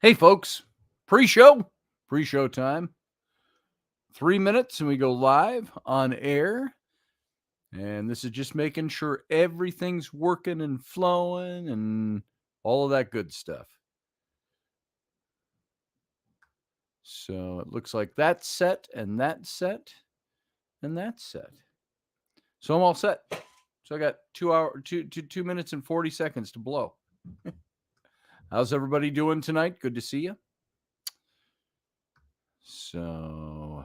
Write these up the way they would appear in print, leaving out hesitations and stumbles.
Hey, folks, pre-show time. 3 minutes and we go live on air. And this is just making sure everything's working and flowing and all of that good stuff. So it looks like that's set and that's set and that's set. So I'm all set. So I got 2 minutes and 40 seconds to blow. How's everybody doing tonight? Good to see you. So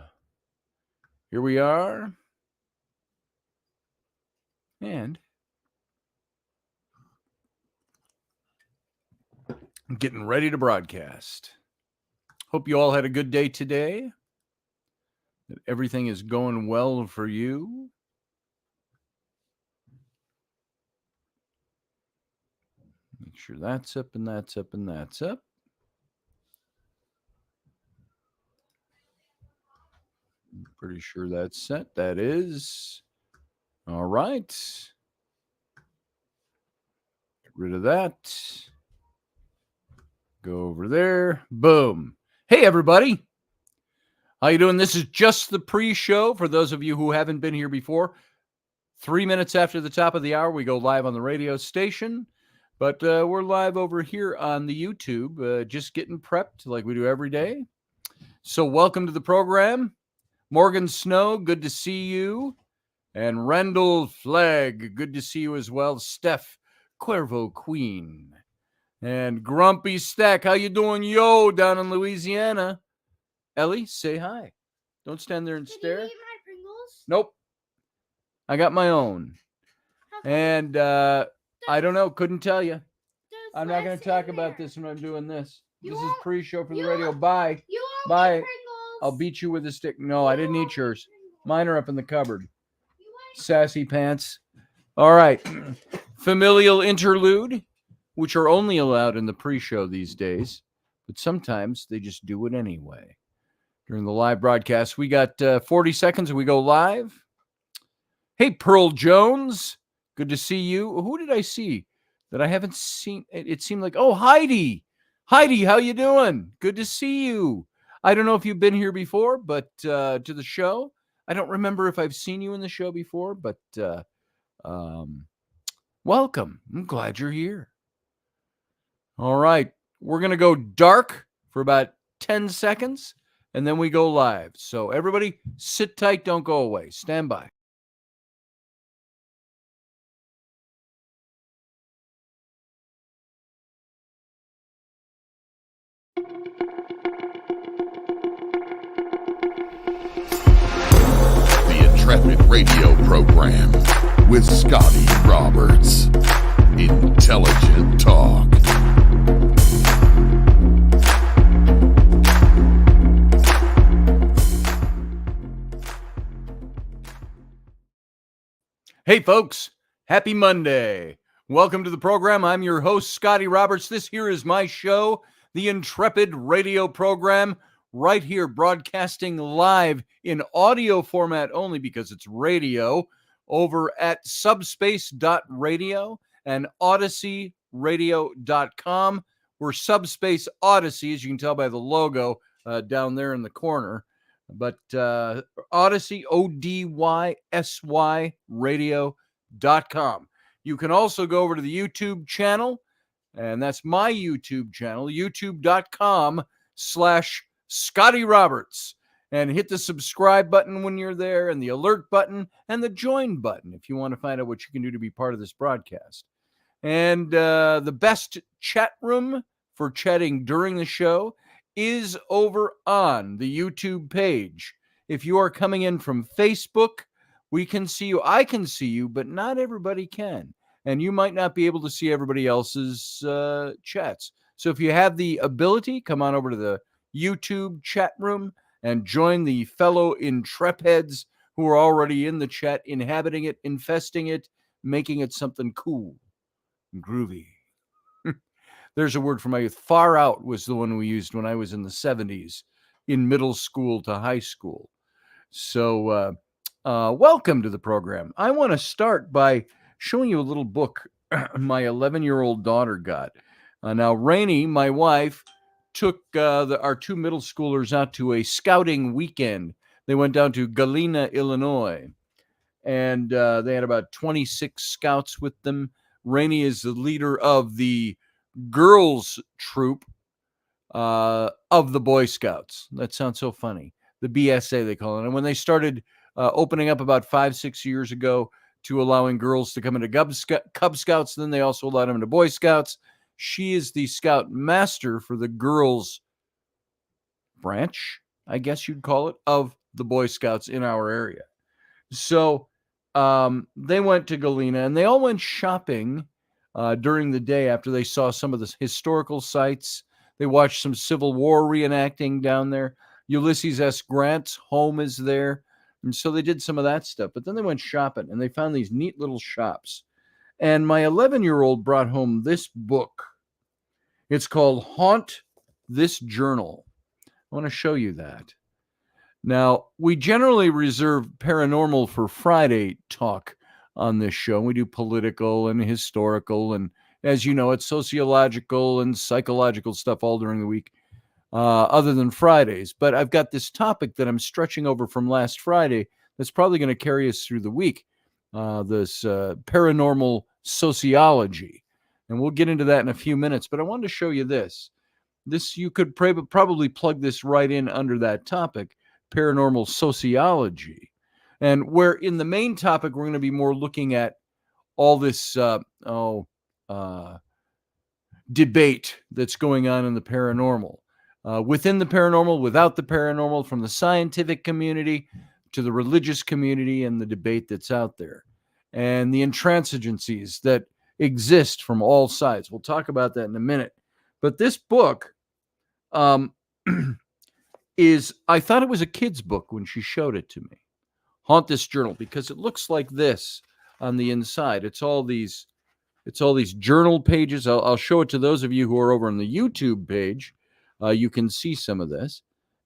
here we are. And I'm getting ready to broadcast. Hope you all had a good day today. That everything is going well for you. Make sure that's up and that's up and that's up. I'm pretty sure that's set. That is. All right. Get rid of that. Go over there. Boom. Hey, everybody. How you doing? This is just the pre-show for those of you who haven't been here before. 3 minutes after the top of the hour, we go live on the radio station. But we're live over here on the YouTube, just getting prepped like we do every day. So welcome to the program. Morgan Snow, good to see you. And Rendell Flegg, good to see you as well. Steph Cuervo Queen. And Grumpy Stack, how you doing, yo, down in Louisiana? Ellie, say hi. Don't stand there and stare. Did you eat my Pringles? Nope. I got my own. And I don't know. Couldn't tell you. I'm not going to talk about this when I'm doing this. This is pre-show for the radio. Bye. Bye. I'll beat you with a stick. No, I didn't eat yours. Mine are up in the cupboard. Sassy pants. All right. Familial interlude, which are only allowed in the pre-show these days, but sometimes they just do it anyway. During the live broadcast, we got 40 seconds and we go live. Hey, Pearl Jones. Good to see you. Who did I see that I haven't seen? It seemed like, oh, Heidi. Heidi, how you doing? Good to see you. I don't know if you've been here before, but to the show. I don't remember if I've seen you in the show before, but welcome. I'm glad you're here. All right. We're going to go dark for about 10 seconds, and then we go live. So everybody sit tight. Don't go away. Stand by. The Intrepid radio program with Scotty Roberts. Intelligent talk. Hey, folks. Happy Monday. Welcome to the program. I'm your host, Scotty Roberts. This here is my show, the Intrepid radio program, right here broadcasting live in audio format only because it's radio over at subspace.radio and odysseyradio.com. We're Subspace Odyssey, as you can tell by the logo down there in the corner. But Odyssey, ODYSY radio.com. You can also go over to the YouTube channel, and that's my YouTube channel, youtube.com/Scotty Roberts. And hit the subscribe button when you're there, and the alert button, and the join button if you want to find out what you can do to be part of this broadcast. And the best chat room for chatting during the show is over on the YouTube page. If you are coming in from Facebook, we can see you. I can see you, but not everybody can. And you might not be able to see everybody else's chats. So if you have the ability, come on over to the YouTube chat room and join the fellow Intrepids who are already in the chat, inhabiting it, infesting it, making it something cool and groovy. There's a word for my youth. Far out was the one we used when I was in the 70s, in middle school to high school. So welcome to the program. I want to start by showing you a little book my 11-year-old daughter got. Now, Rainey, my wife, took our two middle schoolers out to a scouting weekend. They went down to Galena, Illinois, and they had about 26 scouts with them. Rainey is the leader of the girls troop of the Boy Scouts. That sounds so funny. The BSA, they call it. And when they started opening up about 5-6 years ago to allowing girls to come into Cub Scouts, then they also allowed them into Boy Scouts. She is the scout master for the girls branch, I guess you'd call it, of the Boy Scouts in our area. So they went to Galena, and they all went shopping during the day after they saw some of the historical sites. They watched some Civil War reenacting down there. Ulysses S. Grant's home is there. And so they did some of that stuff. But then they went shopping, and they found these neat little shops. And my 11-year-old brought home this book. It's called Haunt This Journal. I want to show you that. Now, we generally reserve paranormal for Friday talk on this show. We do political and historical, and as you know, it's sociological and psychological stuff all during the week, other than Fridays. But I've got this topic that I'm stretching over from last Friday that's probably going to carry us through the week, this paranormal sociology. And we'll get into that in a few minutes. But I wanted to show you this. You could probably plug this right in under that topic, paranormal sociology. And where in the main topic, we're going to be more looking at all this debate that's going on in the paranormal. Within the paranormal, without the paranormal, from the scientific community to the religious community, and the debate that's out there. And the intransigencies that exist from all sides. We'll talk about that in a minute. But this book I thought it was a kid's book when she showed it to me. Haunt This Journal, because it looks like this on the inside. It's all these journal pages. I'll show it to those of you who are over on the YouTube page. You can see some of this.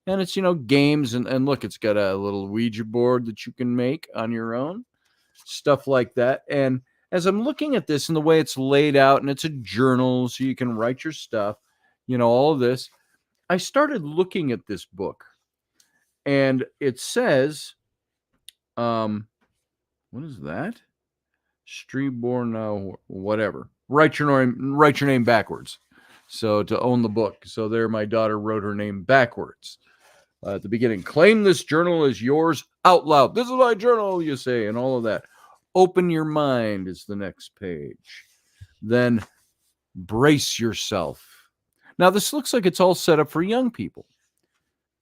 And it's, games. And look, it's got a little Ouija board that you can make on your own. Stuff like that. And as I'm looking at this and the way it's laid out, and it's a journal, so you can write your stuff, all of this, I started looking at this book, and it says, what is that? Streborn, whatever. Write your name backwards. So to own the book. So there, my daughter wrote her name backwards at the beginning. Claim this journal as yours out loud. This is my journal, you say, and all of that. Open your mind is the next page. Then brace yourself. Now, this looks like it's all set up for young people.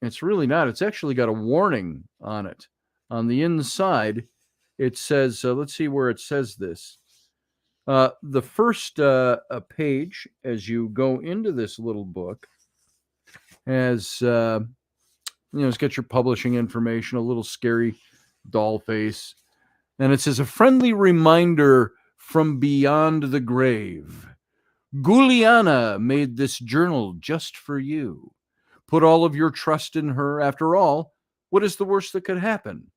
It's really not. It's actually got a warning on it. On the inside, it says, let's see where it says this. The first page, as you go into this little book, has, it's got your publishing information, a little scary doll face. And it says, a friendly reminder from beyond the grave. Guliana made this journal just for you. Put all of your trust in her. After all, what is the worst that could happen?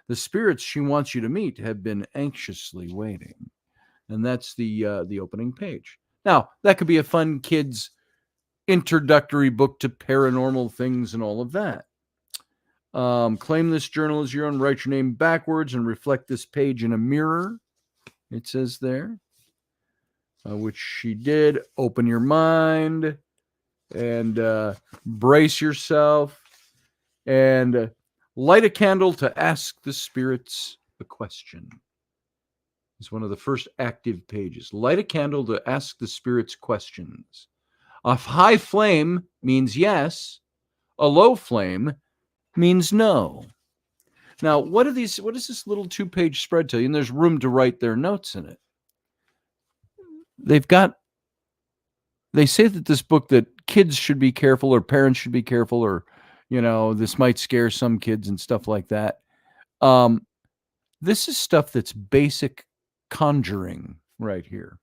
The spirits she wants you to meet have been anxiously waiting. And that's the opening page. Now, that could be a fun kid's introductory book to paranormal things and all of that. Claim this journal as your own. Write your name backwards and reflect this page in a mirror. It says there. Which she did. Open your mind and brace yourself and light a candle to ask the spirits a question. It's one of the first active pages. Light a candle to ask the spirits questions. A high flame means yes. A low flame means no. Now, what does this little 2-page spread tell you? And there's room to write their notes in it. They say that this book, that kids should be careful, or parents should be careful, or, this might scare some kids and stuff like that. This is stuff that's basic conjuring right here.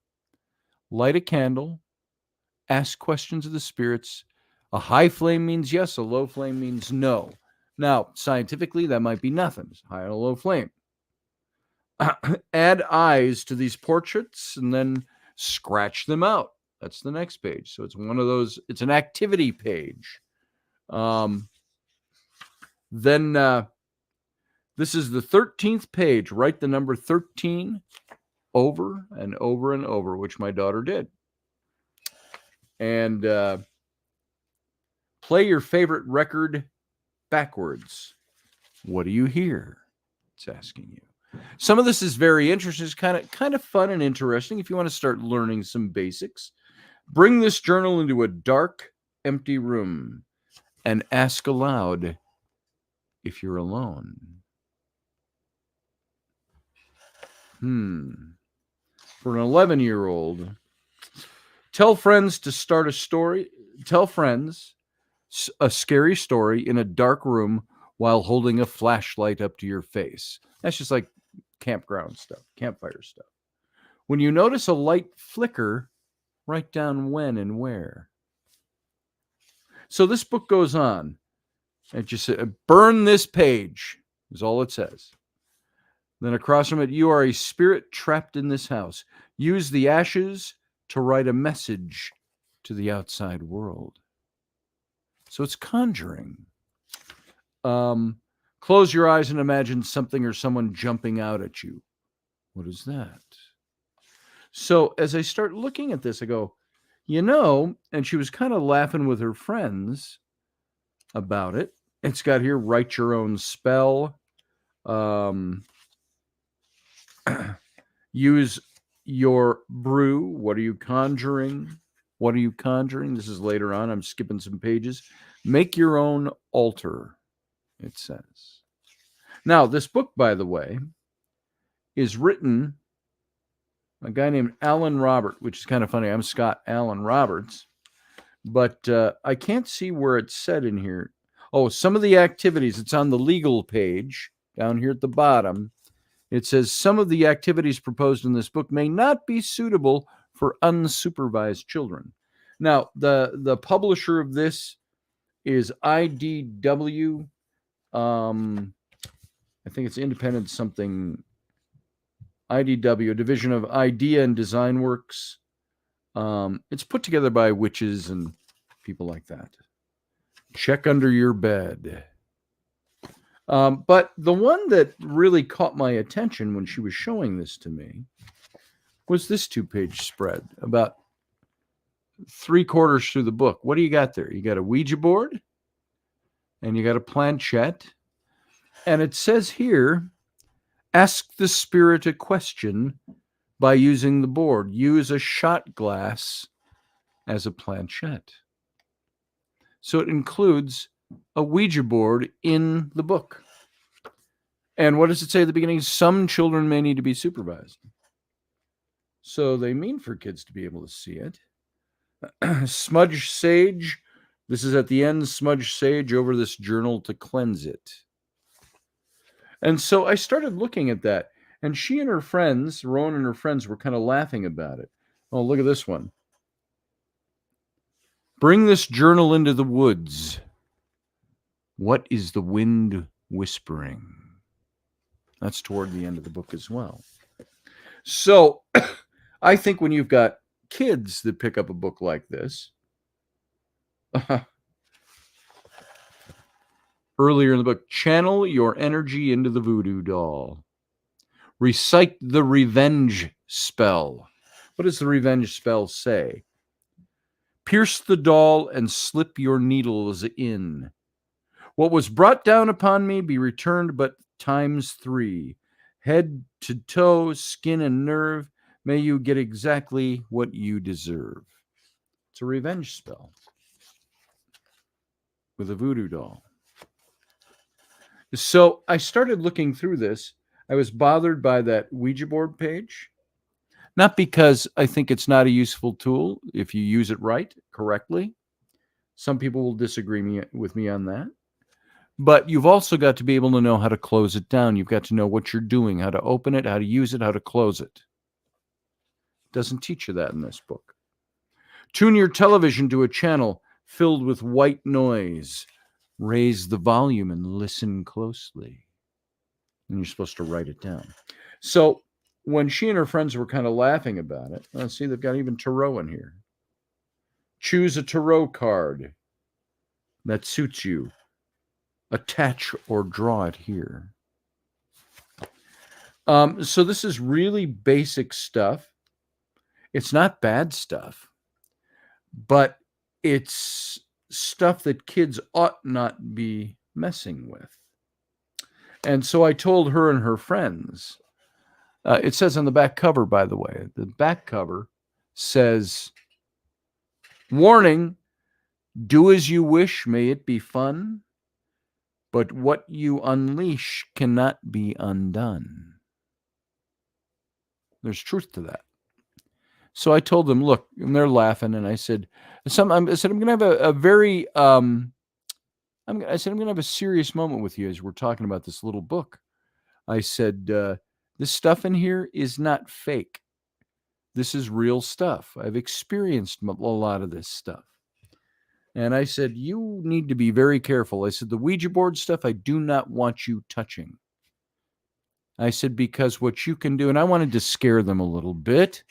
Light a candle, ask questions of the spirits. A high flame means yes, a low flame means no. Now, scientifically, that might be nothing. It's high and a low flame. Add eyes to these portraits and then scratch them out. That's the next page. So it's one of those, it's an activity page. Then this is the 13th page. Write the number 13 over and over and over, which my daughter did. And play your favorite record backwards. What do you hear? It's asking you. Some of this is very interesting. It's kind of fun and interesting if you want to start learning some basics. Bring this journal into a dark, empty room and ask aloud if you're alone. For an 11-year-old, tell friends to start a story. Tell friends a scary story in a dark room while holding a flashlight up to your face. That's just like campground stuff, campfire stuff. When you notice a light flicker, write down when and where. So this book goes on. It just says, burn this page, is all it says. Then across from it, you are a spirit trapped in this house. Use the ashes to write a message to the outside world. So it's conjuring. Close your eyes and imagine something or someone jumping out at you. What is that? So as I start looking at this, I go, and she was kind of laughing with her friends about it. It's got here, write your own spell. Use your brew. What are you conjuring? What are you conjuring? This is later on. I'm skipping some pages. Make your own altar, it says. Now, this book, by the way, is written a guy named Alan Robert, which is kind of funny. I'm Scott Alan Roberts, but I can't see where it's said in here. Oh, some of the activities. It's on the legal page down here at the bottom. It says some of the activities proposed in this book may not be suitable for unsupervised children. Now, the publisher of this is IDW. I think it's Independent something. IDW, a division of Idea and Design Works. It's put together by witches and people like that. Check under your bed. But the one that really caught my attention when she was showing this to me was this 2-page spread, about 3/4 through the book. What do you got there? You got a Ouija board, and you got a planchette, and it says here, ask the spirit a question by using the board. Use a shot glass as a planchette. So it includes a Ouija board in the book. And what does it say at the beginning? Some children may need to be supervised. So they mean for kids to be able to see it. Smudge sage. This is at the end. Smudge sage over this journal to cleanse it. And so I started looking at that. And she and her friends, Rowan and her friends, were kind of laughing about it. Oh, look at this one. Bring this journal into the woods. What is the wind whispering? That's toward the end of the book as well. So I think when you've got kids that pick up a book like this, earlier in the book, channel your energy into the voodoo doll. Recite the revenge spell. What does the revenge spell say? Pierce the doll and slip your needles in. What was brought down upon me be returned but ×3. Head to toe, skin and nerve, may you get exactly what you deserve. It's a revenge spell with a voodoo doll. So I started looking through this. I was bothered by that Ouija board page. Not because I think it's not a useful tool if you use it right, correctly. Some people will disagree with me on that. But you've also got to be able to know how to close it down. You've got to know what you're doing, how to open it, how to use it, how to close it. It doesn't teach you that in this book. Tune your television to a channel filled with white noise. Raise the volume and listen closely. And you're supposed to write it down. So when she and her friends were kind of laughing about it, let's see, they've got even tarot in here. Choose a tarot card that suits you. Attach or draw it here. So this is really basic stuff. It's not bad stuff, but it's stuff that kids ought not be messing with. And so I told her and her friends, it says on the back cover, by the way, the back cover says, warning, do as you wish, may it be fun, but what you unleash cannot be undone. There's truth to that. So I told them, look, and they're laughing, and I said, I'm going to have a very, I'm going to have a serious moment with you as we're talking about this little book. I said, this stuff in here is not fake. This is real stuff. I've experienced a lot of this stuff. And I said, you need to be very careful. I said, the Ouija board stuff, I do not want you touching. I said, because what you can do, and I wanted to scare them a little bit.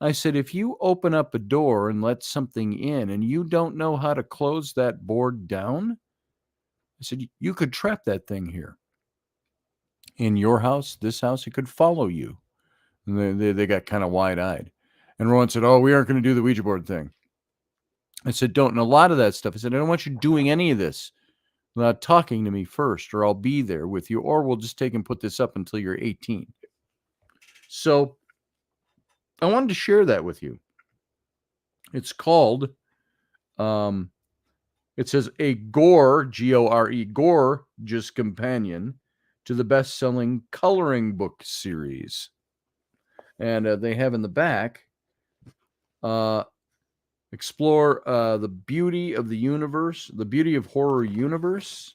I said, if you open up a door and let something in and you don't know how to close that board down, I said, you could trap that thing here. In your house, this house, it could follow you. And they got kind of wide-eyed. And Rowan said, oh, we aren't going to do the Ouija board thing. I said, don't. And a lot of that stuff, I said, I don't want you doing any of this without talking to me first, or I'll be there with you, or we'll just take and put this up until you're 18. So I wanted to share that with you. It's called, it says a Gore, G-O-R-E, Gorgeous Companion to the best-selling coloring book series. And they have in the back, explore the beauty of the universe, the beauty of horror universe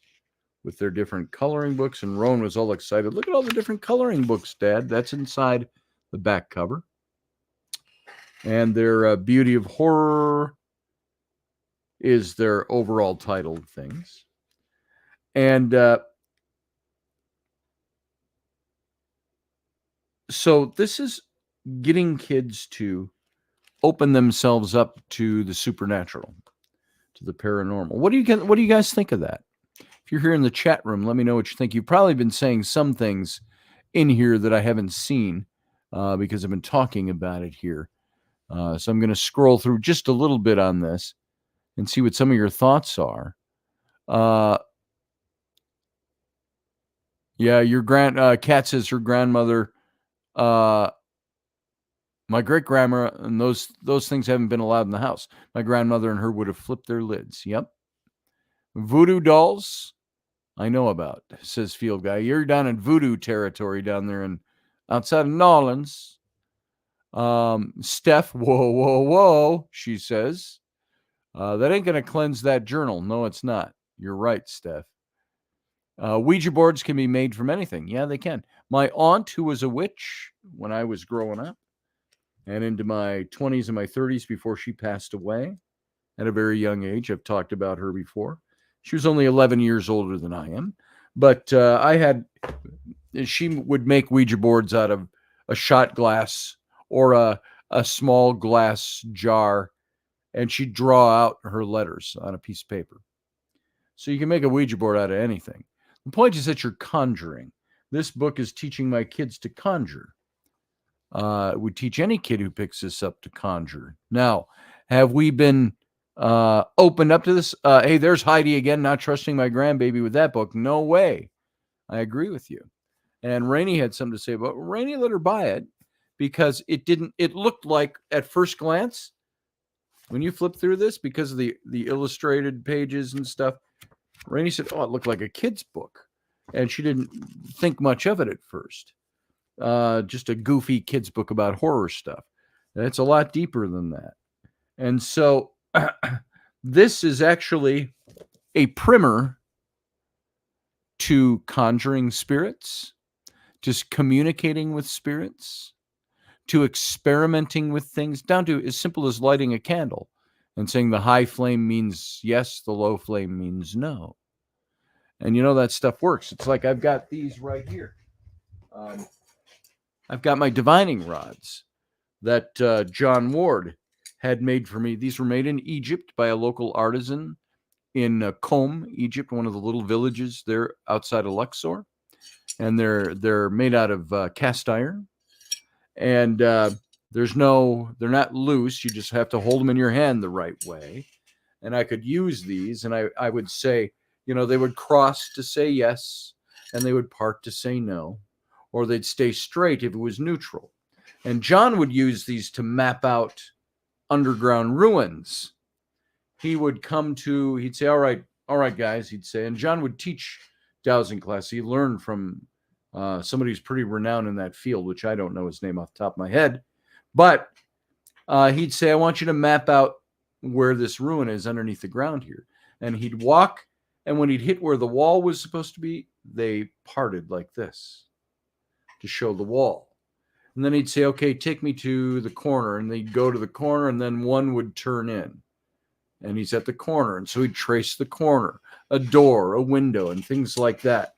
with their different coloring books. And Roan was all excited. Look at all the different coloring books, Dad. That's inside the back cover. And their beauty of horror is their overall title of things. And so this is getting kids to open themselves up to the supernatural, to the paranormal. What do you guys think of that? If you're here in the chat room, let me know what you think. You've probably been saying some things in here that I haven't seen because I've been talking about it here. So I'm going to scroll through just a little bit on this and see what some of your thoughts are. Yeah, your Kat says her grandmother, my great-grandma, and those things haven't been allowed in the house. My grandmother and her would have flipped their lids. Yep. Voodoo dolls, I know about, says Field Guy. You're down in voodoo territory down there outside of Nolans. Steph, whoa, she says. That ain't going to cleanse that journal. No, it's not. You're right, Steph. Ouija boards can be made from anything. Yeah, they can. My aunt, who was a witch when I was growing up, and into my 20s and my 30s before she passed away at a very young age. I've talked about her before. She was only 11 years older than I am. But she would make Ouija boards out of a shot glass or a small glass jar, and she'd draw out her letters on a piece of paper. So you can make a Ouija board out of anything. The point is that you're conjuring. This book is teaching my kids to conjure. We teach any kid who picks this up to conjure. Now, have we been opened up to this? Hey, there's Heidi again, not trusting my grandbaby with that book. No way. I agree with you. And Rainey had something to say about it. Rainey let her buy it because it looked like at first glance, when you flip through this, because of the illustrated pages and stuff, Rainey said, oh, it looked like a kid's book. And she didn't think much of it at first. Just a goofy kid's book about horror stuff. And it's a lot deeper than that. And so this is actually a primer to conjuring spirits, to communicating with spirits, to experimenting with things, down to as simple as lighting a candle and saying the high flame means yes, the low flame means no. And you know that stuff works. It's like I've got these right here. I've got my divining rods that John Ward had made for me. These were made in Egypt by a local artisan in Qom, Egypt, one of the little villages there outside of Luxor. And they're made out of cast iron. And they're not loose. You just have to hold them in your hand the right way. And I could use these, and I would say, they would cross to say yes, and they would part to say no, or they'd stay straight if it was neutral. And John would use these to map out underground ruins. He'd say, all right, guys, he'd say, and John would teach dowsing class. He learned from somebody who's pretty renowned in that field, which I don't know his name off the top of my head. But he'd say, I want you to map out where this ruin is underneath the ground here. And he'd walk, and when he'd hit where the wall was supposed to be, they parted like this to show the wall. And then he'd say, okay, take me to the corner. And they'd go to the corner, and then one would turn in. And he's at the corner. And so he'd trace the corner, a door, a window, and things like that.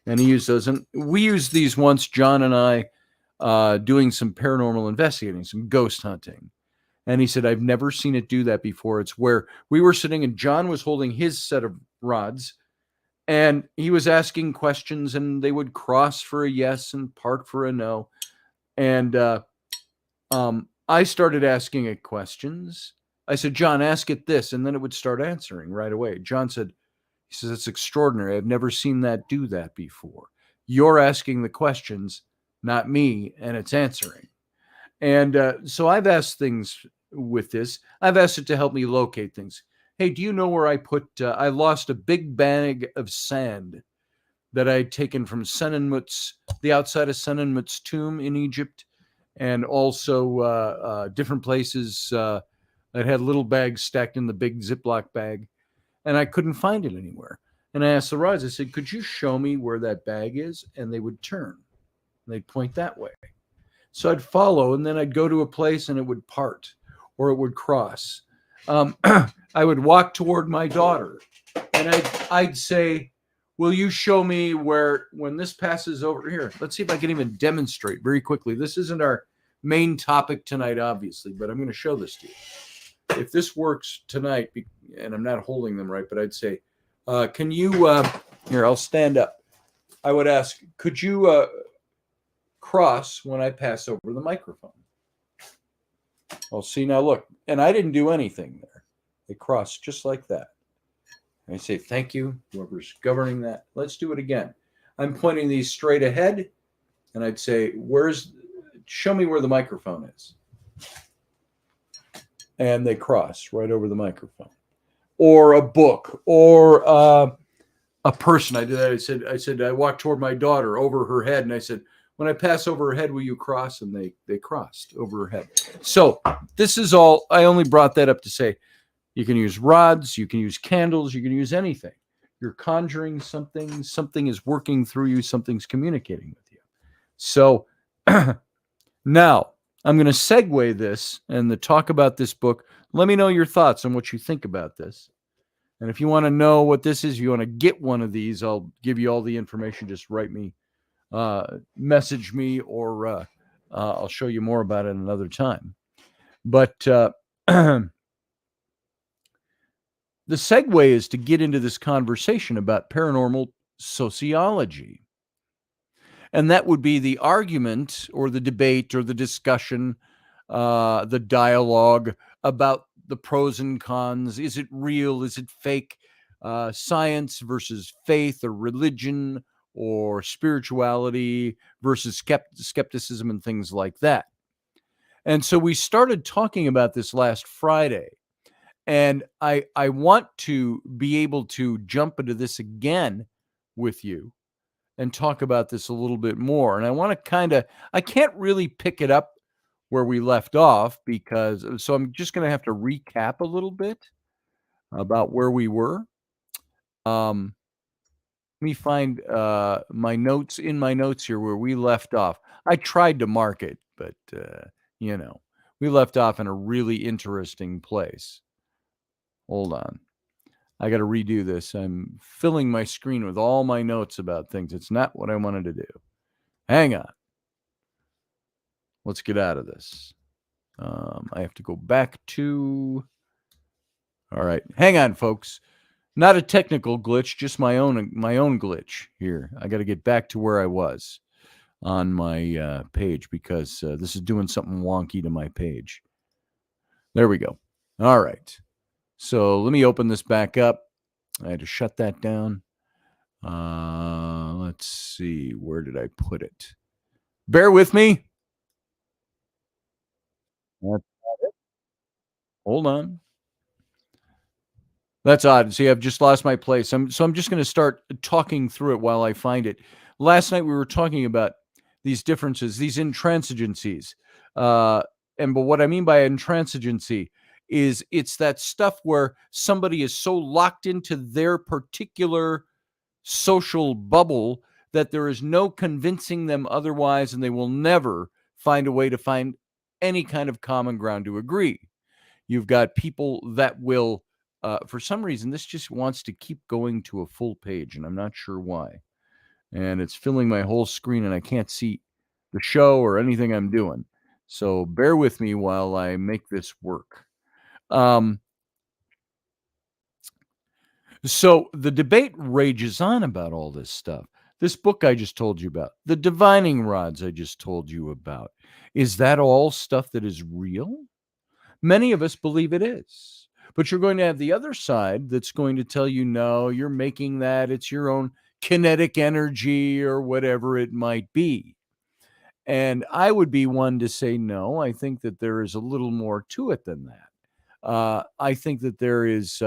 And he used those. And we used these once, John and I, doing some paranormal investigating, some ghost hunting. And he said, I've never seen it do that before. It's where we were sitting and John was holding his set of rods and he was asking questions and they would cross for a yes and part for a no. And I started asking it questions. I said, John, ask it this. And then it would start answering right away. John said, he says, it's extraordinary. I've never seen that do that before. You're asking the questions, not me, and it's answering. And so I've asked things with this. I've asked it to help me locate things. Hey, do you know where I lost a big bag of sand that I had taken from Senenmut's, the outside of Senenmut's tomb in Egypt, and also different places that had little bags stacked in the big Ziploc bag, and I couldn't find it anywhere. And I asked the rods, I said, could you show me where that bag is? And they would turn. And they'd point that way. So I'd follow, and then I'd go to a place and it would part or it would cross. I would walk toward my daughter and I'd say, will you show me when this passes over here? Let's see if I can even demonstrate very quickly. This isn't our main topic tonight, obviously, but I'm going to show this to you. If this works tonight, and I'm not holding them right, but I'd say, can you, here, I'll stand up. I would ask, could you cross when I pass over the microphone? Well, see, now look, and I didn't do anything there. They crossed just like that. And I say, thank you, whoever's governing that. Let's do it again. I'm pointing these straight ahead, and I'd say, show me where the microphone is. And they cross right over the microphone. Or a book, or a person. I did that. I said, I walked toward my daughter over her head, and I said, when I pass over her head, will you cross? And they crossed over her head. So this is all, I only brought that up to say, you can use rods, you can use candles, you can use anything. You're conjuring something is working through you, something's communicating with you. So now I'm going to segue this and talk about this book. Let me know your thoughts on what you think about this. And if you want to know what this is, if you want to get one of these, I'll give you all the information. Just write me, message me, or I'll show you more about it another time. But the segue is to get into this conversation about paranormal sociology. And that would be the argument or the debate or the discussion, the dialogue about the pros and cons. Is it real? Is it fake? Science versus faith or religion or spirituality versus skepticism and things like that. And so we started talking about this last Friday. And I want to be able to jump into this again with you and talk about this a little bit more. And I want to I can't really pick it up where we left off so I'm just going to have to recap a little bit about where we were. Let me find my notes here where we left off. I tried to mark it, but we left off in a really interesting place. Hold on. I got to redo this. I'm filling my screen with all my notes about things. It's not what I wanted to do. Hang on. Let's get out of this. I have to go back to. All right, hang on, folks. Not a technical glitch, just my own glitch here. I got to get back to where I was on my page because this is doing something wonky to my page. There we go. All right. So let me open this back up. I had to shut that down. Let's see. Where did I put it? Bear with me. That's it. Hold on. That's odd. See, I've just lost my place. I'm just going to start talking through it while I find it. Last night we were talking about these differences, these intransigencies. But what I mean by intransigency is it's that stuff where somebody is so locked into their particular social bubble that there is no convincing them otherwise, and they will never find a way to find any kind of common ground to agree. You've got people that will, for some reason, this just wants to keep going to a full page, and I'm not sure why. And it's filling my whole screen, and I can't see the show or anything I'm doing. So bear with me while I make this work. So the debate rages on about all this stuff. This book I just told you about, the divining rods I just told you about, is that all stuff that is real? Many of us believe it is. But you're going to have the other side that's going to tell you, no, you're making that. It's your own kinetic energy or whatever it might be. And I would be one to say, no, I think that there is a little more to it than that. I think that there is,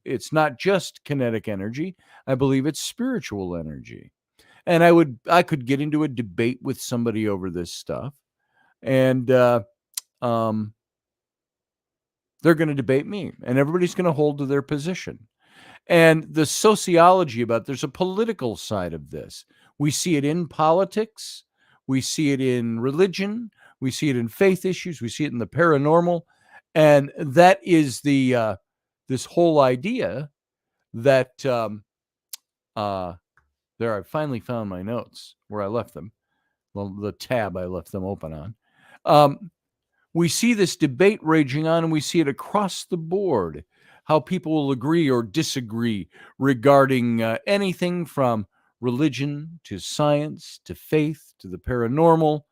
it's not just kinetic energy. I believe it's spiritual energy. And I could get into a debate with somebody over this stuff. And they're going to debate me, and everybody's going to hold to their position. And the sociology about, there's a political side of this. We see it in politics. We see it in religion. We see it in faith issues. We see it in the paranormal. And that is the this whole idea that there, I finally found my notes where I left them. Well, the tab I left them open on. We see this debate raging on, and we see it across the board, how people will agree or disagree regarding anything from religion to science to faith to the paranormal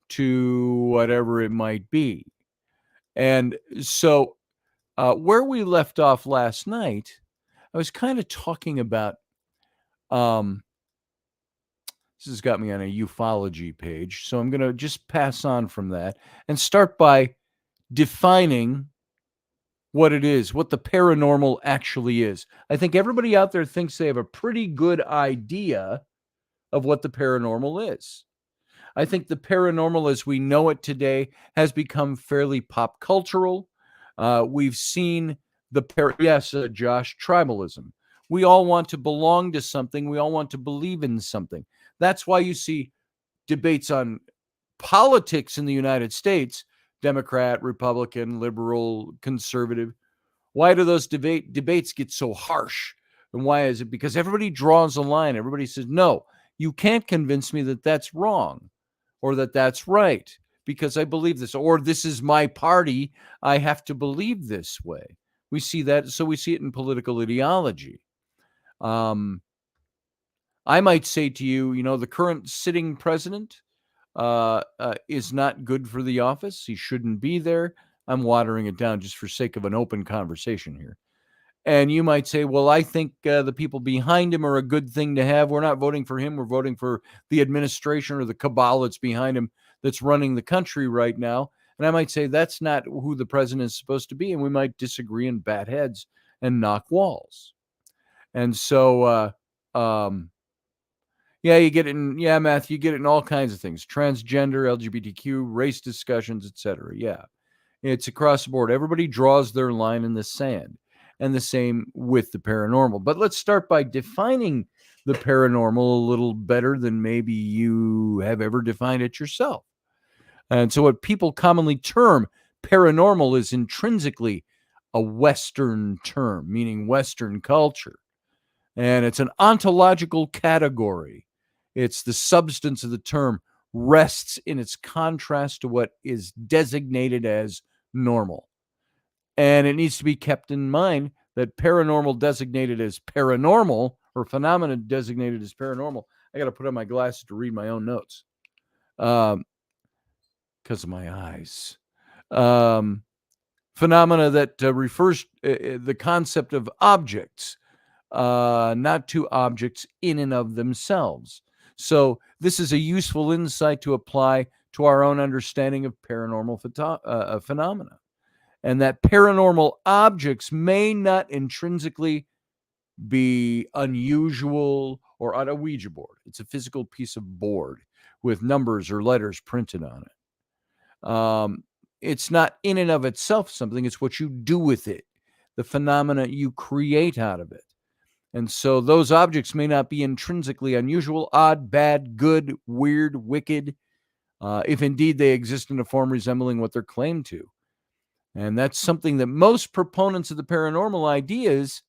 to whatever it might be. And so where we left off last night, I was kind of talking about, this has got me on a ufology page, so I'm going to just pass on from that and start by defining what it is, what the paranormal actually is. I think everybody out there thinks they have a pretty good idea of what the paranormal is. I think the paranormal as we know it today has become fairly pop cultural. We've seen Josh, tribalism. We all want to belong to something. We all want to believe in something. That's why you see debates on politics in the United States, Democrat, Republican, liberal, conservative. Why do those debates get so harsh? And why is it? Because everybody draws a line. Everybody says, no, you can't convince me that that's wrong or that that's right because I believe this, or this is my party. I have to believe this way. We see that. So we see it in political ideology. I might say to you, the current sitting president is not good for the office. He shouldn't be there. I'm watering it down just for sake of an open conversation here. And you might say, well, I think the people behind him are a good thing to have. We're not voting for him. We're voting for the administration or the cabal that's behind him that's running the country right now. And I might say that's not who the president is supposed to be. And we might disagree and bat heads and knock walls. And so, you get it in, Matthew, you get it in all kinds of things, transgender, LGBTQ, race discussions, etc. Yeah, it's across the board. Everybody draws their line in the sand, and the same with the paranormal. But let's start by defining the paranormal a little better than maybe you have ever defined it yourself. And so what people commonly term paranormal is intrinsically a Western term, meaning Western culture. And it's an ontological category. It's the substance of the term rests in its contrast to what is designated as normal. And it needs to be kept in mind that paranormal designated as paranormal, or phenomena designated as paranormal, I got to put on my glasses to read my own notes because of my eyes. Phenomena that refers the concept of objects, not to objects in and of themselves. So this is a useful insight to apply to our own understanding of paranormal phenomena, and that paranormal objects may not intrinsically be unusual or on a Ouija board. It's a physical piece of board with numbers or letters printed on it. It's not in and of itself something, it's what you do with it, the phenomena you create out of it. And so those objects may not be intrinsically unusual, odd, bad, good, weird, wicked, if indeed they exist in a form resembling what they're claimed to. And that's something that most proponents of the paranormal ideas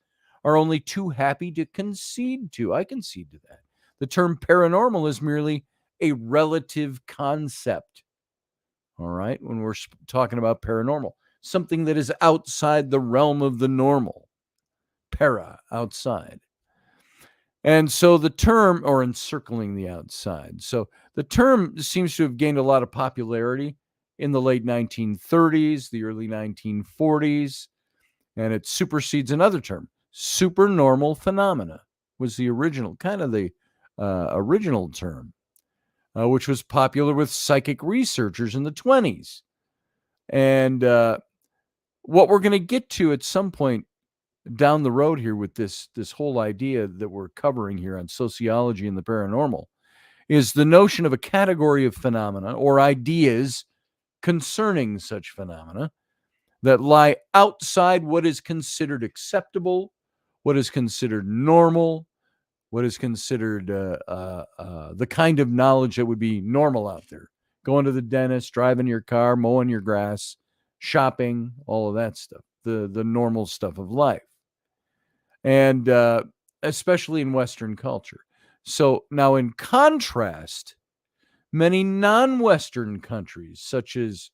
are only too happy to concede to. I concede to that. The term paranormal is merely a relative concept. All right, when we're talking about paranormal, something that is outside the realm of the normal. Para, outside. And so the term, or encircling the outside. So the term seems to have gained a lot of popularity in the late 1930s, the early 1940s, and it supersedes another term. Supernormal phenomena was the original, kind of the original term, which was popular with psychic researchers in the 20s. And what we're going to get to at some point down the road here with this whole idea that we're covering here on sociology and the paranormal is the notion of a category of phenomena or ideas concerning such phenomena that lie outside what is considered acceptable, what is considered normal, what is considered the kind of knowledge that would be normal out there. Going to the dentist, driving your car, mowing your grass, shopping, all of that stuff, the normal stuff of life. And especially in Western culture. So now, in contrast, many non-Western countries, such as,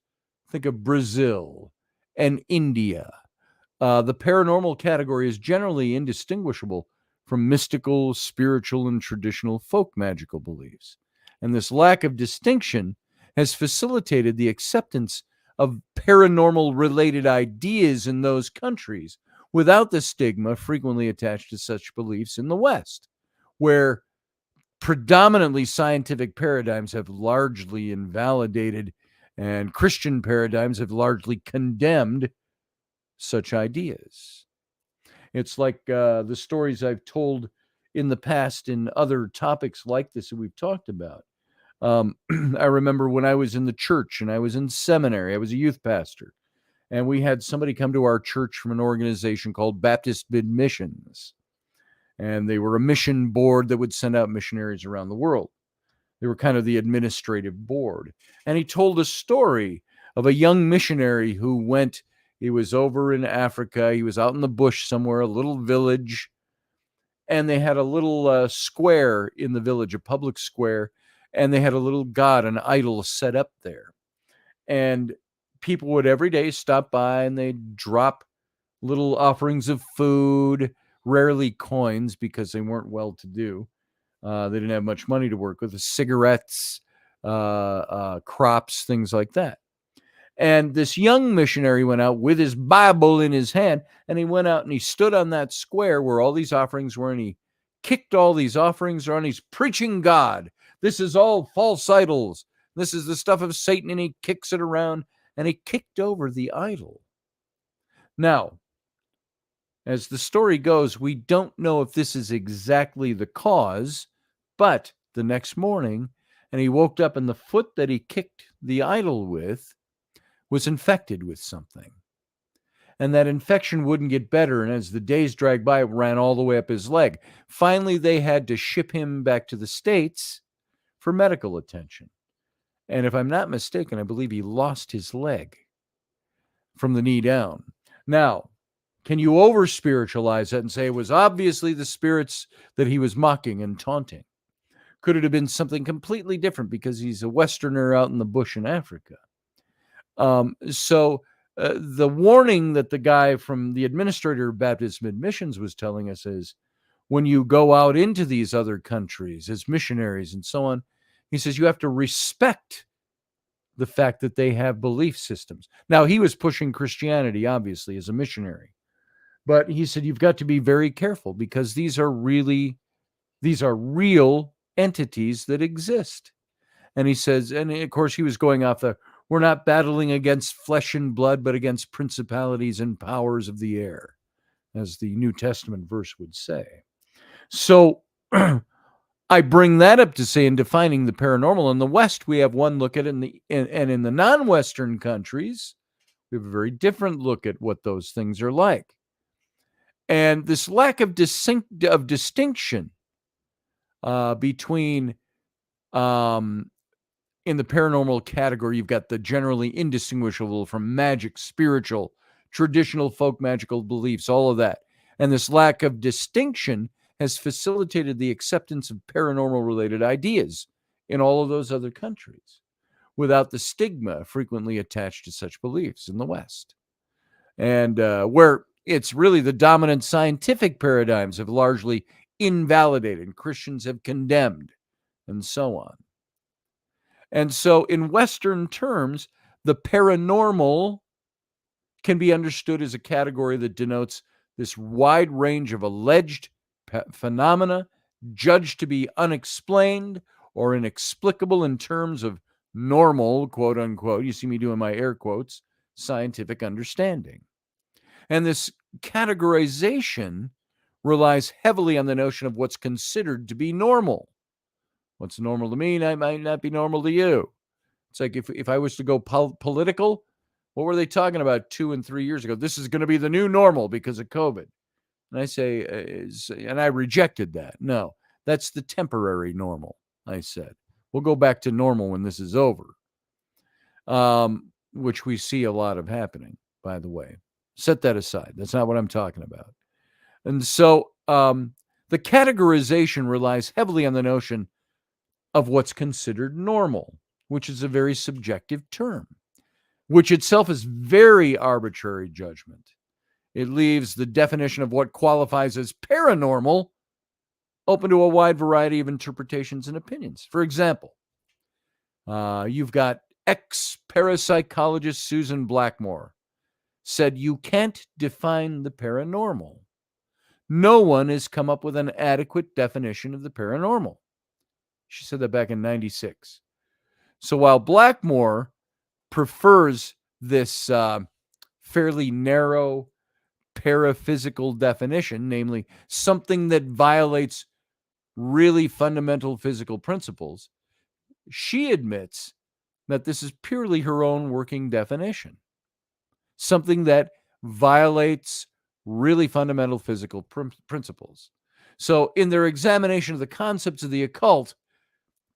think of Brazil and India, the paranormal category is generally indistinguishable from mystical, spiritual, and traditional folk magical beliefs. And this lack of distinction has facilitated the acceptance of paranormal-related ideas in those countries without the stigma frequently attached to such beliefs in the West, where predominantly scientific paradigms have largely invalidated and Christian paradigms have largely condemned such ideas. It's like the stories I've told in the past in other topics like this that we've talked about. I remember when I was in the church and I was in seminary, I was a youth pastor. And we had somebody come to our church from an organization called Baptist Mid Missions. And they were a mission board that would send out missionaries around the world. They were kind of the administrative board. And he told a story of a young missionary who went, he was over in Africa, he was out in the bush somewhere, a little village, and they had a little square in the village, a public square, and they had a little god, an idol set up there. And people would every day stop by and they'd drop little offerings of food, rarely coins because they weren't well-to-do. They didn't have much money to work with, cigarettes, crops, things like that. And this young missionary went out with his Bible in his hand, and he went out and he stood on that square where all these offerings were, and he kicked all these offerings around. He's preaching God. This is all false idols. This is the stuff of Satan, and he kicks it around, and he kicked over the idol. Now, as the story goes, we don't know if this is exactly the cause, but the next morning, and he woke up and the foot that he kicked the idol with was infected with something. And that infection wouldn't get better, and as the days dragged by, it ran all the way up his leg. Finally, they had to ship him back to the States for medical attention. And if I'm not mistaken, I believe he lost his leg from the knee down. Now, can you over-spiritualize that and say it was obviously the spirits that he was mocking and taunting? Could it have been something completely different because he's a Westerner out in the bush in Africa? So the warning that the guy from the administrator of Baptist Mid-Missions was telling us is, when you go out into these other countries as missionaries and so on, he says you have to respect the fact that they have belief systems. Now, he was pushing Christianity, obviously, as a missionary. But he said you've got to be very careful because these are real entities that exist. And he says, and of course he was going off we're not battling against flesh and blood, but against principalities and powers of the air, as the New Testament verse would say. So I bring that up to say, in defining the paranormal, in the West, we have one look at it, and in the non-Western countries, we have a very different look at what those things are like. And this lack of distinction between, in the paranormal category, you've got the generally indistinguishable from magic, spiritual, traditional folk magical beliefs, all of that. And this lack of distinction has facilitated the acceptance of paranormal related ideas in all of those other countries without the stigma frequently attached to such beliefs in the West. And where it's really the dominant scientific paradigms have largely invalidated, Christians have condemned, and so on. And so in Western terms, the paranormal can be understood as a category that denotes this wide range of alleged phenomena judged to be unexplained or inexplicable in terms of normal, quote unquote, you see me doing my air quotes, scientific understanding. And this categorization relies heavily on the notion of what's considered to be normal. What's normal to me might not be normal to you. It's like if I was to go political, what were they talking about 2 and 3 years ago? This is going to be the new normal because of COVID. And I say, and I rejected that. No, that's the temporary normal, I said. We'll go back to normal when this is over, which we see a lot of happening, by the way. Set that aside. That's not what I'm talking about. And so the categorization relies heavily on the notion of what's considered normal, which is a very subjective term, which itself is very arbitrary judgment. It leaves the definition of what qualifies as paranormal open to a wide variety of interpretations and opinions. For example, you've got ex-parapsychologist Susan Blackmore said you can't define the paranormal. No one has come up with an adequate definition of the paranormal. She said that back in 96. So while Blackmore prefers this fairly narrow paraphysical definition, namely something that violates really fundamental physical principles, she admits that this is purely her own working definition. Something that violates really fundamental physical principles. So in their examination of the concepts of the occult,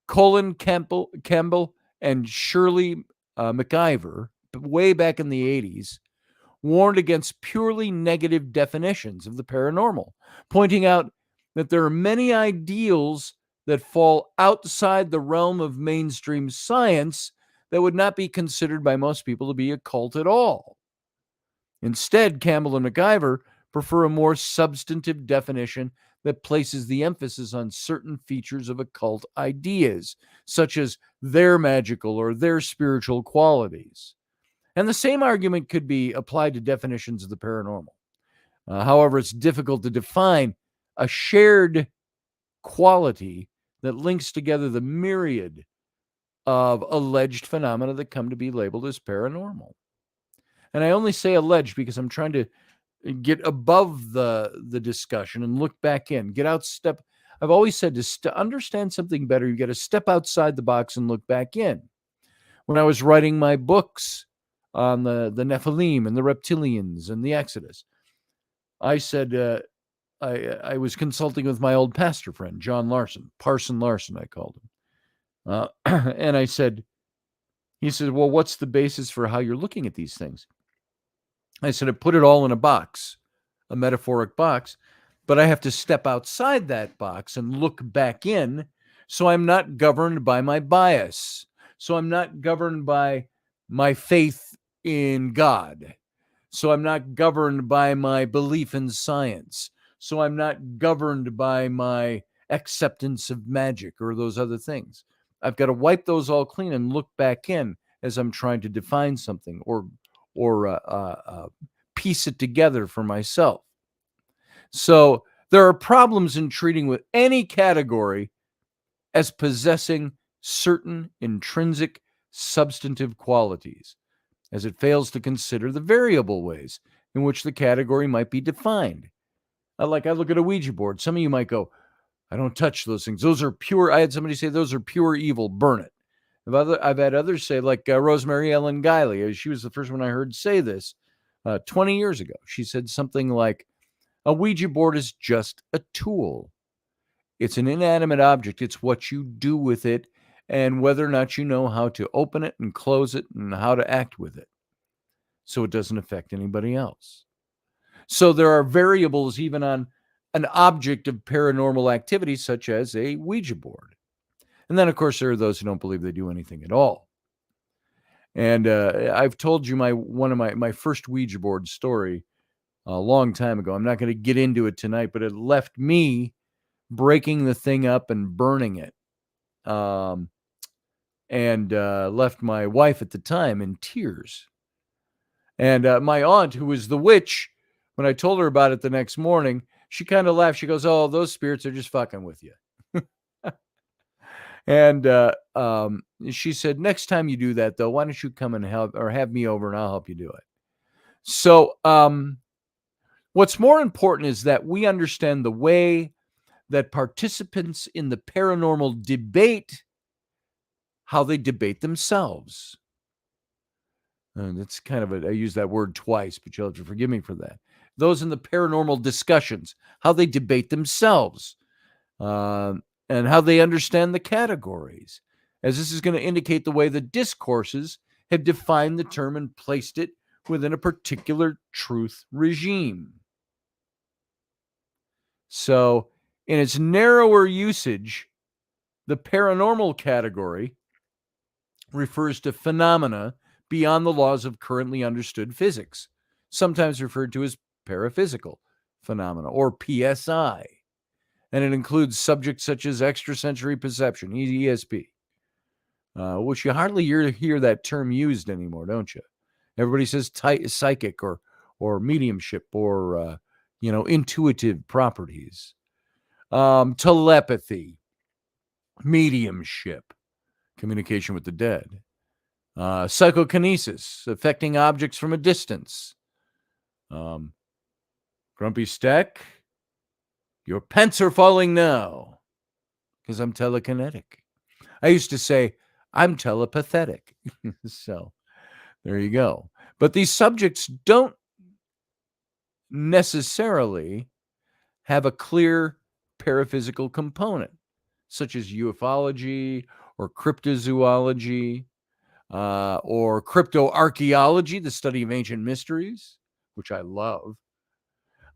Colin Campbell and Shirley McIver, way back in the 80s, warned against purely negative definitions of the paranormal, pointing out that there are many ideals that fall outside the realm of mainstream science that would not be considered by most people to be occult at all. Instead, Campbell and McIver prefer a more substantive definition that places the emphasis on certain features of occult ideas, such as their magical or their spiritual qualities. And the same argument could be applied to definitions of the paranormal. However, it's difficult to define a shared quality that links together the myriad of alleged phenomena that come to be labeled as paranormal. And I only say alleged because I'm trying to get above the discussion and look back in, I've always said to understand something better, you got to step outside the box and look back in. When I was writing my books on the Nephilim and the reptilians and the Exodus, I said, I was consulting with my old pastor friend, John Larson, Parson Larson, I called him. And he said, well, what's the basis for how you're looking at these things? I said, I put it all in a box, a metaphoric box, but I have to step outside that box and look back in So I'm not governed by my bias. So I'm not governed by my faith in God. So I'm not governed by my belief in science. So I'm not governed by my acceptance of magic or those other things. I've got to wipe those all clean and look back in as I'm trying to define something or piece it together for myself. So there are problems in treating with any category as possessing certain intrinsic substantive qualities, as it fails to consider the variable ways in which the category might be defined. Like I look at a Ouija board. Some of you might go, I don't touch those things. Those are pure. I had somebody say those are pure evil. Burn it. I've had others say, like Rosemary Ellen Guiley. She was the first one I heard say this 20 years ago. She said something like, a Ouija board is just a tool. It's an inanimate object. It's what you do with it and whether or not you know how to open it and close it and how to act with it so it doesn't affect anybody else. So there are variables even on an object of paranormal activity, such as a Ouija board. And then, of course, there are those who don't believe they do anything at all. And I've told you one of my first Ouija board story a long time ago. I'm not going to get into it tonight, but it left me breaking the thing up and burning it. And left my wife at the time in tears. And my aunt, who was the witch, when I told her about it the next morning, she kind of laughed. She goes, oh, those spirits are just fucking with you. And she said, next time you do that, though, why don't you come and help or have me over and I'll help you do it. So what's more important is that we understand the way that participants in the paranormal debate how they debate themselves. And that's kind of I use that word twice, but you'll have to forgive me for that. Those in the paranormal discussions, how they debate themselves, and how they understand the categories, as this is going to indicate the way the discourses have defined the term and placed it within a particular truth regime. So, in its narrower usage, the paranormal category refers to phenomena beyond the laws of currently understood physics, sometimes referred to as paraphysical phenomena or PSI. And it includes subjects such as extrasensory perception, ESP, which you hardly hear that term used anymore, don't you? Everybody says psychic or mediumship or intuitive properties, telepathy, mediumship, communication with the dead, psychokinesis, affecting objects from a distance. Grumpy Stack, your pants are falling now because I'm telekinetic. I used to say I'm telepathetic. So there you go. But these subjects don't necessarily have a clear paraphysical component, such as ufology or cryptozoology or cryptoarchaeology, the study of ancient mysteries, which I love.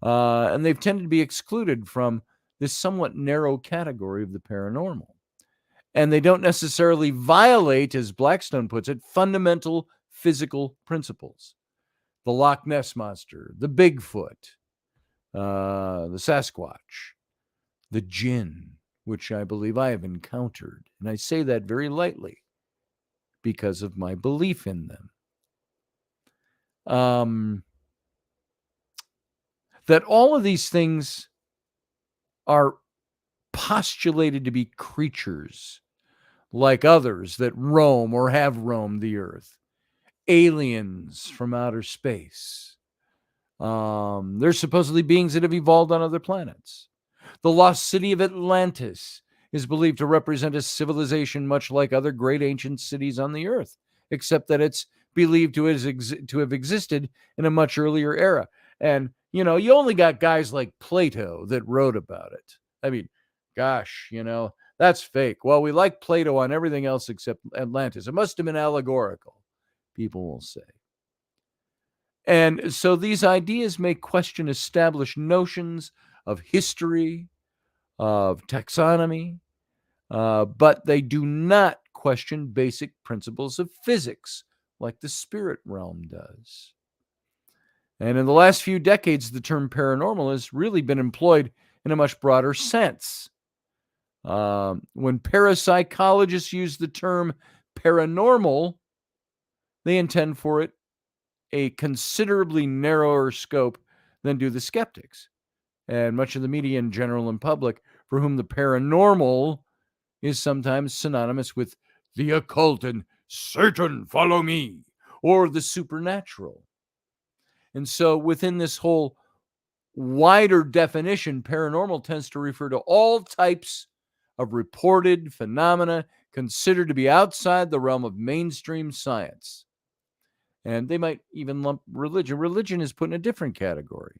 And they've tended to be excluded from this somewhat narrow category of the paranormal. And they don't necessarily violate, as Blackstone puts it, fundamental physical principles. The Loch Ness Monster, the Bigfoot, the Sasquatch, the Jinn, which I believe I have encountered. And I say that very lightly because of my belief in them. That all of these things are postulated to be creatures like others that roam or have roamed the earth, aliens from outer space. They're supposedly beings that have evolved on other planets. The lost city of Atlantis is believed to represent a civilization much like other great ancient cities on the earth, except that it's believed to have existed in a much earlier era. And, you only got guys like Plato that wrote about it. I mean, gosh, that's fake. Well, we like Plato on everything else except Atlantis. It must have been allegorical, people will say. And so these ideas may question established notions of history, of taxonomy, but they do not question basic principles of physics like the spirit realm does. And in the last few decades, the term paranormal has really been employed in a much broader sense. When parapsychologists use the term paranormal, they intend for it a considerably narrower scope than do the skeptics and much of the media in general and public, for whom the paranormal is sometimes synonymous with the occult and Satan, follow me, or the supernatural. And so within this whole wider definition, paranormal tends to refer to all types of reported phenomena considered to be outside the realm of mainstream science. And they might even lump religion. Religion is put in a different category.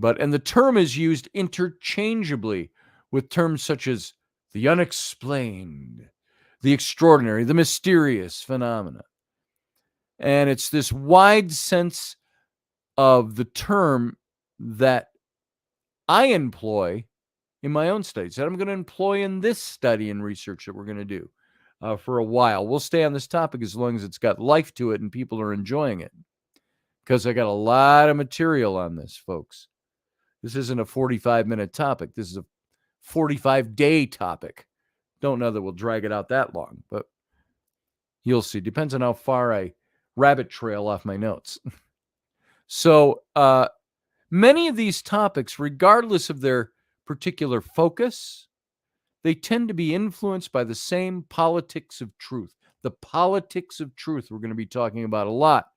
And the term is used interchangeably with terms such as the unexplained, the extraordinary, the mysterious phenomena. And it's this wide sense of the term that I employ in my own studies, that I'm going to employ in this study and research that we're going to do for a while. We'll stay on this topic as long as it's got life to it and people are enjoying it, because I got a lot of material on this, folks. This isn't a 45-minute topic. This is a 45-day topic. Don't know that we'll drag it out that long, but you'll see. Depends on how far I rabbit trail off my notes. So many of these topics, regardless of their particular focus, they tend to be influenced by the same politics of truth. The politics of truth we're going to be talking about a lot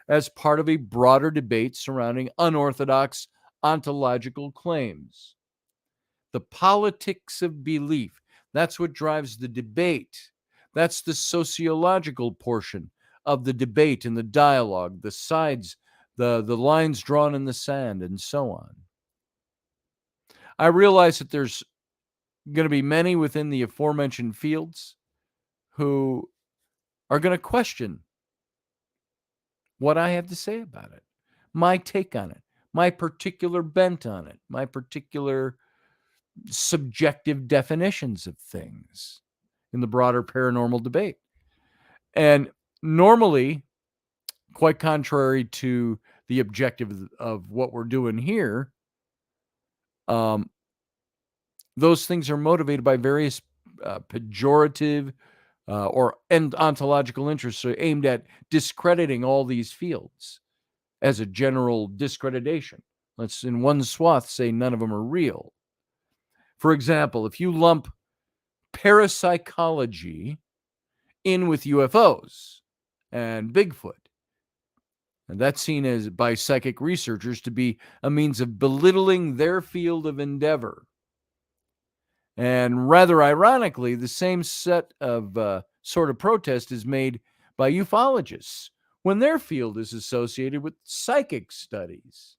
as part of a broader debate surrounding unorthodox ontological claims. The politics of belief, that's what drives the debate. That's the sociological portion of the debate and the dialogue, the sides, the lines drawn in the sand, and so on. I realize that there's going to be many within the aforementioned fields who are going to question what I have to say about it, my take on it, my particular bent on it, my particular subjective definitions of things in the broader paranormal debate. And normally, quite contrary to the objective of what we're doing here, those things are motivated by various pejorative or ontological interests aimed at discrediting all these fields as a general discreditation. Let's, in one swath, say none of them are real. For example, if you lump parapsychology in with UFOs and Bigfoot, and that's seen as by psychic researchers to be a means of belittling their field of endeavor. And rather ironically, the same set of sort of protest is made by ufologists when their field is associated with psychic studies.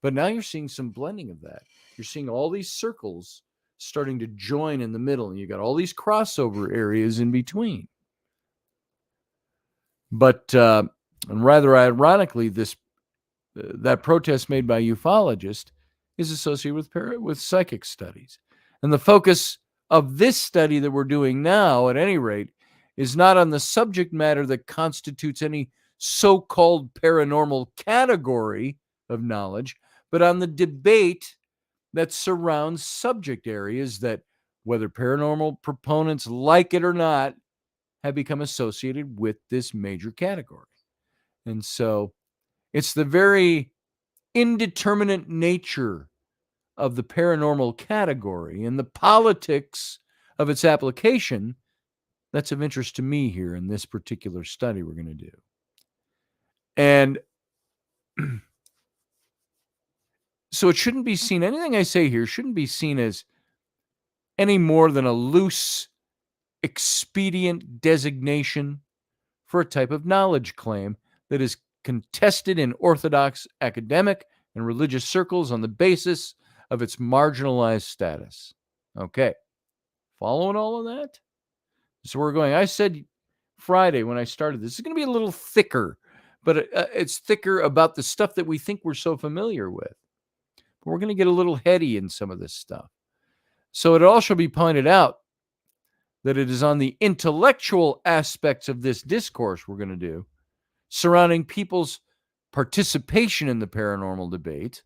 But now you're seeing some blending of that. You're seeing all these circles starting to join in the middle, and you got all these crossover areas in between. But and rather ironically, that protest made by ufologists is associated with psychic studies. And the focus of this study that we're doing now, at any rate, is not on the subject matter that constitutes any so-called paranormal category of knowledge, but on the debate that surrounds subject areas that, whether paranormal proponents like it or not, have become associated with this major category. And so it's the very indeterminate nature of the paranormal category and the politics of its application that's of interest to me here in this particular study we're going to do. And so it shouldn't be seen, anything I say here shouldn't be seen as any more than a loose, expedient designation for a type of knowledge claim that is contested in orthodox academic and religious circles on the basis of its marginalized status. Okay. Following all of that? So we're going, I said Friday when I started, this is going to be a little thicker, but it's thicker about the stuff that we think we're so familiar with. But we're going to get a little heady in some of this stuff. So it all should be pointed out that it is on the intellectual aspects of this discourse we're going to do surrounding people's participation in the paranormal debate,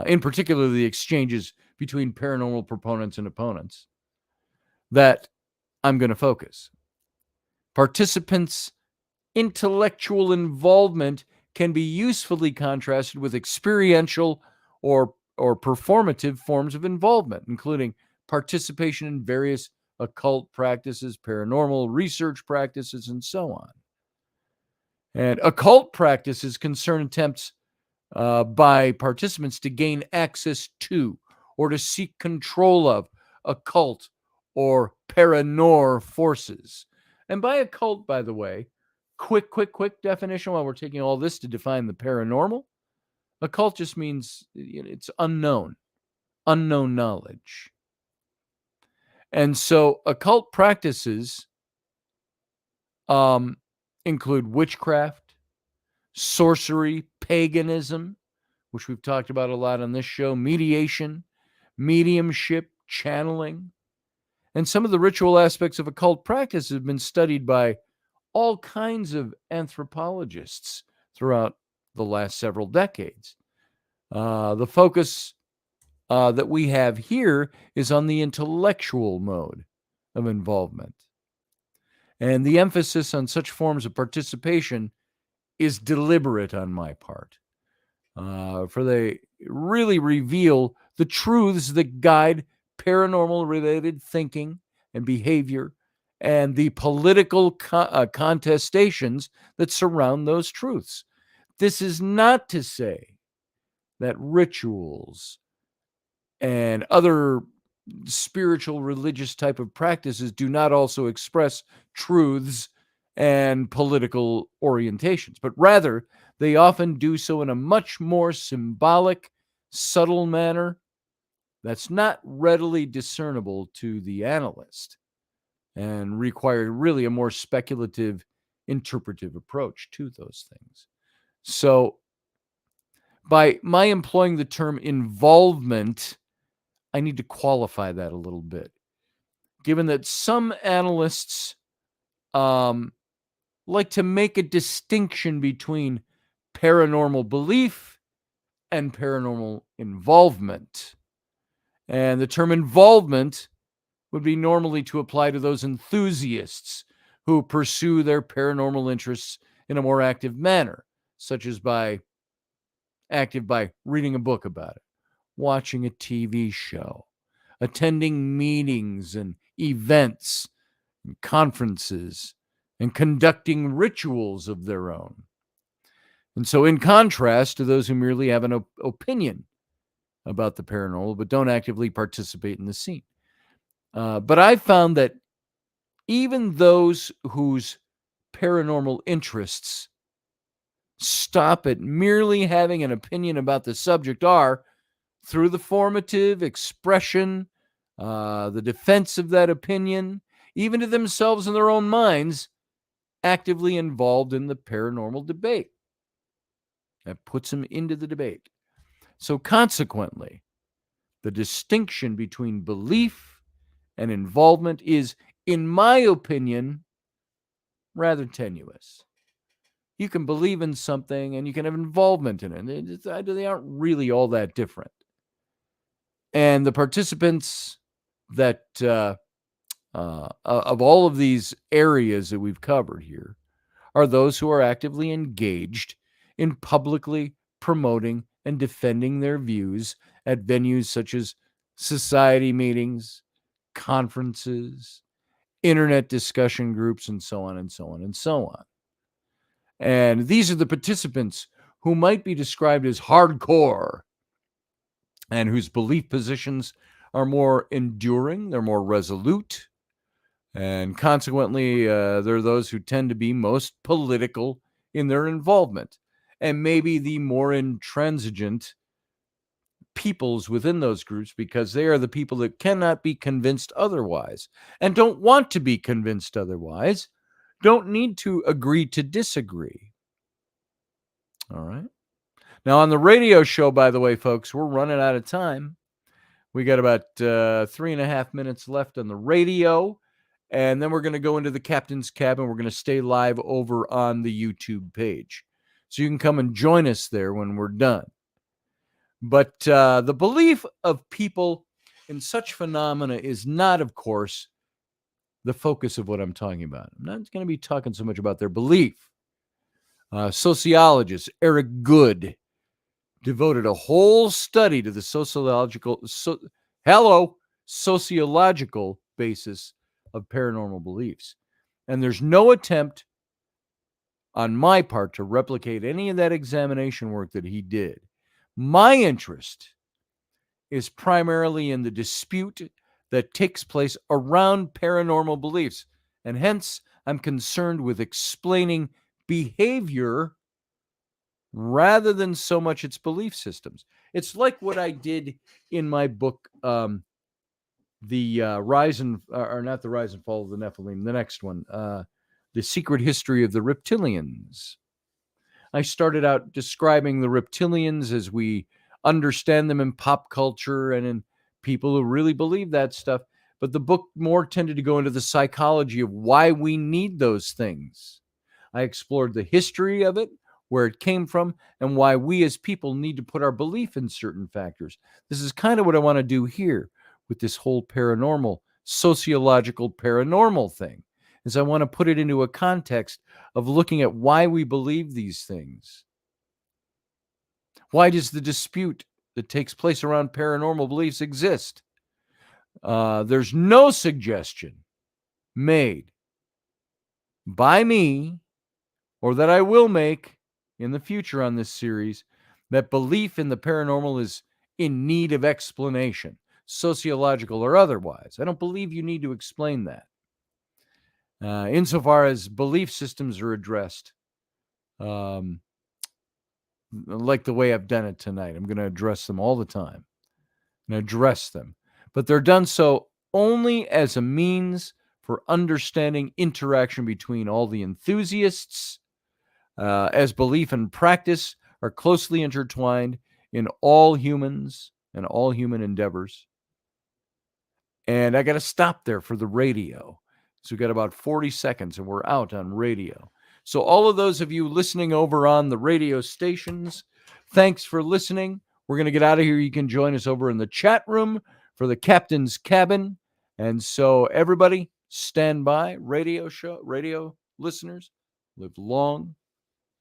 in particular the exchanges between paranormal proponents and opponents, that I'm going to focus. Participants' intellectual involvement can be usefully contrasted with experiential or performative forms of involvement, including participation in various occult practices, paranormal research practices, and so on. And occult practices concern attempts by participants to gain access to or to seek control of occult or paranor forces. And by occult, by the way, quick definition while we're taking all this to define the paranormal. Occult just means it's unknown knowledge. And so occult practices include witchcraft, sorcery, paganism, which we've talked about a lot on this show, mediation, mediumship, channeling. And some of the ritual aspects of occult practice have been studied by all kinds of anthropologists throughout the last several decades. The focus that we have here is on the intellectual mode of involvement. And the emphasis on such forms of participation is deliberate on my part, for they really reveal the truths that guide paranormal-related thinking and behavior and the political contestations that surround those truths. This is not to say that rituals and other spiritual religious type of practices do not also express truths and political orientations, but rather they often do so in a much more symbolic, subtle manner that's not readily discernible to the analyst and require really a more speculative, interpretive approach to those things. So by my employing the term involvement, I need to qualify that a little bit, given that some analysts like to make a distinction between paranormal belief and paranormal involvement. And the term involvement would be normally to apply to those enthusiasts who pursue their paranormal interests in a more active manner, such as by reading a book about it, watching a TV show, attending meetings and events and conferences, and conducting rituals of their own. And so in contrast to those who merely have an opinion about the paranormal but don't actively participate in the scene. But I found that even those whose paranormal interests stop at merely having an opinion about the subject are, through the formative expression, the defense of that opinion, even to themselves in their own minds, actively involved in the paranormal debate. That puts them into the debate. So consequently, the distinction between belief and involvement is, in my opinion, rather tenuous. You can believe in something and you can have involvement in it. They aren't really all that different. And the participants that of all of these areas that we've covered here are those who are actively engaged in publicly promoting and defending their views at venues such as society meetings, conferences, internet discussion groups, and so on and so on and so on. And these are the participants who might be described as hardcore and whose belief positions are more enduring, they're more resolute, and consequently, they're those who tend to be most political in their involvement, and maybe the more intransigent peoples within those groups, because they are the people that cannot be convinced otherwise and don't want to be convinced otherwise, don't need to agree to disagree. All right. Now, on the radio show, by the way, folks, we're running out of time. We got about 3.5 minutes left on the radio, and then we're going to go into the captain's cabin. We're going to stay live over on the YouTube page. So you can come and join us there when we're done. But the belief of people in such phenomena is not, of course, the focus of what I'm talking about. I'm not going to be talking so much about their belief. Sociologist Eric Good devoted a whole study to the sociological basis of paranormal beliefs. And there's no attempt on my part to replicate any of that examination work that he did. My interest is primarily in the dispute that takes place around paranormal beliefs, and hence I'm concerned with explaining behavior rather than so much its belief systems. It's like what I did in my book, the Rise and not the Rise and Fall of the Nephilim, the next one, The Secret History of the Reptilians. I started out describing the reptilians as we understand them in pop culture and in people who really believe that stuff. But the book more tended to go into the psychology of why we need those things. I explored the history of it, where it came from, and why we as people need to put our belief in certain factors. This is kind of what I want to do here with this whole sociological paranormal thing, is I want to put it into a context of looking at why we believe these things. Why does the dispute that takes place around paranormal beliefs exist? There's no suggestion made by me, or that I will make in the future on this series, that belief in the paranormal is in need of explanation, sociological or otherwise. I don't believe you need to explain that. Insofar as belief systems are addressed, like the way I've done it tonight, I'm going to address them all the time and address them. But they're done so only as a means for understanding interaction between all the enthusiasts, as belief and practice are closely intertwined in all humans and all human endeavors. And I got to stop there for the radio. So we've got about 40 seconds and we're out on radio. So all of those of you listening over on the radio stations, thanks for listening. We're going to get out of here. You can join us over in the chat room for the captain's cabin. And so everybody, stand by. Radio listeners, live long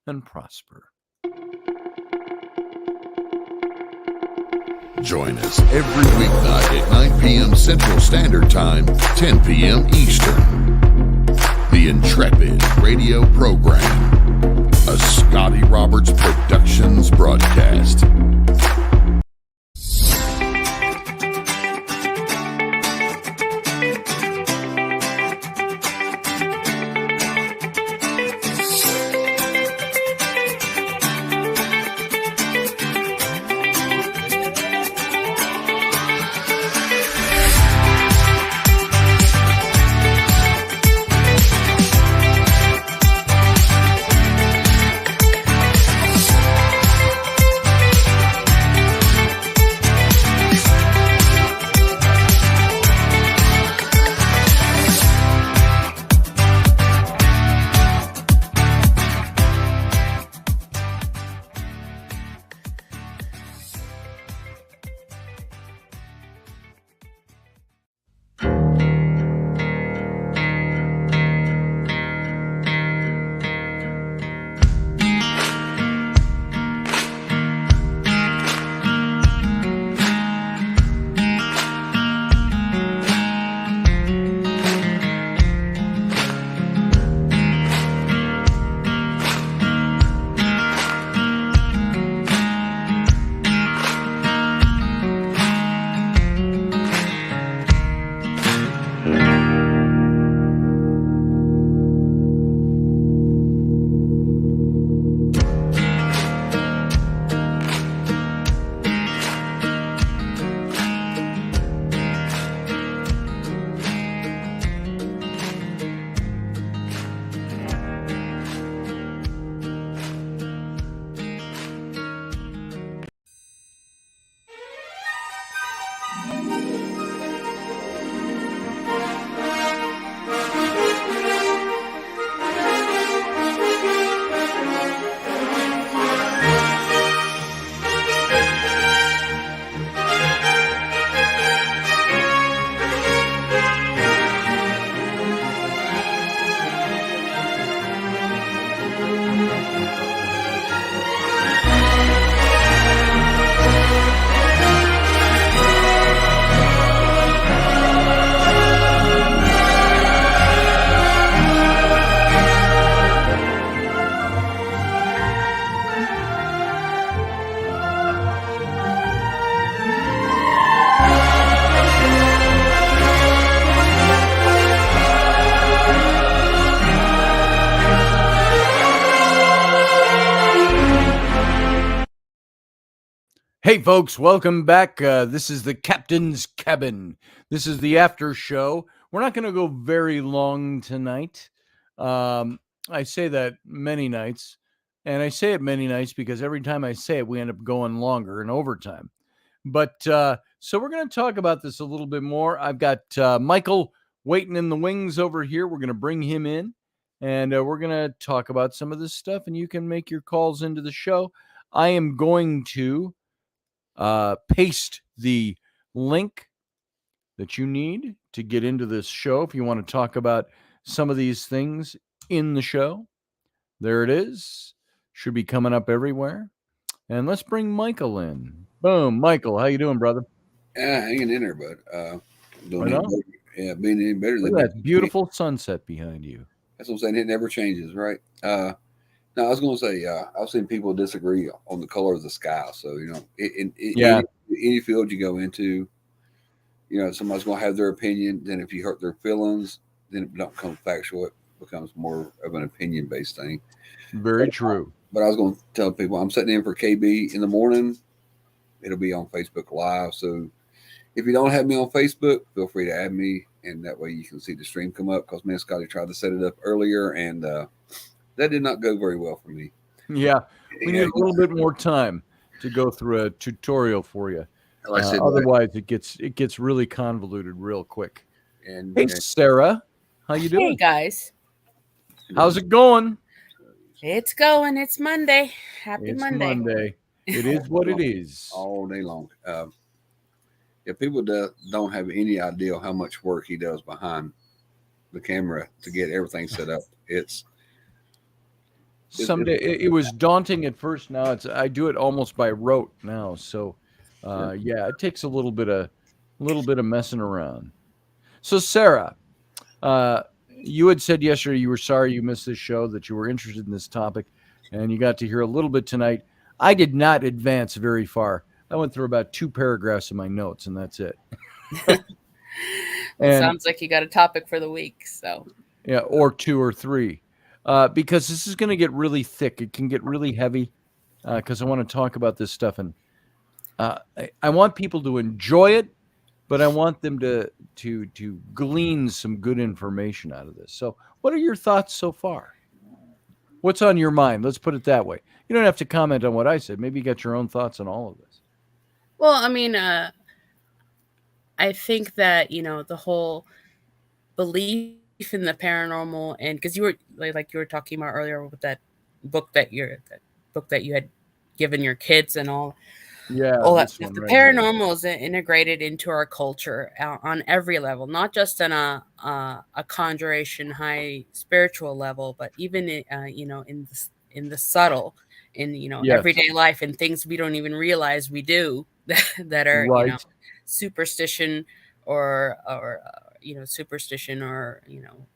and prosper. Join us every weeknight at 9 p.m. Central Standard Time, 10 p.m. Eastern. The Intrepid radio program, a Scotty Roberts Productions broadcast. Hey, folks, welcome back. This is the Captain's Cabin. This is the after show. We're not going to go very long tonight. I say that many nights, and I say it many nights because every time I say it, we end up going longer and overtime. But so we're going to talk about this a little bit more. I've got Michael waiting in the wings over here. We're going to bring him in, and we're going to talk about some of this stuff, and you can make your calls into the show. I am going to paste the link that you need to get into this show if you want to talk about some of these things in the show. There it is. Should be coming up everywhere. And let's bring Michael in. Boom, Michael, how you doing, brother? Yeah, hanging in there, bud. Doing Right any on. better. Yeah, being any better Look than at that beautiful sunset behind you. That's what I'm saying. It never changes, right? No, I was going to say, I've seen people disagree on the color of the sky. So, Yeah. any field you go into, somebody's going to have their opinion. Then if you hurt their feelings, then it don't become factual. It becomes more of an opinion based thing. Very true. But I was going to tell people I'm sitting in for KB in the morning. It'll be on Facebook Live. So if you don't have me on Facebook, feel free to add me. And that way you can see the stream come up because me and Scotty tried to set it up earlier. And that did not go very well for me. Yeah. We need a little bit more time to go through a tutorial for you. Like I said, Otherwise, it gets really convoluted real quick. and Hey, Sarah, how you doing? Hey guys, How's it going? it's going. It's Monday. Happy It's Monday. Monday. It is what it is. all day long. People don't have any idea how much work he does behind the camera to get everything set up. Someday it was daunting at first. Now I do it almost by rote now. So, yeah, it takes a little bit of messing around. So, Sarah, you had said yesterday you were sorry you missed this show, that you were interested in this topic, and you got to hear a little bit tonight. I did not advance very far. I went through about 2 paragraphs of my notes, and that's it. It sounds like you got a topic for the week. So yeah, or 2 or 3, because this is going to get really thick. It can get really heavy, because I want to talk about this stuff, and I want people to enjoy it, but I want them to glean some good information out of this. So, what are your thoughts so far? What's on your mind? Let's put it that way. You don't have to comment on what I said. Maybe you got your own thoughts on all of this. well, I mean, I think that the whole belief in the paranormal, and because you were like you were talking about earlier with that book that you had given your kids and all. Yeah, all that this stuff. one The right here. paranormal is integrated into our culture on every level, not just on a conjuration high spiritual level, but even in the subtle, in Yes. everyday life, and things we don't even realize we do that are Right. superstition or superstition or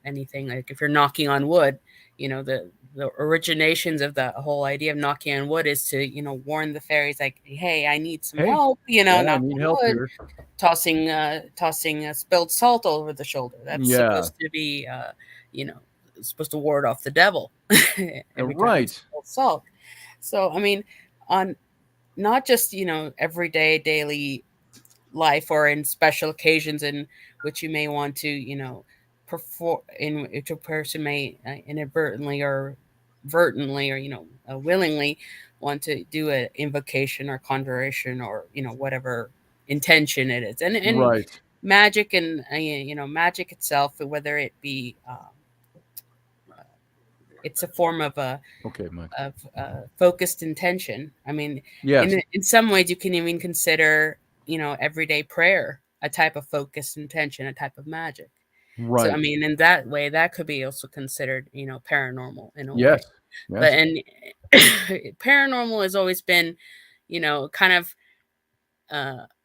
anything. Like if you're knocking on wood, the originations of the whole idea of knocking on wood is to warn the fairies, like, hey, I need some Hey, help, Yeah, I knock need on help wood. here. tossing spilled salt over the shoulder. That's Yeah. supposed to be supposed to ward off the devil. Every time Right. it's spilled salt. So I mean, on not just everyday daily life or in special occasions in which you may want to perform, in which a person may inadvertently or vertently or willingly want to do an invocation or conjuration or whatever intention it is, and Right. magic, and magic itself, whether it be it's a form of a Okay, Mike. focused intention. I mean, Yes. in some ways, you can even consider everyday prayer a type of focused intention, a type of magic. Right. So I mean, in that way, that could be also considered paranormal in a way. Yes. But and paranormal has always been kind of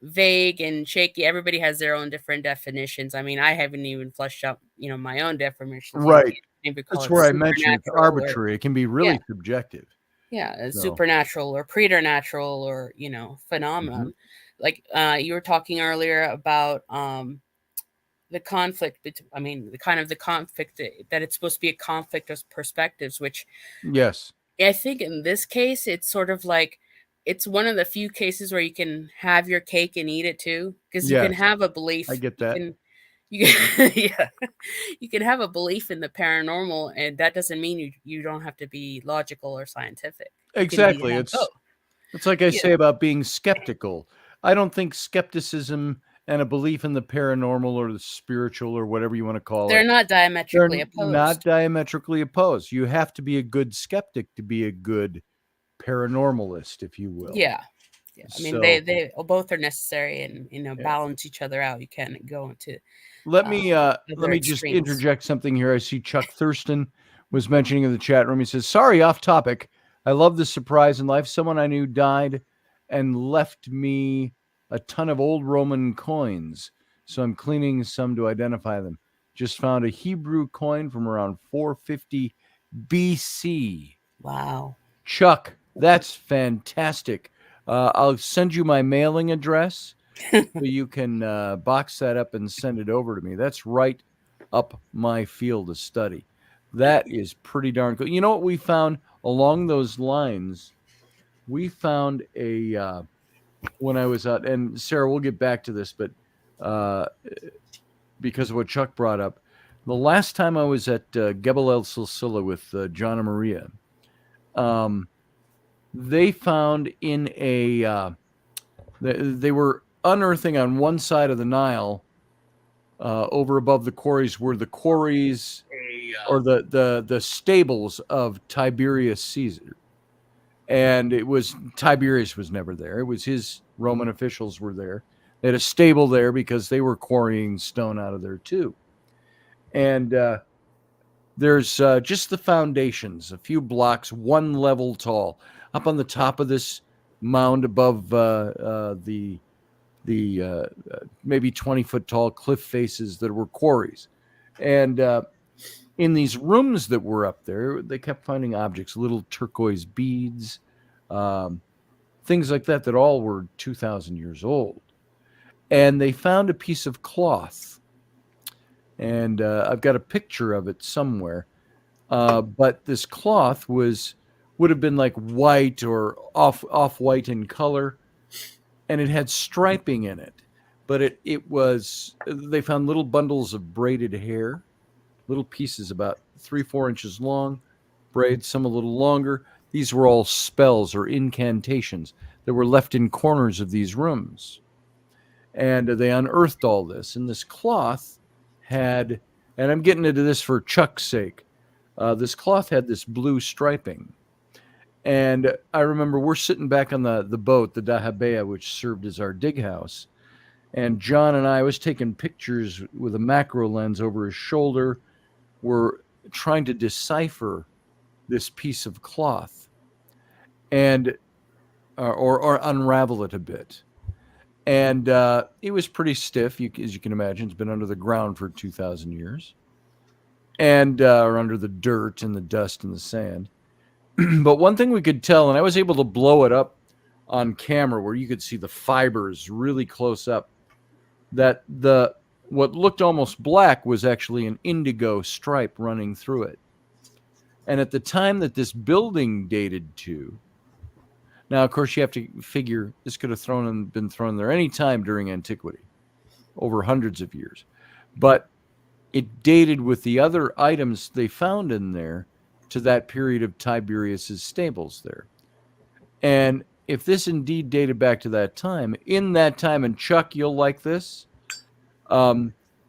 vague and shaky. Everybody has their own different definitions. I mean, I haven't even fleshed out my own definitions. Right. Maybe call That's it where I mentioned it's supernatural or- arbitrary. It can be really subjective. yeah, So- supernatural or preternatural or phenomenon. Like you were talking earlier about the conflict between, the conflict that it's supposed to be a conflict of perspectives, which Yes. I think in this case it's sort of like it's one of the few cases where you can have your cake and eat it too, because you can Yes, have a belief. I get that. You can, yeah, you can have a belief in the paranormal, and that doesn't mean you don't have to be logical or scientific. You can Exactly. have both. It's like I Yeah, say about being skeptical. I don't think skepticism and a belief in the paranormal or the spiritual or whatever you want to call they're it, not they're diametrically not opposed. diametrically opposed. You have to be a good skeptic to be a good paranormalist, if you will. Yeah, yeah. I mean, So, they both are necessary, and yeah. balance each other out. You can't go into Let uh, let other me just extremes. interject something here. I see Chuck Thurston was mentioning in the chat room. He says, "Sorry, off topic. I love the surprise in life. Someone I knew died and left me a ton of old Roman coins. So I'm cleaning some to identify them. Just found a Hebrew coin from around 450 BC. Wow. Chuck, that's fantastic. I'll send you my mailing address so you can box that up and send it over to me. That's right up my field of study. That is pretty darn cool. You know what we found along those lines? We found when I was out, and Sarah, we'll get back to this, but uh, because of what Chuck brought up, the last time I was at Gebel El Silsila with John and Maria, um, they found in they were unearthing on one side of the Nile over above the quarries were the quarries or the stables of Tiberius Caesar. And it was Tiberius was never there. It was his Roman officials were there. They had a stable there because they were quarrying stone out of there too. And there's just the foundations, a few blocks, one level tall, up on the top of this mound above the maybe 20-foot tall cliff faces that were quarries. And in these rooms that were up there, they kept finding objects, little turquoise beads, things like that all were 2,000 years old. And they found a piece of cloth. And I've got a picture of it somewhere. But this cloth would have been like white or off white in color, and it had striping in it. But it was they found little bundles of braided hair, little pieces about 3-4 inches long, braids, some a little longer. These were all spells or incantations that were left in corners of these rooms. And they unearthed all this. And this cloth had, and I'm getting into this for Chuck's sake, this cloth had this blue striping. And I remember we're sitting back on the boat, the Dahabea, which served as our dig house. And John and I was taking pictures with a macro lens over his shoulder. We're trying to decipher this piece of cloth and or unravel it a bit. And it was pretty stiff, as you can imagine. It's been under the ground for 2,000 years. And or under the dirt and the dust and the sand. But one thing we could tell, and I was able to blow it up on camera where you could see the fibers really close up, that what looked almost black was actually an indigo stripe running through it. And at the time that this building dated to, now of course you have to figure this could have been thrown there any time during antiquity, over hundreds of years, but it dated with the other items they found in there to that period of Tiberius's stables there. And if this indeed dated back to that time, in that time, and Chuck, you'll like this,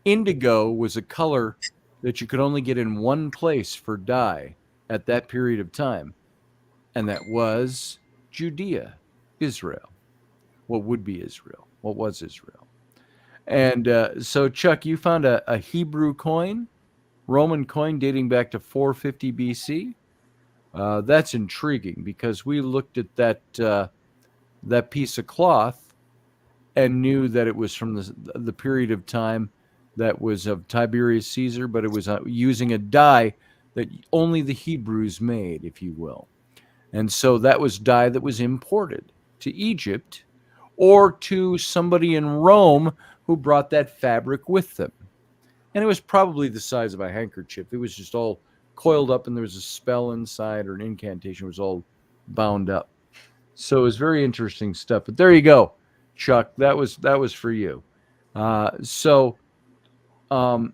indigo was a color that you could only get in one place for dye at that period of time, and that was Judea, Israel. What would be Israel? What was Israel? And so, Chuck, you found a Hebrew coin, Roman coin dating back to 450 BC. That's intriguing because we looked at that piece of cloth and knew that it was from the period of time that was of Tiberius Caesar, but it was using a dye that only the Hebrews made, if you will. And so that was dye that was imported to Egypt or to somebody in Rome who brought that fabric with them. And it was probably the size of a handkerchief. It was just all coiled up and there was a spell inside or an incantation. It was all bound up. So it was very interesting stuff. But there you go, Chuck. That was for you. So um,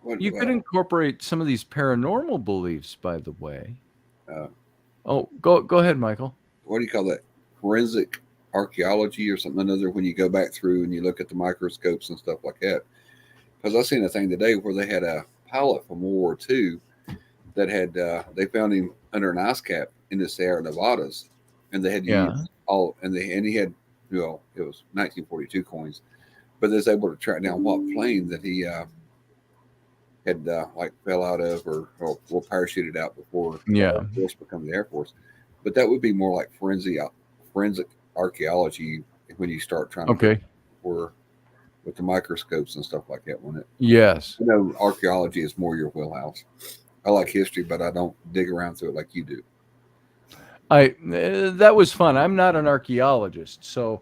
What, you could incorporate some of these paranormal beliefs, by the way. uh, Oh, go ahead, Michael. what do you call that? Forensic archaeology or something another, when you go back through and you look at the microscopes and stuff like that. Because I seen a thing today where they had a pilot from World War II that had they found him under an ice cap in the Sierra Nevadas, and they had Yeah. used and he had, well, it was 1942 coins, but they was able to track down what plane that he had like fell out of or parachuted out before Yeah. the Air Force become the Air Force. But that would be more like forensic archaeology when you start trying to Okay. for with the microscopes and stuff like that. When it, Yes. you know, archaeology is more your wheelhouse. I like history, but I don't dig around through it like you do. That was fun. I'm not an archaeologist, so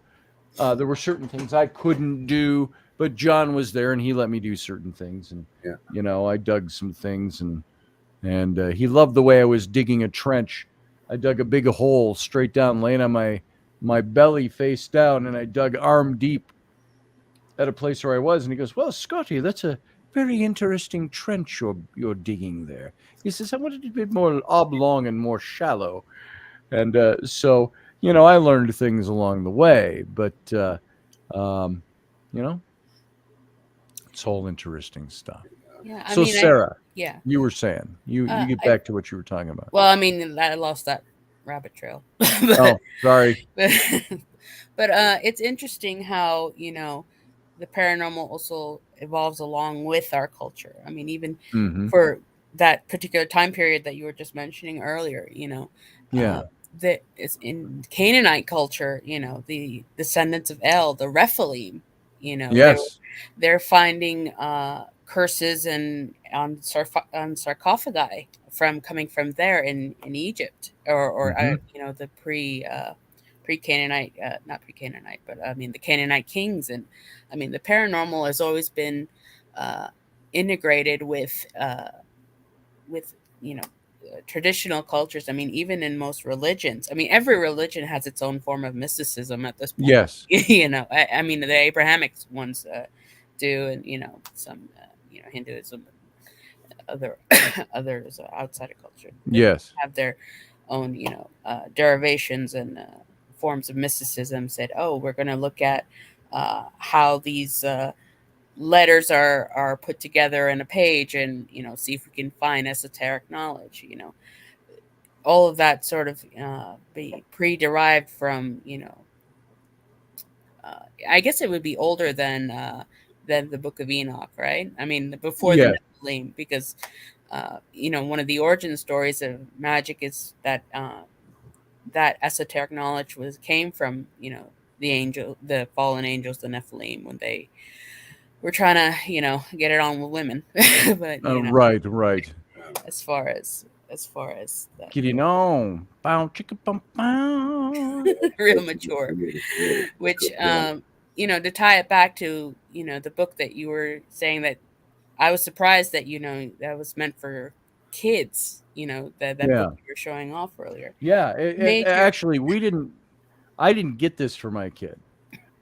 there were certain things I couldn't do, but John was there and he let me do certain things, and Yeah. you know, I dug some things, and he loved the way I was digging a trench. I dug a big hole straight down, laying on my belly face down, and I dug arm deep at a place where I was, and he goes, "Well, Scotty, that's a very interesting trench you're digging there." He says, "I wanted it a bit more oblong and more shallow." And so, you know, I learned things along the way, but, you know, it's all interesting stuff. Yeah, So, Sarah, yeah. you were saying, you get back to what you were talking about. Well, I mean, I lost that rabbit trail. Oh, sorry. But it's interesting how, you know, the paranormal also evolves along with our culture. I mean, even Hmm. for that particular time period that you were just mentioning earlier, you know, Yeah. that is in Canaanite culture, you know, the descendants of El, the Rephaim, you know, Yes. they're finding curses and on sarcophagi from coming from there in Egypt or Mhm. you know, the pre-Canaanite, not pre-Canaanite, but I mean the Canaanite kings. And I mean the paranormal has always been integrated with you know, traditional cultures. I mean, even in most religions, I mean, every religion has its own form of mysticism at this point. Yes. You know, I mean, the Abrahamic ones do, and you know, some you know, Hinduism, other others outside of culture, they Yes. have their own, you know, derivations and forms of mysticism. Said, oh, we're going to look at how these letters are put together in a page, and you know, see if we can find esoteric knowledge. You know, all of that sort of be pre-derived from, you know, I guess it would be older than the Book of Enoch, right? I mean, before the Yes. Nephilim, because you know, one of the origin stories of magic is that that esoteric knowledge came from, you know, the fallen angels, the Nephilim, when they were trying to, you know, get it on with women. But you know, Right. as far as that, Getting on. Bow, chicka, bum, bow. real mature. Which you know, to tie it back to, you know, the book that you were saying, that I was surprised that, you know, that was meant for kids, you know, that Yeah. book you were showing off earlier. Yeah. Made you Actually, I didn't get this for my kid.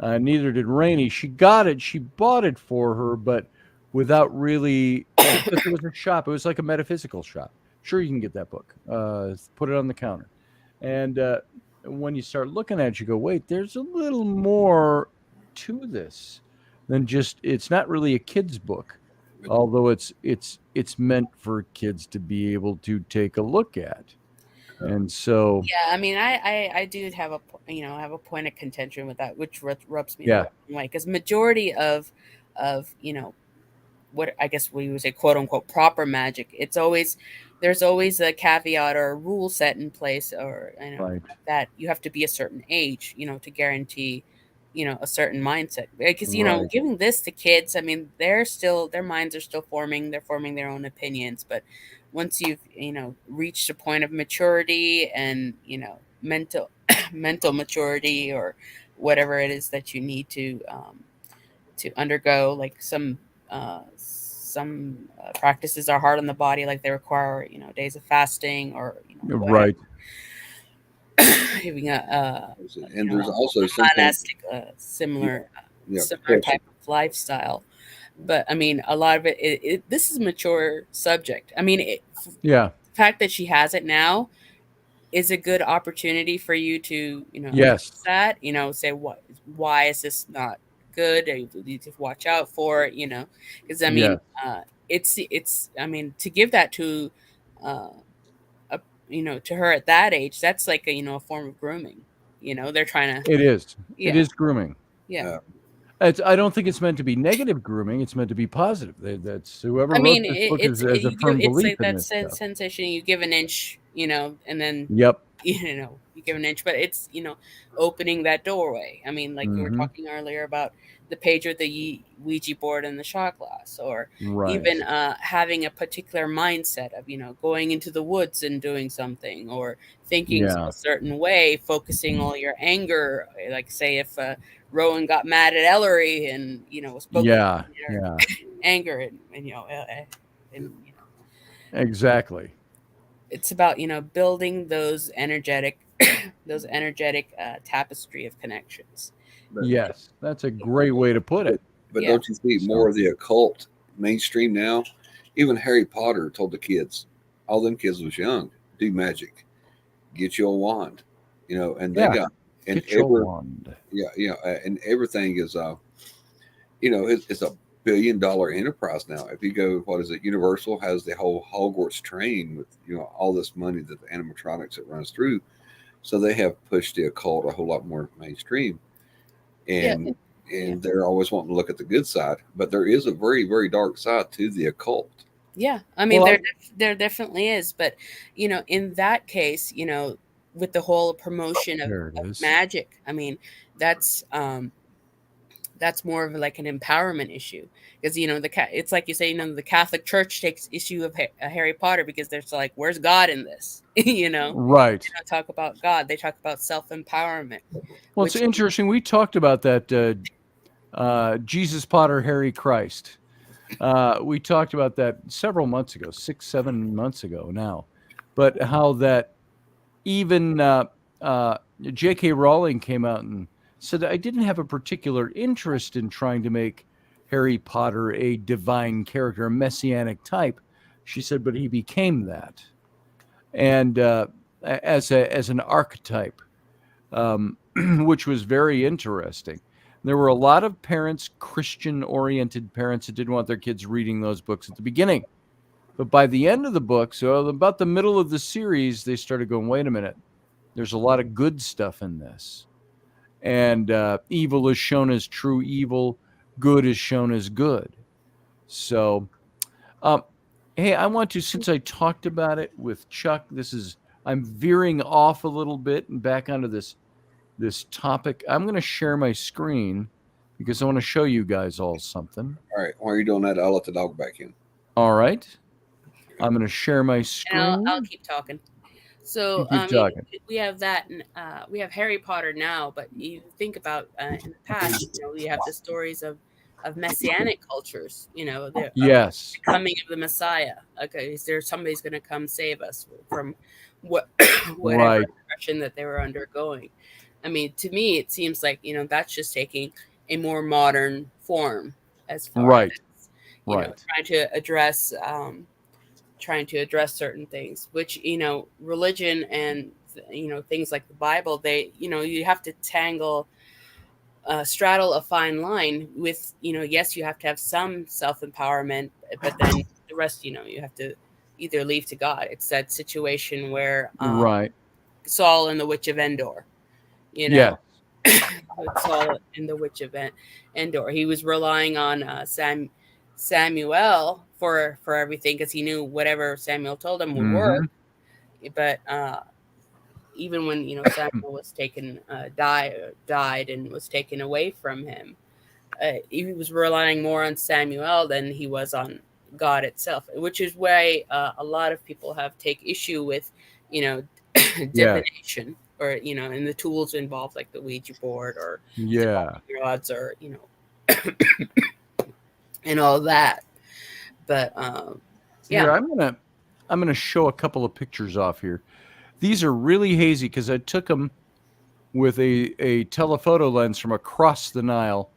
Neither did Rainey. She got it. She bought it for her, but without really, because it was a shop. It was like a metaphysical shop. Sure, you can get that book. Put it on the counter. And when you start looking at it, you go, wait, there's a little more to this than just, it's not really a kid's book, although it's meant for kids to be able to take a look at. And so, Yeah, I mean, I do have you know, have a point of contention with that, which rubs me the yeah, wrong way, because majority of you know, what I guess we would say, quote unquote, proper magic, there's always a caveat or a rule set in place, or you know, right, that you have to be a certain age, you know, to guarantee, you know, a certain mindset. Because, you know, right, giving this to kids, I mean, their minds are still forming, they're forming their own opinions. But once you've, you know, reached a point of maturity and, you know, mental maturity, or whatever it is that you need to undergo, like some practices are hard on the body, like they require, you know, days of fasting, or you know, whatever. right. having and there's also sometimes monastic, similar culture. type of lifestyle. But I mean, a lot of this is a mature subject. I mean, Yeah. the fact that she has it now is a good opportunity for you to, Yes. address that, say why is this not good? You need to watch out for it, because I mean, it's I mean, to give that to, to her at that age, that's like a form of grooming. They're trying to, It is. yeah, It is grooming. yeah. I don't think it's meant to be negative grooming. It's meant to be positive. That's whoever I wrote mean, this book it's has a firm it's belief like in that this stuff. sensation. You give an inch, and then Yep. you give an inch, but it's opening that doorway. I mean, like we were talking earlier about the page with the Ouija board and the shot glass, or even having a particular mindset of going into the woods and doing something, or thinking a certain way, focusing all your anger. Like say if Rowan got mad at Ellery and was focusing their anger and exactly. it's about building those energetic tapestry of connections. Yes, that's a great way to put it. But don't you see more of the occult mainstream now? Even Harry Potter told the kids, all them kids was young, do magic, get you a wand, and they got and get your wand. And everything is it's a $1 billion enterprise now. If you go, what is it? Universal has the whole Hogwarts train with all this money that the animatronics that runs through, so they have pushed the occult a whole lot more mainstream, and they're always wanting to look at the good side, but there is a very, very dark side to the occult. Yeah, I mean, there definitely is, but in that case, with the whole promotion of magic, I mean, that's more of like an empowerment issue, because it's like you say, the Catholic Church takes issue of Harry Potter because they're like, where's God in this? Right. They don't talk about God, they talk about self-empowerment. Well, it's interesting. We talked about that Jesus, Potter, Harry, Christ. We talked about that several months ago, 6-7 months ago now, but how that even J.K. Rowling came out and said, I didn't have a particular interest in trying to make Harry Potter a divine character, a messianic type. She said, but he became that. And as an archetype, which was very interesting. There were a lot of parents, Christian-oriented parents, that didn't want their kids reading those books at the beginning. But by the end of the book, so about the middle of the series, they started going, wait a minute, there's a lot of good stuff in this. And evil is shown as true evil, good is shown as good. So, hey, I want to, since I talked about it with Chuck, I'm veering off a little bit and back onto this topic. I'm going to share my screen because I want to show you guys all something. All right. While you're doing that, I'll let the dog back in. All right. I'm going to share my screen. And I'll keep talking. So we have that, we have Harry Potter now, but you think about in the past, we have the stories of messianic cultures, the coming of the Messiah. Okay, is there somebody's going to come save us from whatever oppression that they were undergoing? I mean, to me, it seems like that's just taking a more modern form as far as trying to address certain things, which religion and things like the Bible, they you have to straddle a fine line with yes, you have to have some self-empowerment, but then the rest you have to either leave to God. It's that situation where Saul and the Witch of Endor, Saul and the Witch of Endor, he was relying on Samuel for everything, because he knew whatever Samuel told him would work. But even when Samuel was taken, died and was taken away from him, he was relying more on Samuel than he was on God itself, which is why a lot of people have take issue with divination, or and the tools involved, like the Ouija board or rods, or and all that. But here, I'm gonna show a couple of pictures off here. These are really hazy because I took them with a telephoto lens from across the Nile.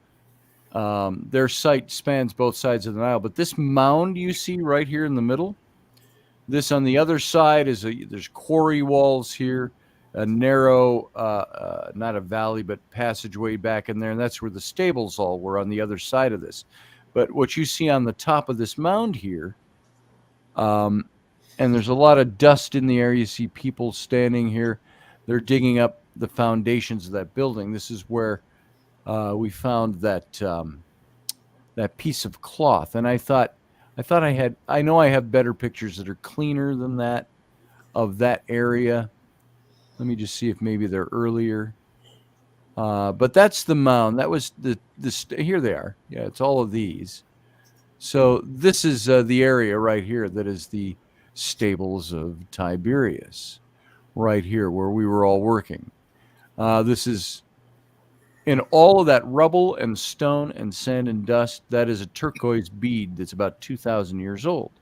Their site spans both sides of the Nile, but this mound you see right here in the middle, this on the other side there's quarry walls here, a narrow, not a valley, but passageway back in there, and that's where the stables all were on the other side of this. But what you see on the top of this mound here, and there's a lot of dust in the air. You see people standing here. They're digging up the foundations of that building. This is where we found that that piece of cloth. And I know I have better pictures that are cleaner than that of that area. Let me just see if maybe they're earlier. But that's the mound. That was here they are. Yeah, it's all of these. So this is the area right here that is the stables of Tiberius, right here where we were all working. This is in all of that rubble and stone and sand and dust. That is a turquoise bead that's about 2,000 years old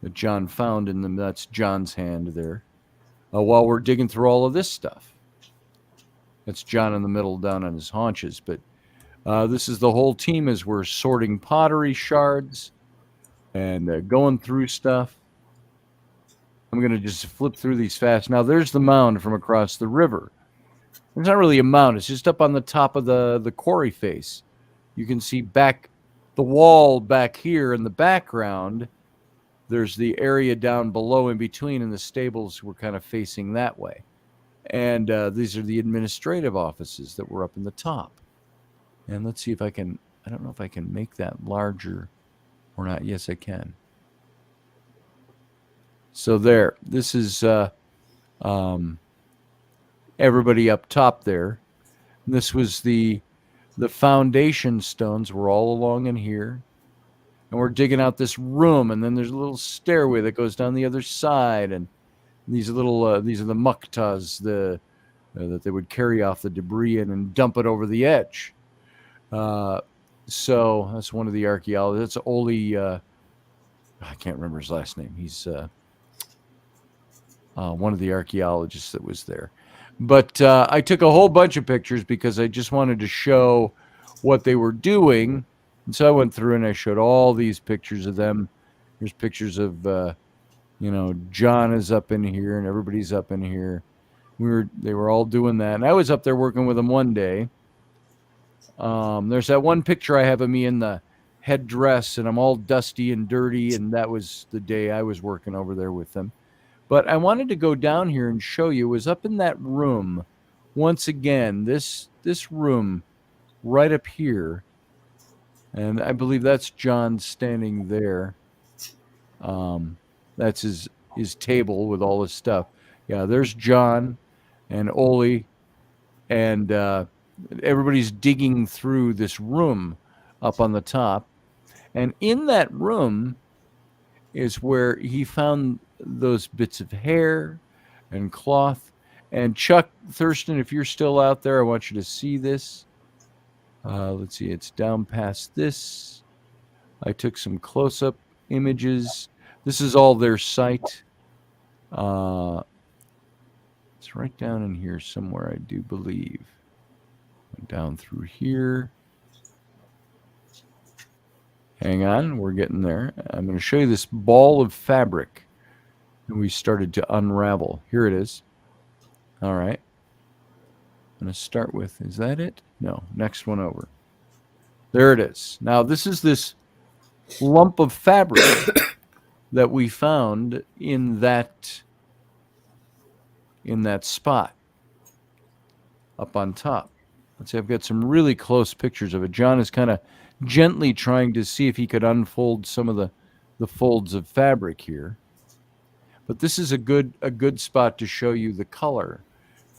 that John found in them. That's John's hand there. While we're digging through all of this stuff. That's John in the middle down on his haunches. But this is the whole team as we're sorting pottery shards and going through stuff. I'm going to just flip through these fast. Now, there's the mound from across the river. It's not really a mound. It's just up on the top of the quarry face. You can see back the wall back here in the background. There's the area down below in between, and the stables were kind of facing that way. And these are the administrative offices that were up in the top. And let's see if I don't know if I can make that larger or not. Yes, I can. So there, this is everybody up top there. This was the foundation stones were all along in here. And we're digging out this room, and then there's a little stairway that goes down the other side. And these are the muktas that they would carry off the debris in and dump it over the edge. So that's one of the archaeologists. That's Oli. I can't remember his last name. He's one of the archaeologists that was there. But I took a whole bunch of pictures because I just wanted to show what they were doing. And so I went through and I showed all these pictures of them. Here's pictures of, John is up in here and everybody's up in here. They were all doing that. And I was up there working with them one day. There's that one picture I have of me in the headdress and I'm all dusty and dirty. And that was the day I was working over there with them. But I wanted to go down here and show you. It was up in that room. Once again, this room right up here. And I believe that's John standing there. That's his table with all his stuff. Yeah, there's John and Oli. And everybody's digging through this room up on the top. And in that room is where he found those bits of hair and cloth. And Chuck Thurston, if you're still out there, I want you to see this. Let's see, it's down past this. I took some close-up images. This is all their site. It's right down in here somewhere, I do believe. Down through here. Hang on, we're getting there. I'm going to show you this ball of fabric that we started to unravel. Here it is. All right. I'm going to start with, is that it? No, next one over. There it is. Now, this is this lump of fabric that we found in that spot up on top. Let's see, I've got some really close pictures of it. John is kind of gently trying to see if he could unfold some of the folds of fabric here. But this is a good spot to show you the color.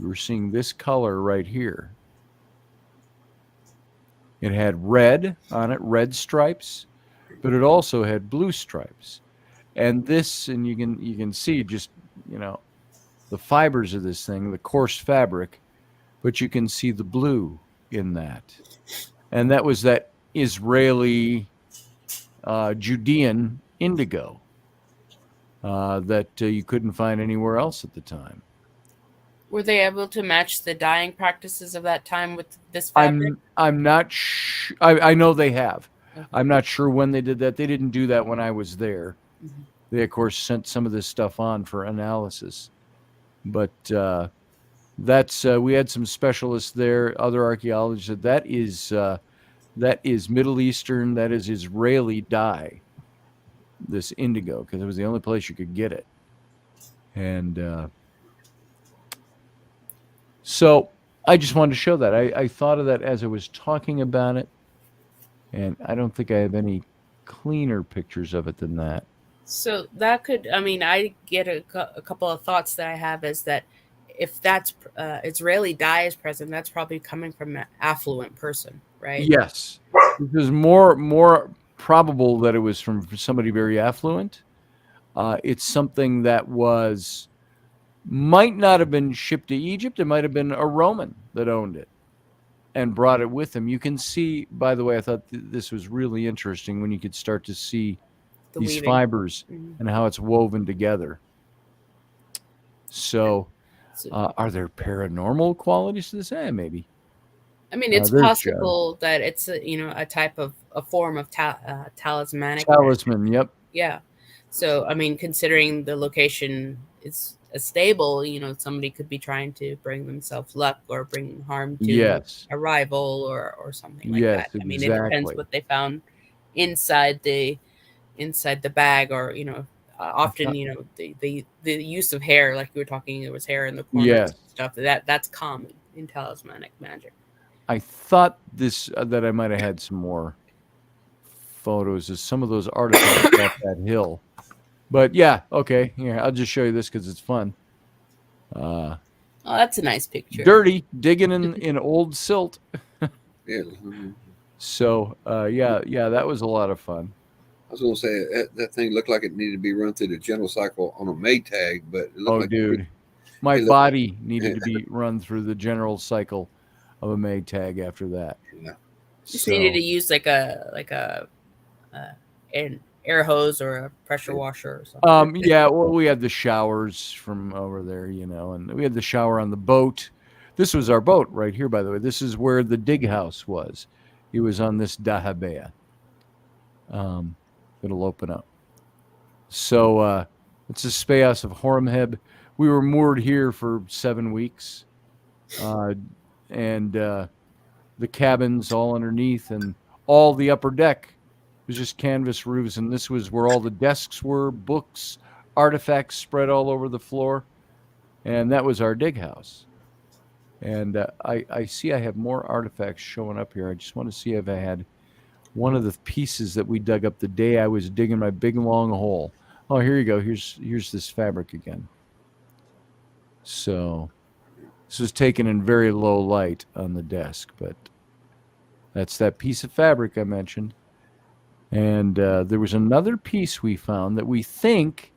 We're seeing this color right here. It had red on it, red stripes, but it also had blue stripes. And this, and you can see just, the fibers of this thing, the coarse fabric, but you can see the blue in that. And that was that Israeli Judean indigo that you couldn't find anywhere else at the time. Were they able to match the dyeing practices of that time with this fabric? I'm not I know they have. Okay. I'm not sure when they did that. They didn't do that when I was there. Mhm. They of course sent some of this stuff on for analysis. But that's we had some specialists there, other archaeologists said that is Middle Eastern, that is Israeli dye, this indigo, because it was the only place you could get it. And so I just wanted to show that. I thought of that as I was talking about it, and I don't think I have any cleaner pictures of it than that. So that could, I mean, I get a couple of thoughts that I have is that if that's Israeli dye is present, that's probably coming from an affluent person, right? Yes, it was more probable that it was from somebody very affluent. It's something that might not have been shipped to Egypt. It might have been a Roman that owned it and brought it with him. You can see, by the way, I thought this was really interesting when you could start to see The these weaving. fibers Mhm. and how it's woven together. So, So, are there paranormal qualities to this? Maybe. I mean, it's there's possible that it's a type of a form of talismanic. Talisman. Yep. Yeah. So, I mean, considering the location is a stable, somebody could be trying to bring themselves luck or bring harm to Yes. a rival or something like Yes, that. I mean, it depends exactly. what they found inside the bag, or often the use of hair, like you were talking, there was hair in the corners Yes. and stuff. That's common in talismanic magic. I thought this that I might have had some more photos of some of those artifacts off that hill. But yeah, okay. Here, I'll just show you this because it's fun. Oh, that's a nice picture. Dirty, digging in old silt. Yeah. So yeah, that was a lot of fun. I was going to say that thing looked like it needed to be run through the general cycle on a Maytag, but it looked Dude, my it looked- body needed to be run through the general cycle of a Maytag after that. Yeah. Just needed to use like an air hose or a pressure washer or something. Yeah, well, we had the showers from over there, and we had the shower on the boat. This was our boat right here, by the way. This is where the dig house was. It was on this dahabea. It'll open up. So it's the Speas of Horemheb. We were moored here for 7 weeks, and the cabins all underneath, and all the upper deck was just canvas roofs, and this was where all the desks were, books, artifacts spread all over the floor, and that was our dig house. And I see I have more artifacts showing up here. I just want to see if I had one of the pieces that we dug up the day I was digging my big long hole. Oh, here you go. Here's this fabric again. So this was taken in very low light on the desk, but that's that piece of fabric I mentioned. And there was another piece we found that we think,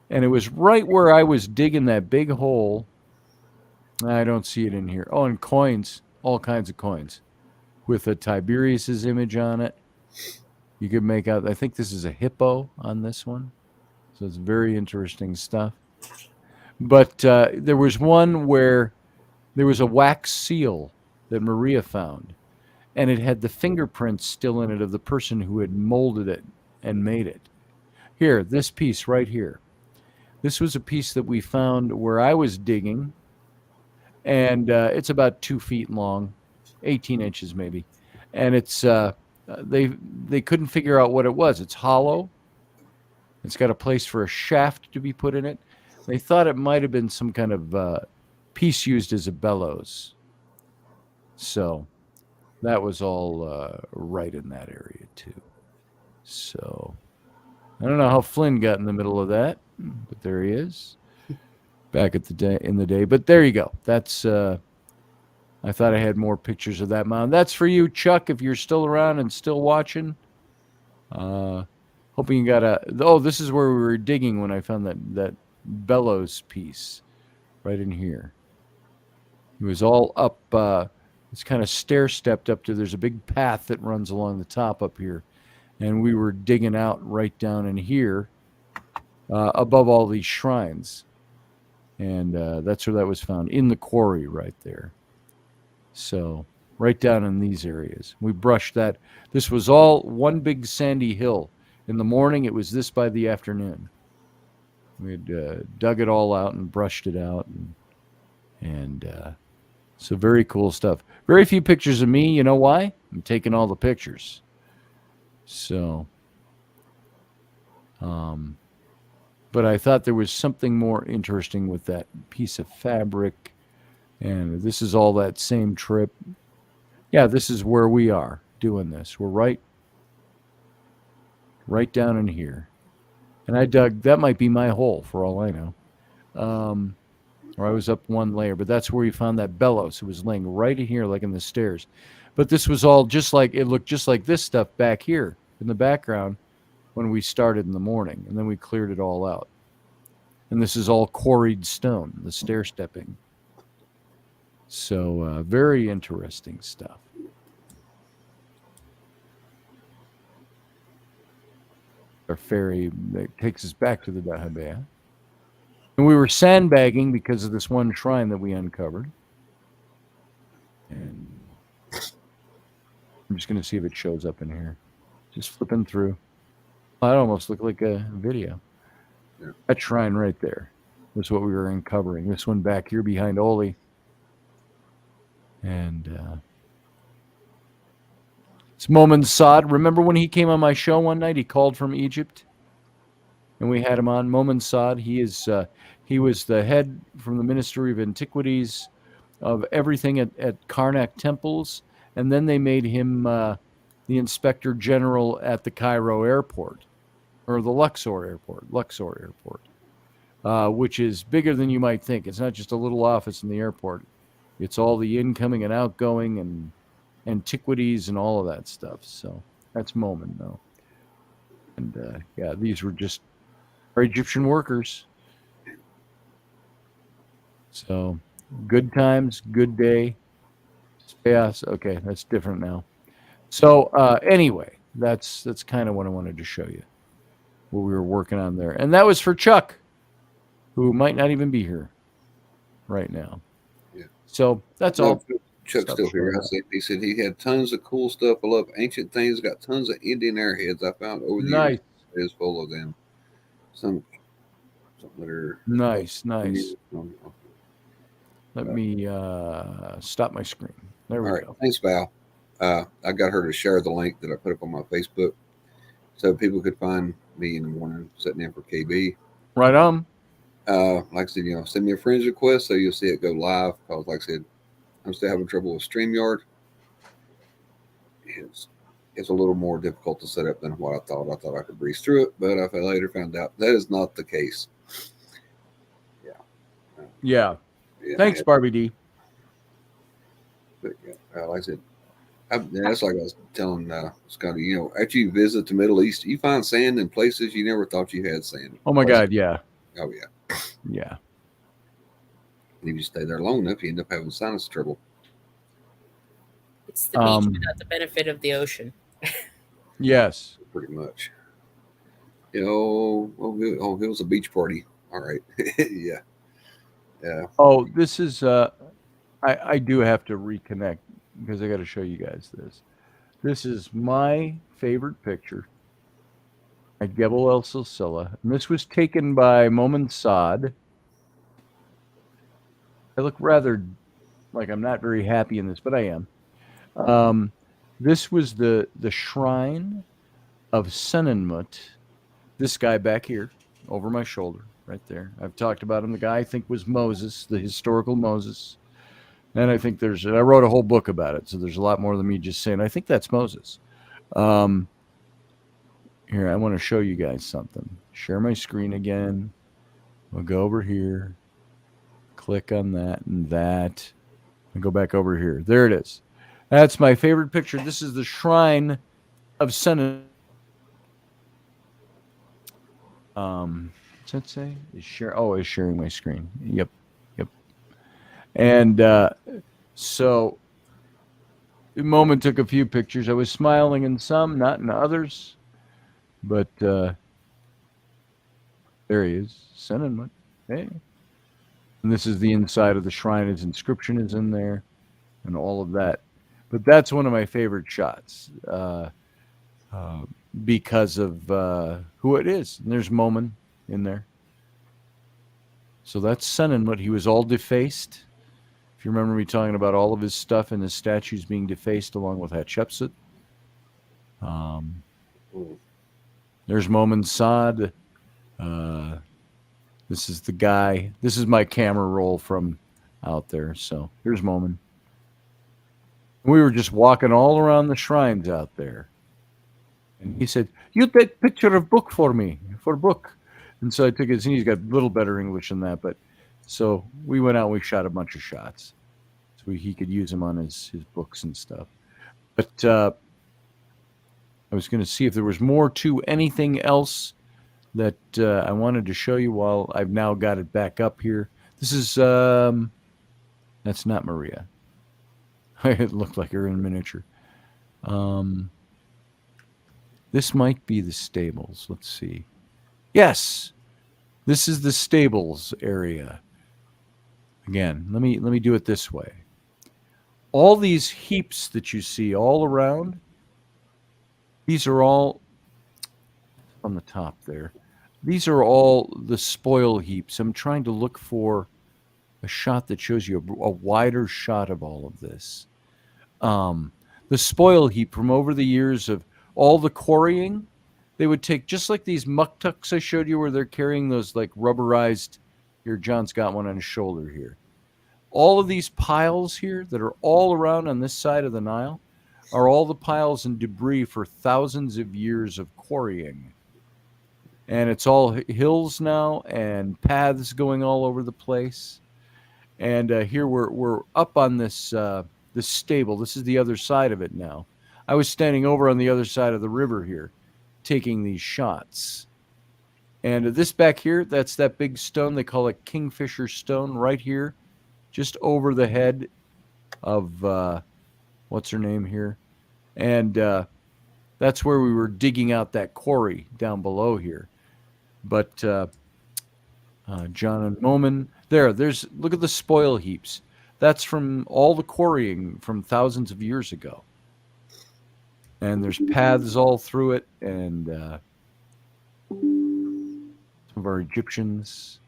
and it was right where I was digging that big hole. I don't see it in here. Oh, and coins, all kinds of coins with a Tiberius's image on it. You could make out, I think this is a hippo on this one. So it's very interesting stuff. But there was one where there was a wax seal that Maria found, and it had the fingerprints still in it of the person who had molded it and made it. Here, this piece right here. This was a piece that we found where I was digging, and it's about 2 feet long, 18 inches maybe. And it's they couldn't figure out what it was. It's hollow. It's got a place for a shaft to be put in it. They thought it might have been some kind of piece used as a bellows. So that was all right in that area too. So I don't know how Flynn got in the middle of that, but there he is, back in the day. But there you go. That's I thought I had more pictures of that mound. That's for you, Chuck, if you're still around and still watching. Hoping you got this is where we were digging when I found that bellows piece right in here. It was all up. It's kind of stair-stepped up to. There's a big path that runs along the top up here, and we were digging out right down in here, above all these shrines. And that's where that was found, in the quarry right there. So right down in these areas. We brushed that. This was all one big sandy hill. In the morning, it was this by the afternoon. We had dug it all out and brushed it out. And so very cool stuff. Very few pictures of me. You know why? I'm taking all the pictures. So, but I thought there was something more interesting with that piece of fabric. And this is all that same trip. Yeah, this is where we are doing this. We're right down in here. And I dug, that might be my hole for all I know. Or I was up one layer, but that's where we found that bellows. It was laying right in here, like in the stairs. But this was all just like, it looked just like this stuff back here in the background when we started in the morning. And then we cleared it all out. And this is all quarried stone, the stair stepping. So very interesting stuff. Our ferry that takes us back to the Dahabea. And we were sandbagging because of this one shrine that we uncovered. And I'm just going to see if it shows up in here. Just flipping through. Oh, it almost looked like a video. Yeah. That shrine right there was what we were uncovering. This one back here behind Oli. And it's Momin Saad. Remember when he came on my show one night? He called from Egypt, and we had him on. Momin Saad. He was the head from the Ministry of Antiquities of everything at Karnak temples, and then they made him the Inspector General at the Cairo airport, or the Luxor airport, which is bigger than you might think. It's not just a little office in the airport. It's all the incoming and outgoing and antiquities and all of that stuff. So that's Momin, though. And yeah, these were just our Egyptian workers. So good times, good day. Chaos. Okay, that's different now. So anyway, that's kind of what I wanted to show you, what we were working on there. And that was for Chuck, who might not even be here right now. So that's all. Chuck's still here. He said he had tons of cool stuff. I love ancient things. Got tons of Indian airheads I found over the years. It is full of them. Some that are nice. Let me stop my screen. There we go. Thanks, Val. I got her to share the link that I put up on my Facebook so people could find me in the morning sitting in for KB. Right on. Like I said, send me a friend's request so you'll see it go live. Because, like I said, I'm still having trouble with StreamYard. It's a little more difficult to set up than what I thought. I thought I could breeze through it, but I later found out that is not the case. Yeah. Thanks, Barbie D. But like I said, that's like I was telling Scotty. After you visit the Middle East, you find sand in places you never thought you had sand. Oh my God, yeah. Oh yeah. Yeah. And if you stay there long enough, you end up having sinus trouble. It's the beach without the benefit of the ocean. Yes. Pretty much. It was a beach party. All right. Yeah. Yeah. Oh, this is I do have to reconnect because I got to show you guys this. This is my favorite picture at Gebel El Silsila. And this was taken by Momin Saad. I look rather like I'm not very happy in this, but I am. This was the shrine of Senenmut. This guy back here, over my shoulder, right there. I've talked about him. The guy I think was Moses, the historical Moses. And I think I wrote a whole book about it, so there's a lot more than me just saying, I think that's Moses. Here, I want to show you guys something. Share my screen again. We'll go over here. Click on that and that. And go back over here. There it is. That's my favorite picture. This is the shrine of Senenmut. What's that say? Is sharing my screen. Yep. And so the moment took a few pictures. I was smiling in some, not in others. But there he is, Senenmut. Hey. And this is the inside of the shrine. His inscription is in there and all of that. But that's one of my favorite shots because of who it is. And there's Momin in there. So that's Senenmut. He was all defaced. If you remember me talking about all of his stuff and his statues being defaced along with Hatshepsut. There's Momin Sad. This is the guy. This is my camera roll from out there. So here's Momin. We were just walking all around the shrines out there. And he said, "You take picture of book for me, for book." And so I took his, and he's got a little better English than that. But so we went out and we shot a bunch of shots. So he could use them on his books and stuff. But I was going to see if there was more to anything else that I wanted to show you while I've now got it back up here. This is, that's not Maria. It looked like her in miniature. This might be the stables. Let's see. Yes, this is the stables area. Again, let me do it this way. All these heaps that you see all around, these are all on the top there. These are all the spoil heaps. I'm trying to look for a shot that shows you a wider shot of all of this. The spoil heap from over the years of all the quarrying, they would take, just like these muck tucks I showed you where they're carrying those like rubberized, here John's got one on his shoulder here. All of these piles here that are all around on this side of the Nile are all the piles and debris for thousands of years of quarrying. And it's all hills now and paths going all over the place. And here we're up on this this stable. This is the other side of it now. I was standing over on the other side of the river here, taking these shots. And this back here, that's that big stone. They call it Kingfisher Stone right here, just over the head of, what's her name here? And that's where we were digging out that quarry down below here. But John and Momin, there's, look at the spoil heaps. That's from all the quarrying from thousands of years ago. And there's paths all through it, and some of our Egyptians.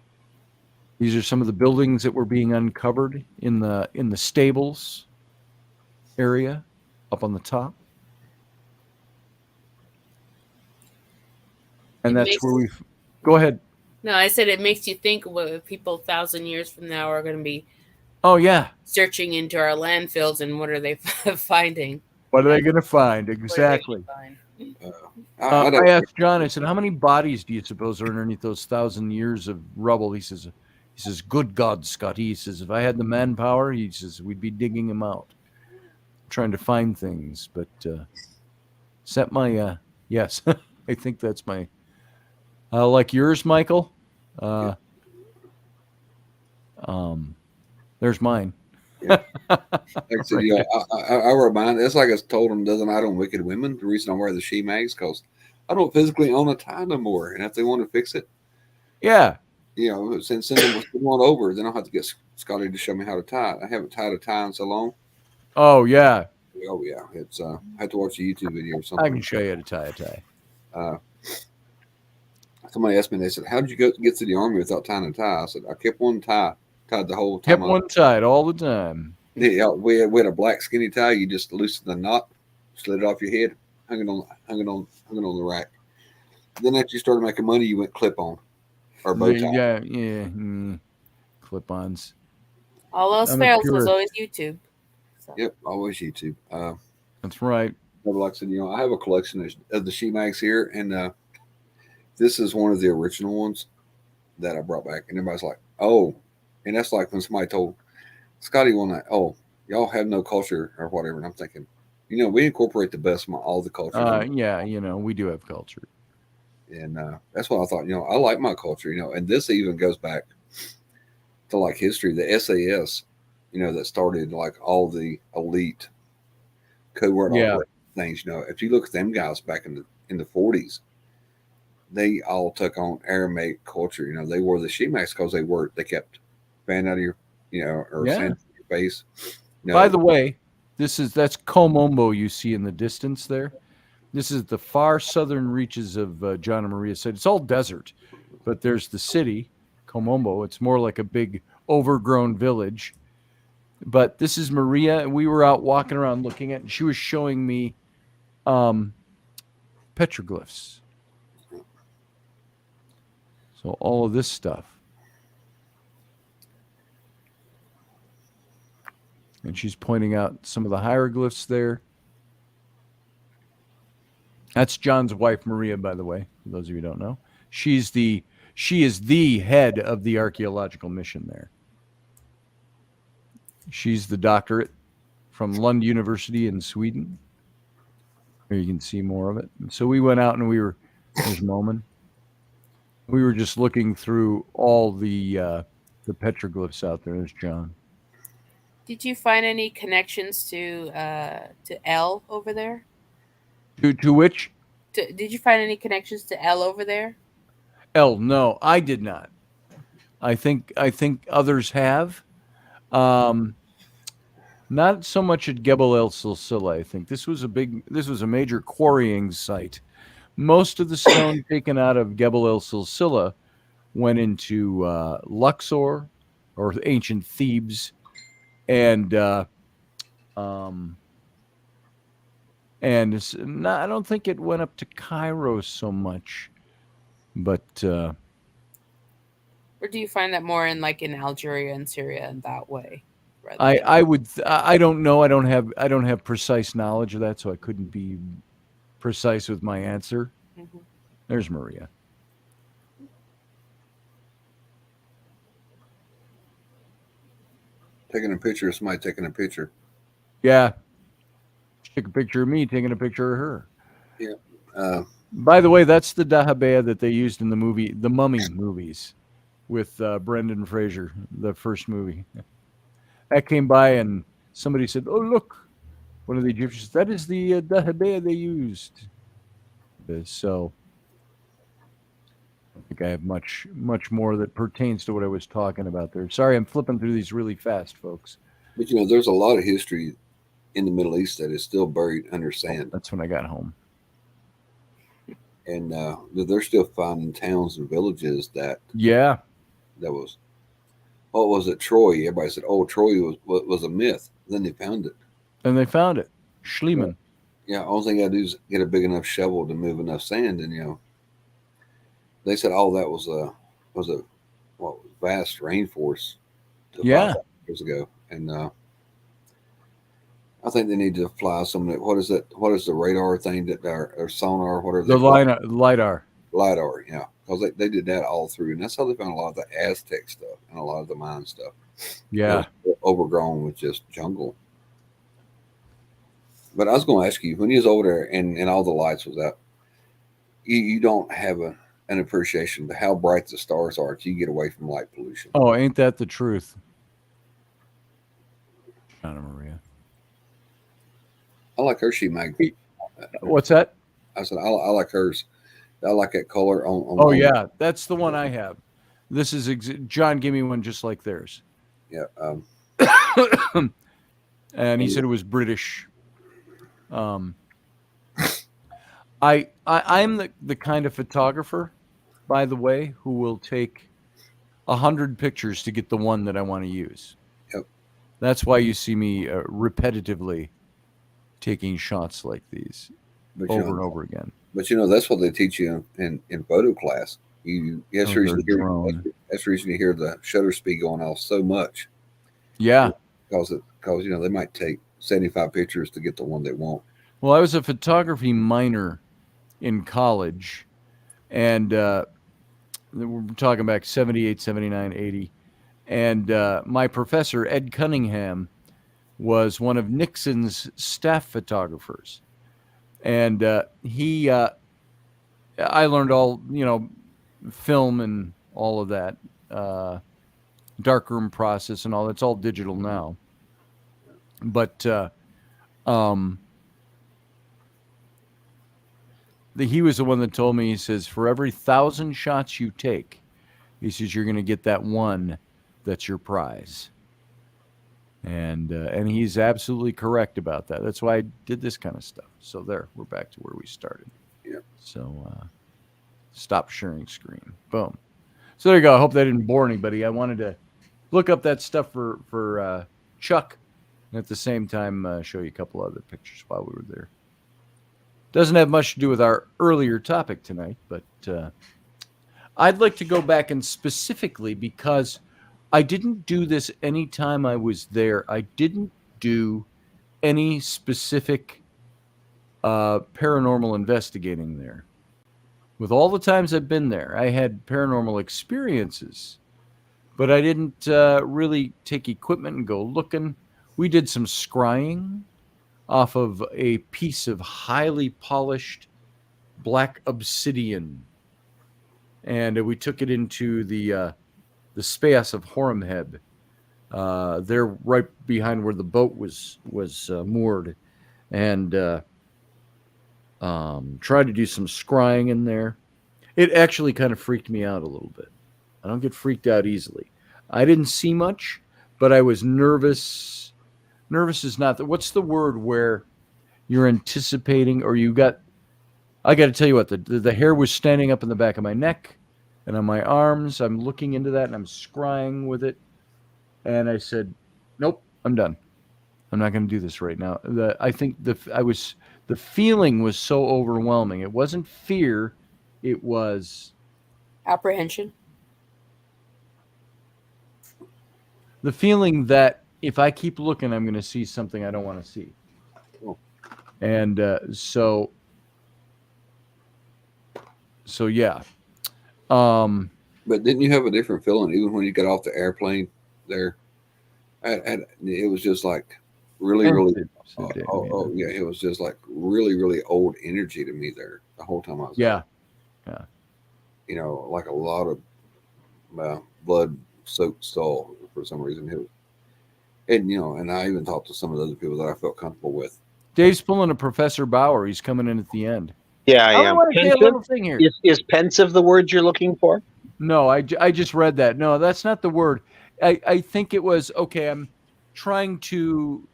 These are some of the buildings that were being uncovered in the stables area up on the top. And that's where we've... Go ahead. No, I said it makes you think what people 1,000 years from now are going to be. Oh, yeah. Searching into our landfills, and what are they finding? What are they going to find? Exactly. I asked John, I said, how many bodies do you suppose are underneath those 1,000 years of rubble? He says, good God, Scotty. He says, if I had the manpower, he says, we'd be digging them out, trying to find things. But is that my, yes, I think that's my, like yours, Michael? There's mine. Yeah. Like I said, you know, I remind, it's like I told them the other night on Wicked Women, the reason I wear the she mags, because I don't physically own a tie no more. And if they want to fix it, yeah, you know, send them one over. Then I'll have to get Scotty to show me how to tie it. I haven't tied a tie in so long. Oh, yeah. Oh, yeah. It's I have to watch a YouTube video or something. I can show you how to tie a tie. Somebody asked me, they said, how did you get to the army without tying a tie? I said, I kept one tie. Tied the whole time. Kept one tied all the time. Yeah, we had a black skinny tie. You just loosened the knot, slid it off your head, hung it on the rack. Then after you started making money, you went clip on or bow tie. Yeah, clip-ons. All else fails was always YouTube. So. Yep, always YouTube. That's right. But like I said, you know, I have a collection of the sheet mags here, and this is one of the original ones that I brought back, and everybody's like, "Oh." And that's like when somebody told Scotty one night, "Oh, y'all have no culture or whatever." And I'm thinking, you know, we incorporate the best of all the cultures. Yeah, you know, we do have culture. And that's what I thought, you know, I like my culture, you know, and this even goes back to like history, the SAS, you know, that started like all the elite covert things, you know. If you look at them guys back in the 40s, they all took on Aramaic culture, you know. They wore the sheet masks because they kept fan out of your, or Yeah. sand in your face. No, By the way, that's Comombo you see in the distance there. This is the far southern reaches of John and Maria said. It's all desert, but there's the city, Comombo. It's more like a big overgrown village. But this is Maria, and we were out walking around looking at, and she was showing me petroglyphs. So all of this stuff. And she's pointing out some of the hieroglyphs there. That's John's wife, Maria, by the way, for those of you who don't know. She is the head of the archaeological mission there. She's the doctorate from Lund University in Sweden. Here you can see more of it. And so we went out and there's Moman. We were just looking through all the petroglyphs out there. There's John. Did you find any connections to L over there? To which? Did you find any connections to L over there? L? No, I did not. I think others have. Not so much at Gebel El Silsila. I think this was a major quarrying site. Most of the stone taken out of Gebel El Silsila went into Luxor or ancient Thebes, and it's not, I don't think it went up to Cairo so much, but or do you find that more in Algeria and Syria in that way? I don't know. I don't have precise knowledge of that, so I couldn't be precise with my answer. Mm-hmm. There's Maria. taking a picture of somebody taking a picture. Yeah. Take a picture of me taking a picture of her. Yeah. By the way, that's the dahabeah that they used in the Mummy movies with Brendan Fraser, the first movie. That came by and somebody said, "Oh, look." One of the Egyptians, that is the dahabeah they used. So I think I have much more that pertains to what I was talking about there. Sorry, I'm flipping through these really fast, folks. But there's a lot of history in the Middle East that is still buried under sand. That's when I got home. And they're still finding towns and villages that was, what was it, Troy? Everybody said, oh, Troy was a myth. Then they found it. And they found it. Schliemann. Yeah, all thing I gotta do is get a big enough shovel to move enough sand, and they said all that was a vast rainforest. 5,000 years ago, and I think they need to fly some. What is the radar thing that or sonar? What are they? LiDAR. LiDAR, yeah, because they did that all through, and that's how they found a lot of the Aztec stuff and a lot of the Mayan stuff. Yeah, overgrown with just jungle. But I was going to ask you, when you was over there and all the lights was out, you don't have an appreciation of how bright the stars are till you get away from light pollution. Oh, ain't that the truth? Anna Maria. I like her sheet magnet. What's that? I said I like hers. I like that color on. Oh yeah, that's the one I have. This is John. Give me one just like theirs. Yeah. And he said it was British. I'm the kind of photographer, by the way, who will take 100 pictures to get the one that I want to use. Yep. That's why you see me repetitively taking shots like these over and over again. But that's what they teach you in photo class. That's the reason you hear the shutter speed going off so much. Yeah. Because they might take 75 pictures to get the one they want. Well, I was a photography minor in college, and we're talking back 78, 79, 80. And my professor, Ed Cunningham, was one of Nixon's staff photographers. And I learned all, film and all of that, darkroom process and all. It's all digital now. But he was the one that told me, he says, for every 1,000 shots you take, he says, you're going to get that one that's your prize. And he's absolutely correct about that. That's why I did this kind of stuff. So there, we're back to where we started. Yeah. So stop sharing screen. Boom. So there you go. I hope that didn't bore anybody. I wanted to look up that stuff for Chuck, and at the same time show you a couple other pictures while we were there. Doesn't have much to do with our earlier topic tonight, but I'd like to go back and specifically because I didn't do this anytime I was there. I didn't do any specific paranormal investigating there. With all the times I've been there, I had paranormal experiences, but I didn't really take equipment and go looking. We did some scrying off of a piece of highly polished black obsidian, and we took it into the space of Horemheb. They're right behind where the boat was moored, and tried to do some scrying in there. It actually kind of freaked me out a little bit. I don't get freaked out easily. I didn't see much, but I was nervous. Nervous is not what's the word where you're anticipating or you got. I got to tell you what, the hair was standing up in the back of my neck and on my arms. I'm looking into that and I'm scrying with it. And I said, nope, I'm done. I'm not going to do this right now. I think the feeling was so overwhelming. It wasn't fear. It was apprehension. The feeling that if I keep looking, I'm going to see something I don't want to see. And so yeah. But didn't you have a different feeling even when you got off the airplane there? It was just like really. Yeah, it was just like really old energy to me there the whole time I was there. Yeah. You know, like a lot of blood-soaked soul for some reason. And you know, and I even talked to some of the other people that I felt comfortable with. Dave's pulling a Professor Bauer. He's coming in at the end. Yeah, I am. want to say a little thing here. Is pensive the word you're looking for? No, I just read that. No, that's not the word. I think it was, okay, I'm trying to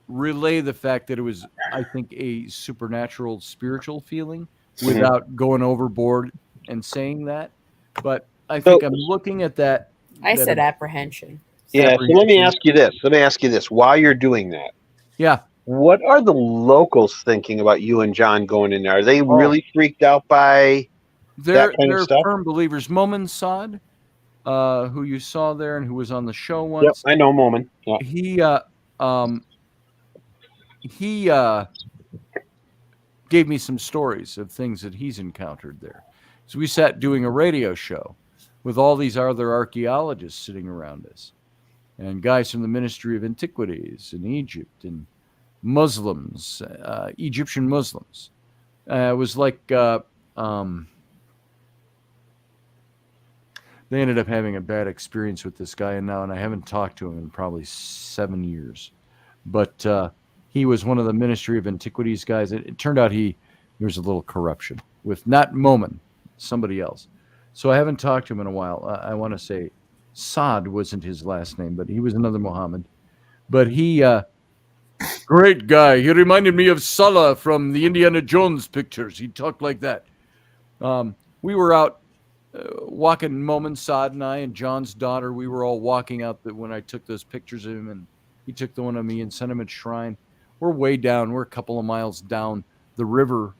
relay the fact that it was, I think, a supernatural, spiritual feeling without going overboard and saying that. But I think I'm looking at that. I said apprehension. Yeah, so let me ask you this. While you're doing that, yeah, what are the locals thinking about you and John going in there? Are they really freaked out by that kind of stuff? They're firm believers. Momin Saad, who you saw there and who was on the show once. Yep, I know Momin. Yeah. He gave me some stories of things that he's encountered there. So we sat doing a radio show with all these other archaeologists sitting around us and guys from the Ministry of Antiquities in Egypt and Muslims, Egyptian Muslims. It was like they ended up having a bad experience with this guy, and I haven't talked to him in probably 7 years. But he was one of the Ministry of Antiquities guys. It turned out there was a little corruption with not Momin, somebody else. So I haven't talked to him in a while. I want to say Saad wasn't his last name, but he was another Muhammad. But he, great guy. He reminded me of Salah from the Indiana Jones pictures. He talked like that. We were out walking, Momin, Saad, and I, and John's daughter. We were all walking out when I took those pictures of him, and he took the one of me in Sentiment Shrine. We're way down. We're a couple of miles down the river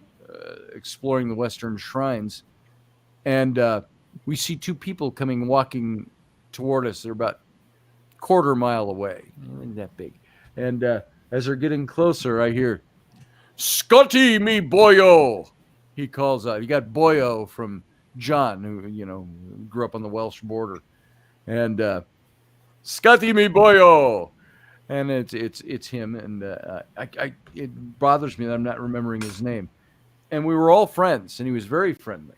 exploring the Western shrines. And we see two people walking toward us. They're about a quarter mile away. Not that big. And as they're getting closer, I hear, "Scotty, me boyo!" He calls out. You got boyo from John, who, grew up on the Welsh border. And "Scotty, me boyo!" And it's him. And it bothers me that I'm not remembering his name. And we were all friends, and he was very friendly.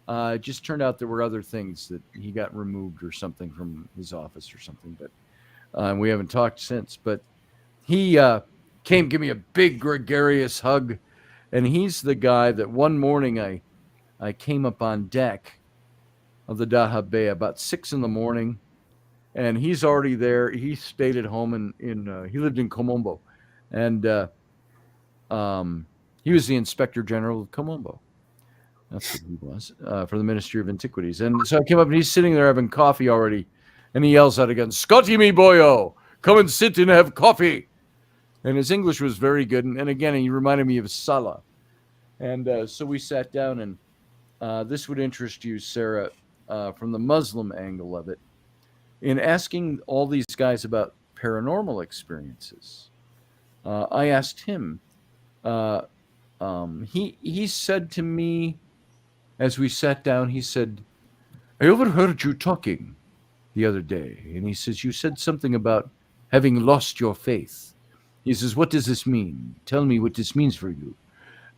It just turned out there were other things that he got removed or something from his office or something, but we haven't talked since. But he came give me a big gregarious hug, and he's the guy that one morning I came up on deck of the Dahabea about 6 a.m, and he's already there. He stayed at home he lived in Komombo, and he was the Inspector General of Komombo. That's what he was for the Ministry of Antiquities. And so I came up, and he's sitting there having coffee already, and he yells out again, "Scotty, me boyo, come and sit and have coffee." And his English was very good, and again, he reminded me of Salah. And so we sat down, and this would interest you, Sarah, from the Muslim angle of it. In asking all these guys about paranormal experiences, I asked him. He said to me, as we sat down, he said, "I overheard you talking the other day," and he says, "You said something about having lost your faith." He says, "What does this mean? Tell me what this means for you."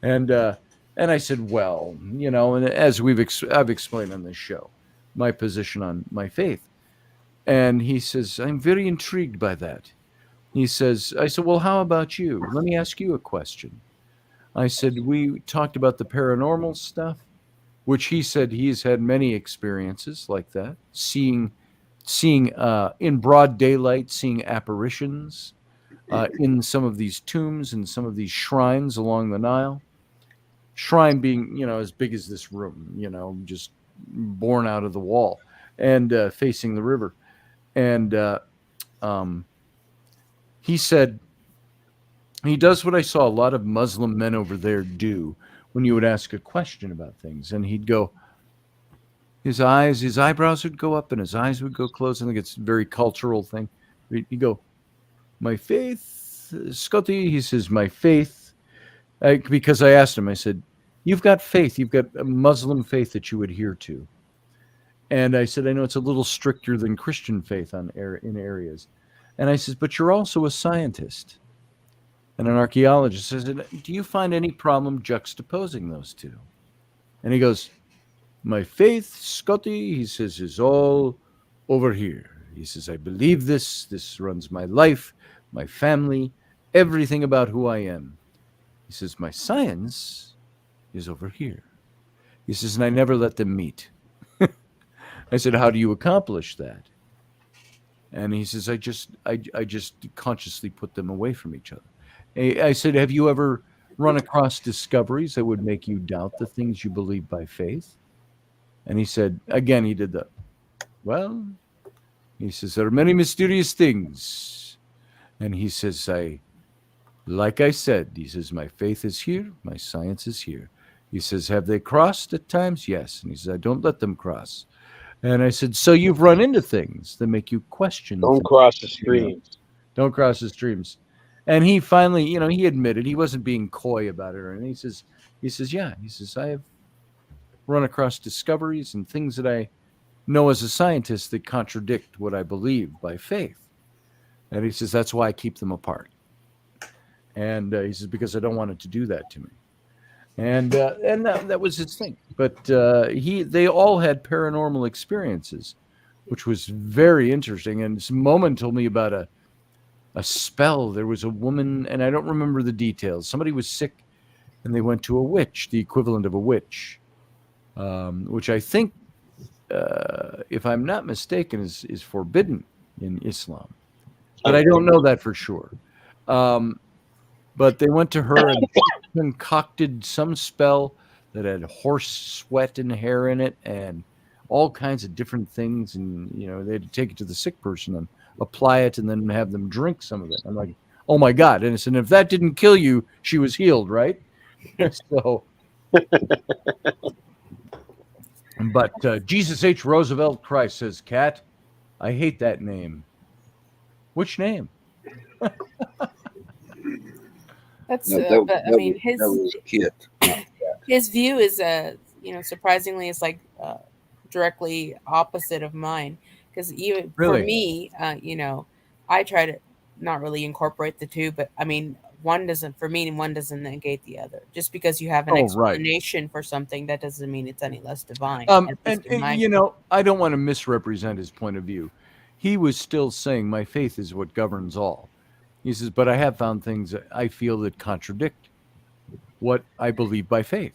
And I said, "Well, and as I've explained on this show, my position on my faith." And he says, "I'm very intrigued by that." I said, "Well, how about you? Let me ask you a question." I said, "We talked about the paranormal stuff," which he said he's had many experiences like that, seeing in broad daylight, seeing apparitions in some of these tombs and some of these shrines along the Nile. Shrine being, as big as this room, just born out of the wall and facing the river. And he said he does what I saw a lot of Muslim men over there do when you would ask a question about things. And he'd go, his eyebrows would go up and his eyes would go closed. I think it's a very cultural thing. He'd go, "My faith, Scotty," he says, "my faith," because I asked him, I said, "You've got faith. You've got a Muslim faith that you adhere to." And I said, "I know it's a little stricter than Christian faith in areas." And I says, "But you're also a scientist and an archaeologist." I said, "Do you find any problem juxtaposing those two?" And he goes, "My faith, Scotty," he says, "is all over here." He says, "I believe this. This runs my life, my family, everything about who I am." He says, "My science is over here." He says, "And I never let them meet." I said, "How do you accomplish that?" And he says, I just consciously put them away from each other." I said, "Have you ever run across discoveries that would make you doubt the things you believe by faith?" And he said, again, he did the, "Well," he says, "there are many mysterious things." And he says, like I said, he says, "My faith is here, my science is here." He says, "Have they crossed at times?" "Yes." And he says, "I don't let them cross." And I said, "So you've run into things that make you question Don't things, cross the streams. Don't cross the streams." And he finally, he admitted he wasn't being coy about it. And he says, "Yeah." He says, "I have run across discoveries and things that I know as a scientist that contradict what I believe by faith." And he says, "That's why I keep them apart." And he says, "Because I don't want it to do that to me." And that was his thing. But they all had paranormal experiences, which was very interesting. And this Momin told me about a spell. There was a woman, and I don't remember the details. Somebody was sick, and they went to a witch, the equivalent of a witch, which I think, if I'm not mistaken, is forbidden in Islam. But I don't know that for sure. But they went to her and concocted some spell that had horse sweat and hair in it and all kinds of different things. And, they had to take it to the sick person and apply it and then have them drink some of it. I'm like, "Oh my God." And I said, "If that didn't kill you, she was healed, right?" So, but Jesus H. Roosevelt Christ says, "Cat, I hate that name." Which name? That's No, but I mean that was Kit. his view is surprisingly it's like directly opposite of mine, because even Really? for me, I try to not really incorporate the two, but I mean one doesn't negate the other. Just because you have an explanation for something, that doesn't mean it's any less divine. I don't want to misrepresent his point of view. He was still saying my faith is what governs all. He says, "But I have found things that I feel that contradict what I believe by faith."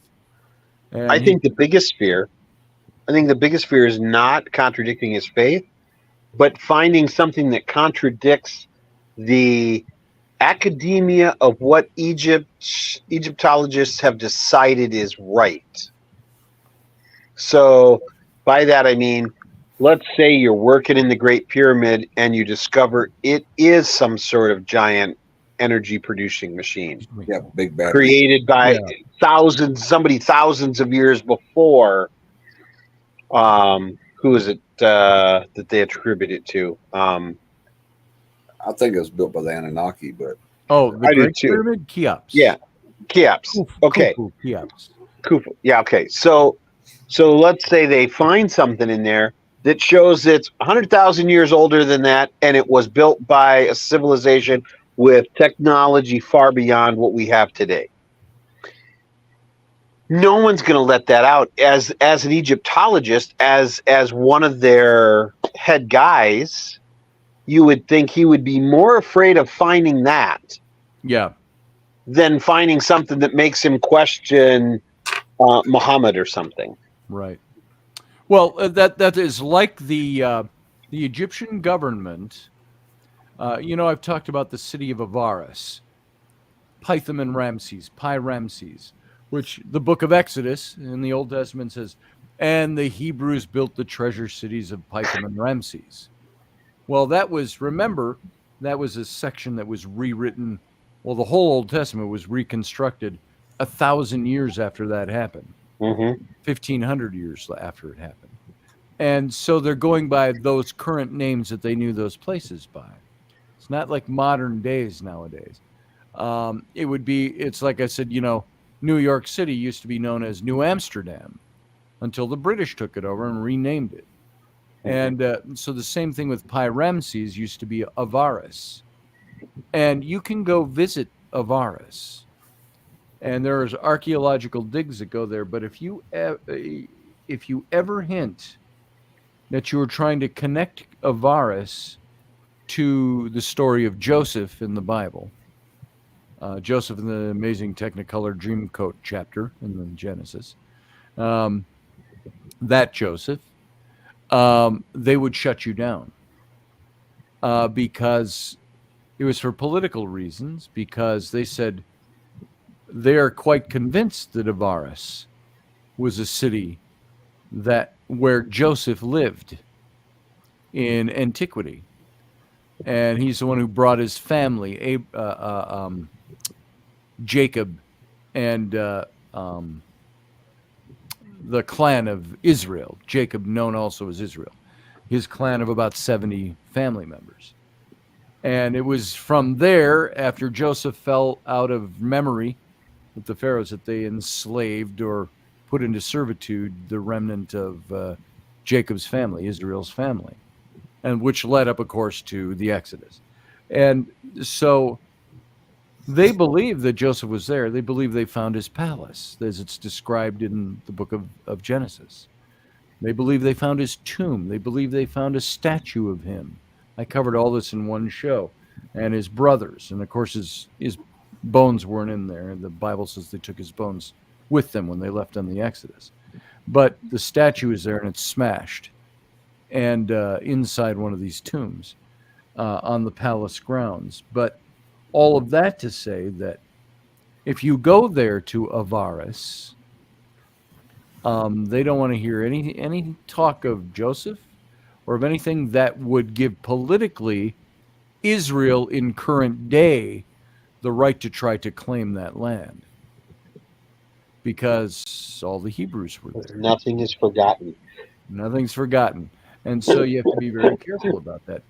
And I think the biggest fear is not contradicting his faith. but finding something that contradicts the academia of what Egyptologists have decided is right. So by that I mean, let's say you're working in the Great Pyramid and you discover it is some sort of giant energy producing machine. Yeah, big battery. Created by thousands of years before. Who is it that they attribute it to? I think it was built by the Anunnaki, but Oh, the I do Great too. Pyramid, Cheops. Yeah, Cheops. Okay, Khufu, Cheops. Khufu. Yeah, okay. So let's say they find something in there that shows it's 100,000 years older than that, and it was built by a civilization with technology far beyond what we have today. No one's going to let that out. As an Egyptologist, as one of their head guys, you would think he would be more afraid of finding that than finding something that makes him question Muhammad or something. Right. Well, that is like the Egyptian government. I've talked about the city of Avaris, Pithom and Ramses, Pi-Ramses, which the book of Exodus in the Old Testament says, and the Hebrews built the treasure cities of Pithom and Ramses. Well, that was a section that was rewritten. Well, the whole Old Testament was reconstructed 1,000 years after that happened, 1,500 years after it happened. And so they're going by those current names that they knew those places by. It's not like modern days nowadays. It's like I said, New York City used to be known as New Amsterdam until the British took it over and renamed it. And so the same thing with Pi-Ramses used to be Avaris. And you can go visit Avaris. And there's archaeological digs that go there. But if you ever hint that you were trying to connect Avaris to the story of Joseph in the Bible, Joseph in the Amazing Technicolor Dreamcoat chapter in the Genesis, that Joseph, they would shut you down because it was for political reasons, because they said they are quite convinced that Avaris was a city where Joseph lived in antiquity. And he's the one who brought his family, Jacob, and the clan of Israel. Jacob, known also as Israel. His clan of about 70 family members. And it was from there, after Joseph fell out of memory with the pharaohs, that they enslaved or put into servitude the remnant of Jacob's family, Israel's family, and which led up, of course, to the Exodus. And so they believe that Joseph was there. They believe they found his palace, as it's described in the book of Genesis. They believe they found his tomb. They believe they found a statue of him. I covered all this in one show. And his brothers. And, of course, his bones weren't in there. The Bible says they took his bones with them when they left on the Exodus. But the statue is there, and it's smashed. And inside one of these tombs on the palace grounds. But all of that to say that if you go there to Avaris, they don't want to hear any talk of Joseph or of anything that would give politically Israel in current day the right to try to claim that land, because all the Hebrews were there. Nothing is forgotten. Nothing's forgotten. And so you have to be very careful about that.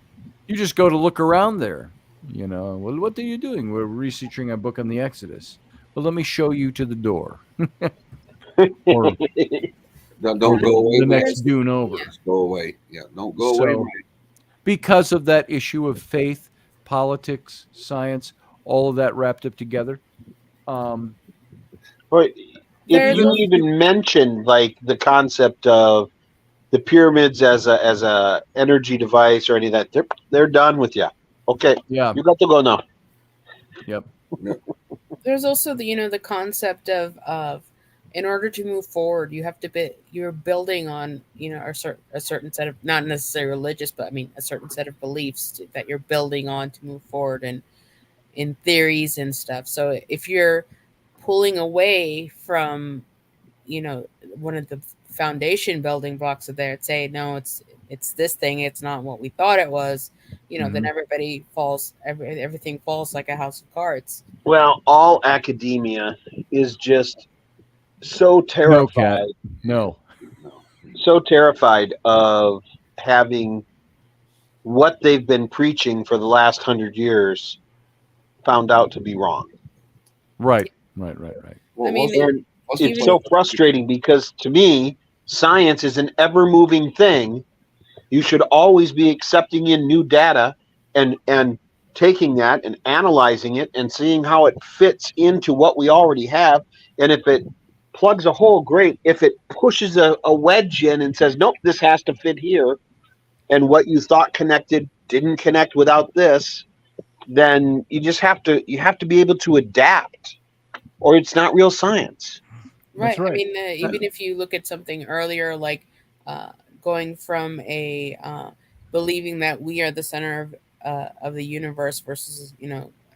You just go to look around there. Well, what are you doing? We're researching a book on the Exodus. Well, let me show you to the door. Or don't go away. The next dune over. Just go away. Yeah, don't go away. Because of that issue of faith, politics, science, all of that wrapped up together. If you even mentioned like the concept of the pyramids as a energy device or any of that, they're done with you. Okay. Yeah. You got to go now. Yep. There's also the concept of in order to move forward, you have to be you're building on a certain set of, not necessarily religious, but I mean a certain set of beliefs that you're building on to move forward, and in theories and stuff. So if you're pulling away from one of the foundation building blocks of there, say no, it's this thing, it's not what we thought it was, then everybody falls, everything falls like a house of cards. Well, all academia is just so No, terrified, Cat. No. so terrified of having what they've been preaching for the last 100 years found out to be wrong. Right. Well, I mean, It's so frustrating because to me, science is an ever moving thing. You should always be accepting in new data and taking that and analyzing it and seeing how it fits into what we already have. And if it plugs a hole, great. If it pushes a wedge in and says, nope, this has to fit here, and what you thought connected didn't connect without this, then you have to be able to adapt, or it's not real science. Right. right. I mean, even if you look at something earlier, like going from a believing that we are the center of the universe versus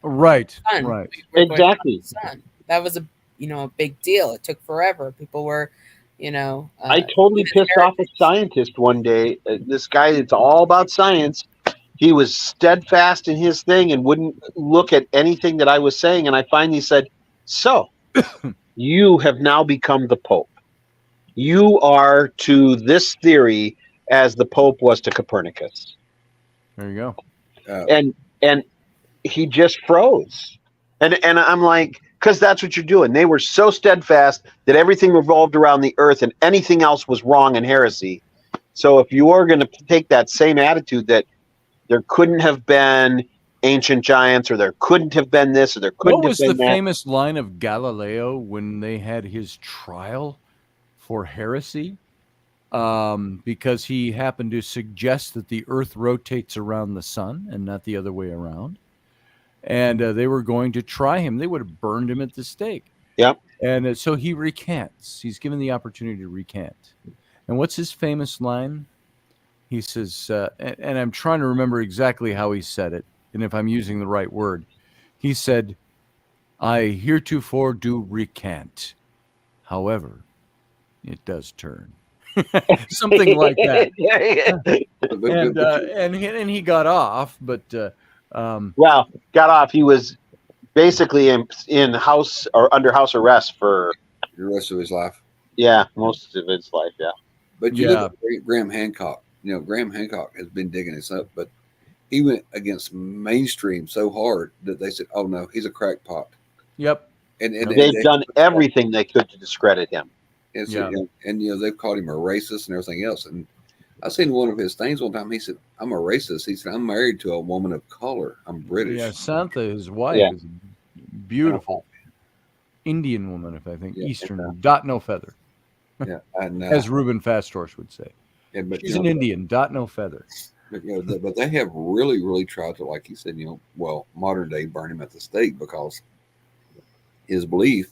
Right. sun. Right. We're going around Exactly. the sun. That was a big deal. It took forever. People were, I totally pissed off a scientist one day. This guy that's all about science. He was steadfast in his thing and wouldn't look at anything that I was saying. And I finally said, so you have now become the Pope. You are to this theory as the Pope was to Copernicus. There you go. And he just froze. And I'm like, because that's what you're doing. They were so steadfast that everything revolved around the earth and anything else was wrong and heresy. So if you are going to take that same attitude that there couldn't have been ancient giants, or there couldn't have been this, or there couldn't What was have the been that. famous line of Galileo when they had his trial for heresy? Because he happened to suggest that the earth rotates around the sun and not the other way around. And they were going to try him. They would have burned him at the stake. Yep. And so he recants. He's given the opportunity to recant. And what's his famous line? He says, and I'm trying to remember exactly how he said it, and if I'm using the right word. He said, I heretofore do recant. However, it does turn. Something like that. And he got off, but Well, got off. He was basically in house or under house arrest for the rest of his life. Most of his life. Yeah. But you look at Graham Hancock. Graham Hancock has been digging this up, but he went against mainstream so hard that they said, "Oh no, he's a crackpot." Yep. And they've done everything they could to discredit him. And so, they've called him a racist and everything else. And I seen one of his things one time. He said, "I'm a racist." He said, "I'm married to a woman of color. I'm British." Yeah, Santha, his wife, is a beautiful Indian woman, if I think Eastern, dot no feather. Yeah, and as Reuben Fastorch would say. But, she's an Indian, dot no feather. But they have really, really tried to, like you said, modern day burn him at the stake because his belief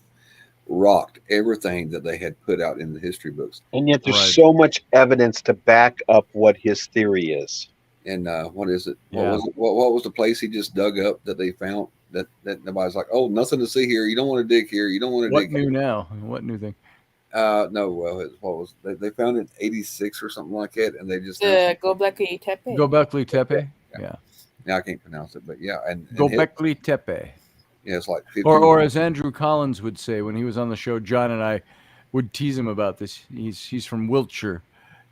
rocked everything that they had put out in the history books. And yet there's so much evidence to back up what his theory is. And what is it? What was the place he just dug up that they found that nobody's like, oh, nothing to see here. You don't want to dig here. You don't want to dig here. What new now? What new thing? No, well, what was they found it in 86 or something like that, and they just Gobekli Tepe. Gobekli Tepe, yeah. Now I can't pronounce it, but yeah, and Gobekli Tepe. Yeah, it's like 15 or as Andrew Collins would say when he was on the show. John and I would tease him about this. He's from Wiltshire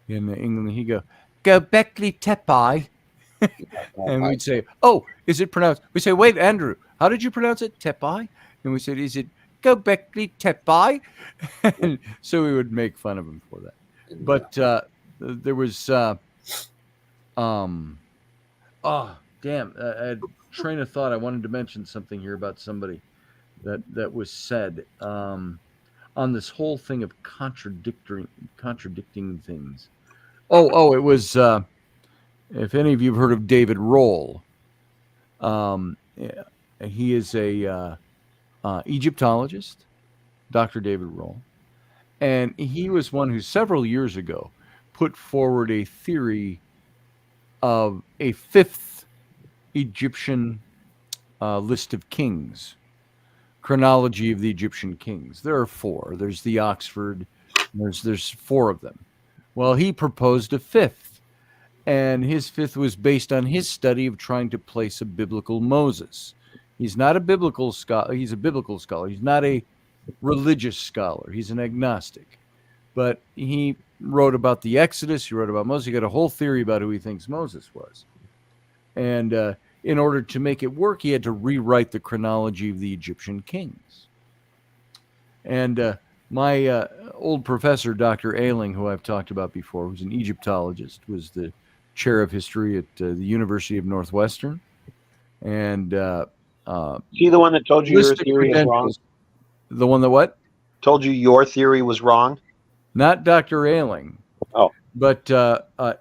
in England. He'd go Gobekli Tepe, and we'd say, "Oh, is it pronounced?" We say, "Wait, Andrew, how did you pronounce it? Tepe?" And we said, "Is it Gobekli Tepe?" So we would make fun of him for that. But there was a train of thought. I wanted to mention something here about somebody that was said on this whole thing of contradicting things. Oh, it was if any of you have heard of David Roll, he is a Egyptologist, Dr. David Roll, And he was one who several years ago put forward a theory of a fifth Egyptian list of kings, chronology of the Egyptian kings. There are four. There's the Oxford. There's four of them. Well, he proposed a fifth, and his fifth was based on his study of trying to place a biblical Moses. He's not a biblical scholar. He's a biblical scholar. He's not a religious scholar. He's an agnostic. But he wrote about the Exodus. He wrote about Moses. He got a whole theory about who he thinks Moses was. And in order to make it work, he had to rewrite the chronology of the Egyptian kings. And my old professor, Dr. Ailing, who I've talked about before, who's an Egyptologist, was the chair of history at the University of Northwestern. And he the one that told you your theory was wrong? The one that what? Told you your theory was wrong? Not Dr. Ailing. Oh. But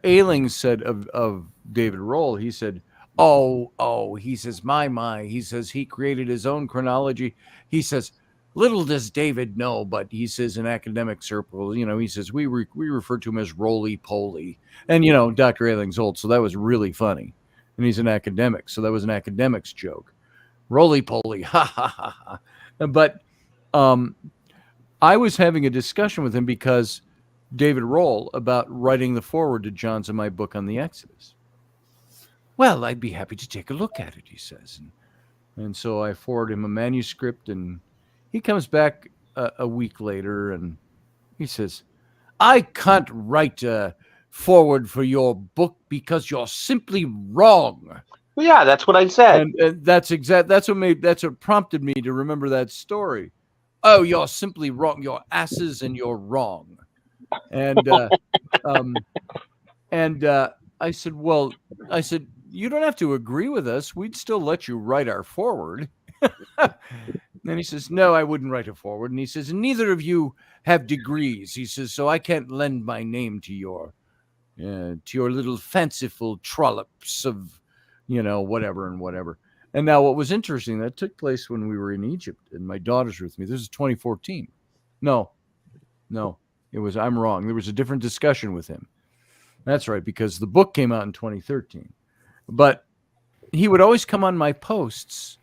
Ailing said of David Roll, he said, he says, he says he created his own chronology. He says, little does David know, but he says in academic circles, he says, we refer to him as roly-poly. And, Dr. Ailing's old, so that was really funny. And he's an academic, so that was an academic's joke. Roly-poly, ha, ha, ha, ha. But I was having a discussion with him because David Roll about writing the foreword to John's and my book on the Exodus. Well, I'd be happy to take a look at it, he says. And so I forward him a manuscript, and he comes back a week later, and he says, I can't write a forward for your book because you're simply wrong. Well, yeah, that's what I said. And that's what prompted me to remember that story. Oh, you're simply wrong. You're asses and you're wrong. And I said, you don't have to agree with us. We'd still let you write our forward. And he says, no, I wouldn't write a forward. And he says, neither of you have degrees. He says, so I can't lend my name to your little fanciful trollops of, whatever and whatever. And now what was interesting, that took place when we were in Egypt and my daughters were with me. This is 2014. No, it was, I'm wrong. There was a different discussion with him. That's right, because the book came out in 2013. But he would always come on my posts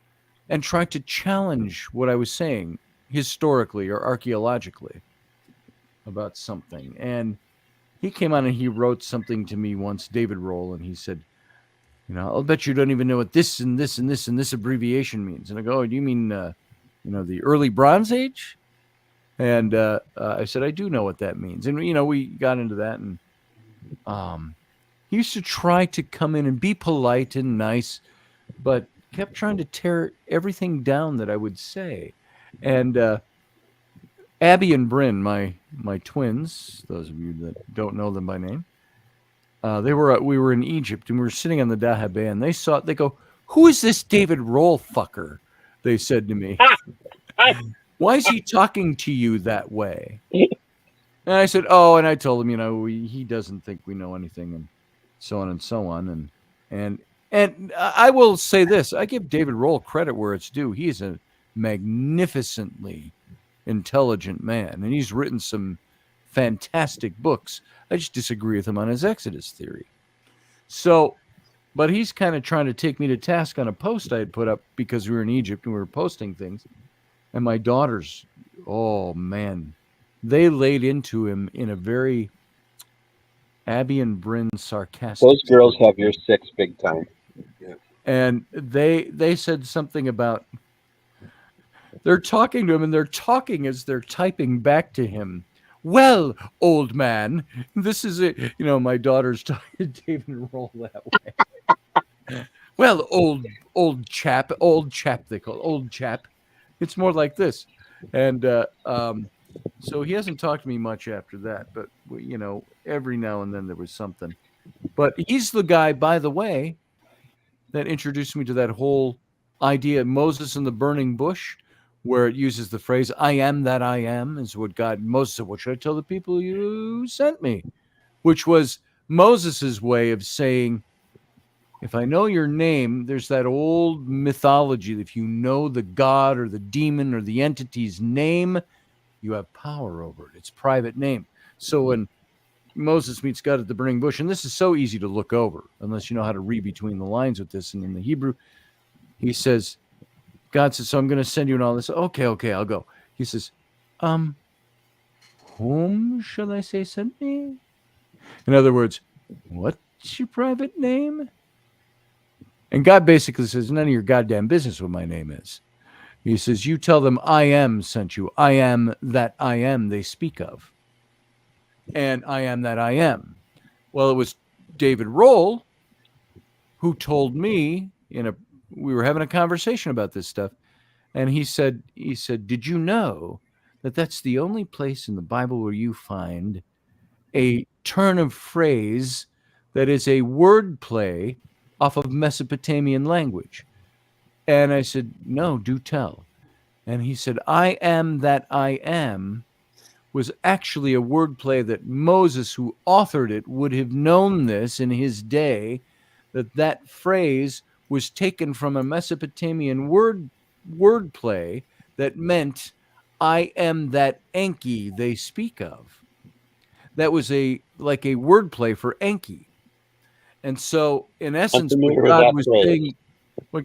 and try to challenge what I was saying historically or archaeologically about something. And he came on and he wrote something to me once, David Roll, and he said, I'll bet you don't even know what this and this and this and this abbreviation means. And I go, oh, do you mean, the early Bronze Age? And I said, I do know what that means. And, we got into that. And he used to try to come in and be polite and nice, but kept trying to tear everything down that I would say. And Abby and Bryn, my twins, those of you that don't know them by name, we were in Egypt and we were sitting on the Dahabeh, and they go, who is this David Roll fucker? They said to me. Why is he talking to you that way? And I said, and I told him, he doesn't think we know anything, and so on and so on. And I will say this, I give David Roll credit where it's due. He is a magnificently intelligent man, and he's written some fantastic books. I just disagree with him on his Exodus theory. So, but he's kind of trying to take me to task on a post I had put up because we were in Egypt and we were posting things. And my daughters, oh man, they laid into him in a very Abby and Bryn sarcastic. Those girls have your six big time. Yeah. And they said something about, they're talking to him and they're talking as they're typing back to him. Well, old man, this is it. My daughter's talking to David Roll that way. Well, old chap, they call it, old chap. It's more like this. And so he hasn't talked to me much after that, but, every now and then there was something. But he's the guy, by the way, that introduced me to that whole idea of Moses in the burning bush, where it uses the phrase, I am that I am, is what Moses said, what should I tell the people you sent me? Which was Moses's way of saying, if I know your name, there's that old mythology that if you know the god or the demon or the entity's name, You have power over it. It's private name. So when Moses meets God at the burning bush, and this is so easy to look over unless you know how to read between the lines with this. And in the Hebrew, he says, God says, so I'm going to send you and all this. Okay, I'll go. He says, whom shall I say sent me? In other words, what's your private name? And God basically says, none of your goddamn business what my name is. He says, you tell them I am sent you. I am that I am they speak of. And I am that I am. Well, it was David Roll who told me we were having a conversation about this stuff. And he said, did you know that that's the only place in the Bible where you find a turn of phrase that is a word play off of Mesopotamian language? And I said, no, do tell. And he said, I am that I am was actually a wordplay that Moses, who authored it, would have known this in his day, that phrase was taken from a Mesopotamian wordplay that meant, I am that Enki they speak of. That was like a wordplay for Enki. And so, in essence, what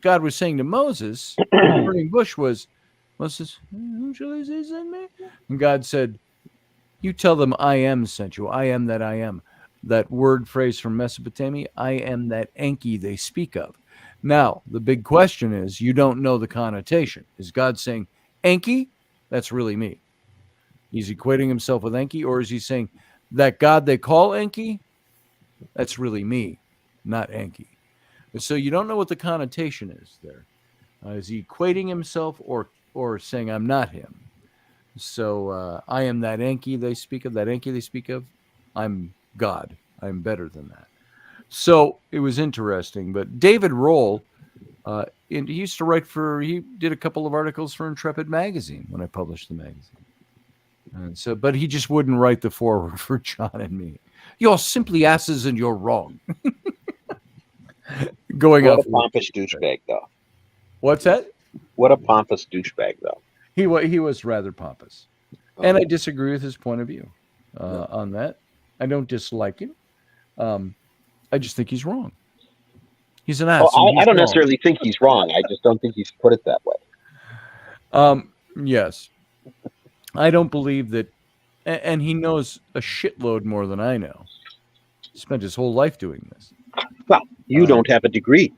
God was saying to Moses in the burning bush was, Moses, who shall I say send me? And God said, you tell them I am sent you. I am that I am. That word phrase from Mesopotamia, I am that Enki they speak of. Now, the big question is, you don't know the connotation. Is God saying, Enki? That's really me. He's equating himself with Enki, or is he saying, that God they call Enki? That's really me, not Enki. And so you don't know what the connotation is there. Is he equating himself or saying, I'm not him? So I am that Enki they speak of. That Enki they speak of, I'm God. I'm better than that. So it was interesting. But David Roll, he used to write he did a couple of articles for Intrepid magazine when I published the magazine. And so, but he just wouldn't write the foreword for John and me. You're simply asses and you're wrong. Going What off a pompous douchebag, though. What's that? What a pompous douchebag, though. He was rather pompous. And I disagree with his point of view on that. I don't dislike him. I just think he's wrong. He's an ass. I don't necessarily think he's wrong. I just don't think he's put it that way. Yes. I don't believe that. And he knows a shitload more than I know. He spent his whole life doing this. Well, you don't have a degree.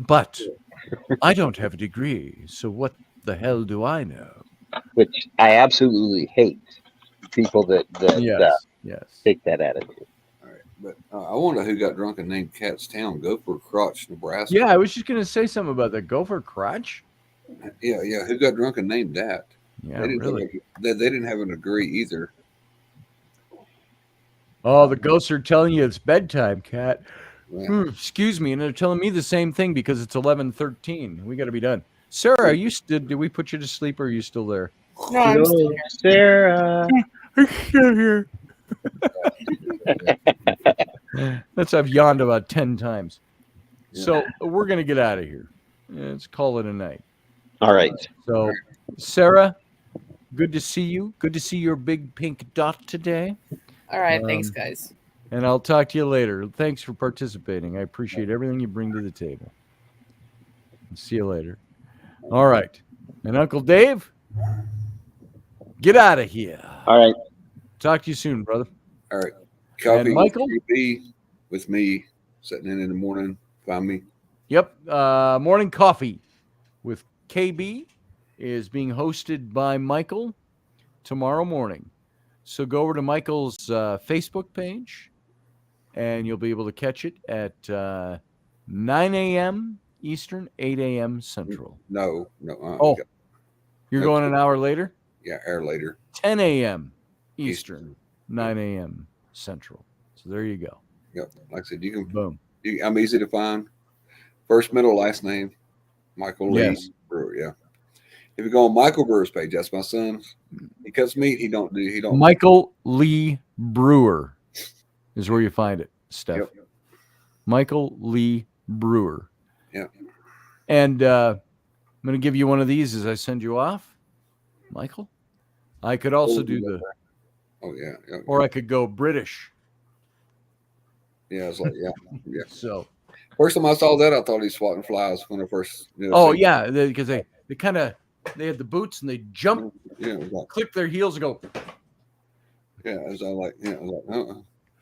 But I don't have a degree. So what the hell do I know? Which I absolutely hate. People that yes. take that attitude. All right, but I wonder who got drunk and named Cat's Town, Gopher Crotch, Nebraska. Yeah, I was just going to say something about that Gopher Crotch. Yeah. Who got drunk and named that? Yeah, really. They didn't have a degree either. Oh, the ghosts are telling you it's bedtime, Cat. Yeah. Excuse me, and they're telling me the same thing because it's 11:13. We got to be done. Sarah, are you did we put you to sleep, or are you still there? No, I'm still here. Sarah. I'm still here. I've yawned about 10 times. Yeah. So we're going to get out of here. Let's call it a night. All right. So, Sarah, good to see you. Good to see your big pink dot today. All right. Thanks, guys. And I'll talk to you later. Thanks for participating. I appreciate everything you bring to the table. See you later. All right. And Uncle Dave, get out of here. All right. Talk to you soon, brother. All right. Coffee and Michael? with me, sitting in the morning. Find me. Yep. Morning Coffee with KB is being hosted by Michael tomorrow morning. So go over to Michael's Facebook page, and you'll be able to catch it at 9 a.m. Eastern, 8 a.m. Central. No. You're going an hour later? Yeah, hour later. 10 a.m. Eastern, 9 a.m. Central. So there you go. Yep. Like I said, you can. Boom. I'm easy to find. First, middle, last name. Michael Lee Brewer. Yeah. If you go on Michael Brewer's page, that's my son. He cuts meat. He don't. Michael Lee Brewer is where you find it, Steph. Yep. Michael Lee Brewer. Yeah. And I'm going to give you one of these as I send you off. Michael, I could also do the, Oh yeah, yeah, or I could go British. yeah. It's like yeah. So, First time I saw that, I thought he was swatting flies when I first. oh yeah, because they kind of they had the boots and they jump, Yeah, it was like, click their heels and go, yeah. It was like, yeah, it was like,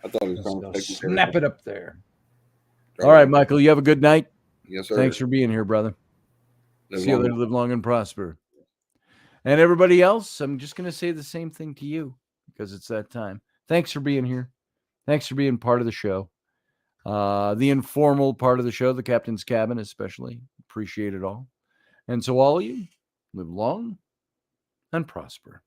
I thought he was trying to take snap it up there. Right. All right, Michael, you have a good night. Yes, sir. Thanks for being here, brother. Live See you long. later. Live long and prosper. And everybody else, I'm just going to say the same thing to you because it's that time. Thanks for being here. Thanks for being part of the show. The informal part of the show, the captain's cabin, especially. Appreciate it all. And so all of you, live long and prosper.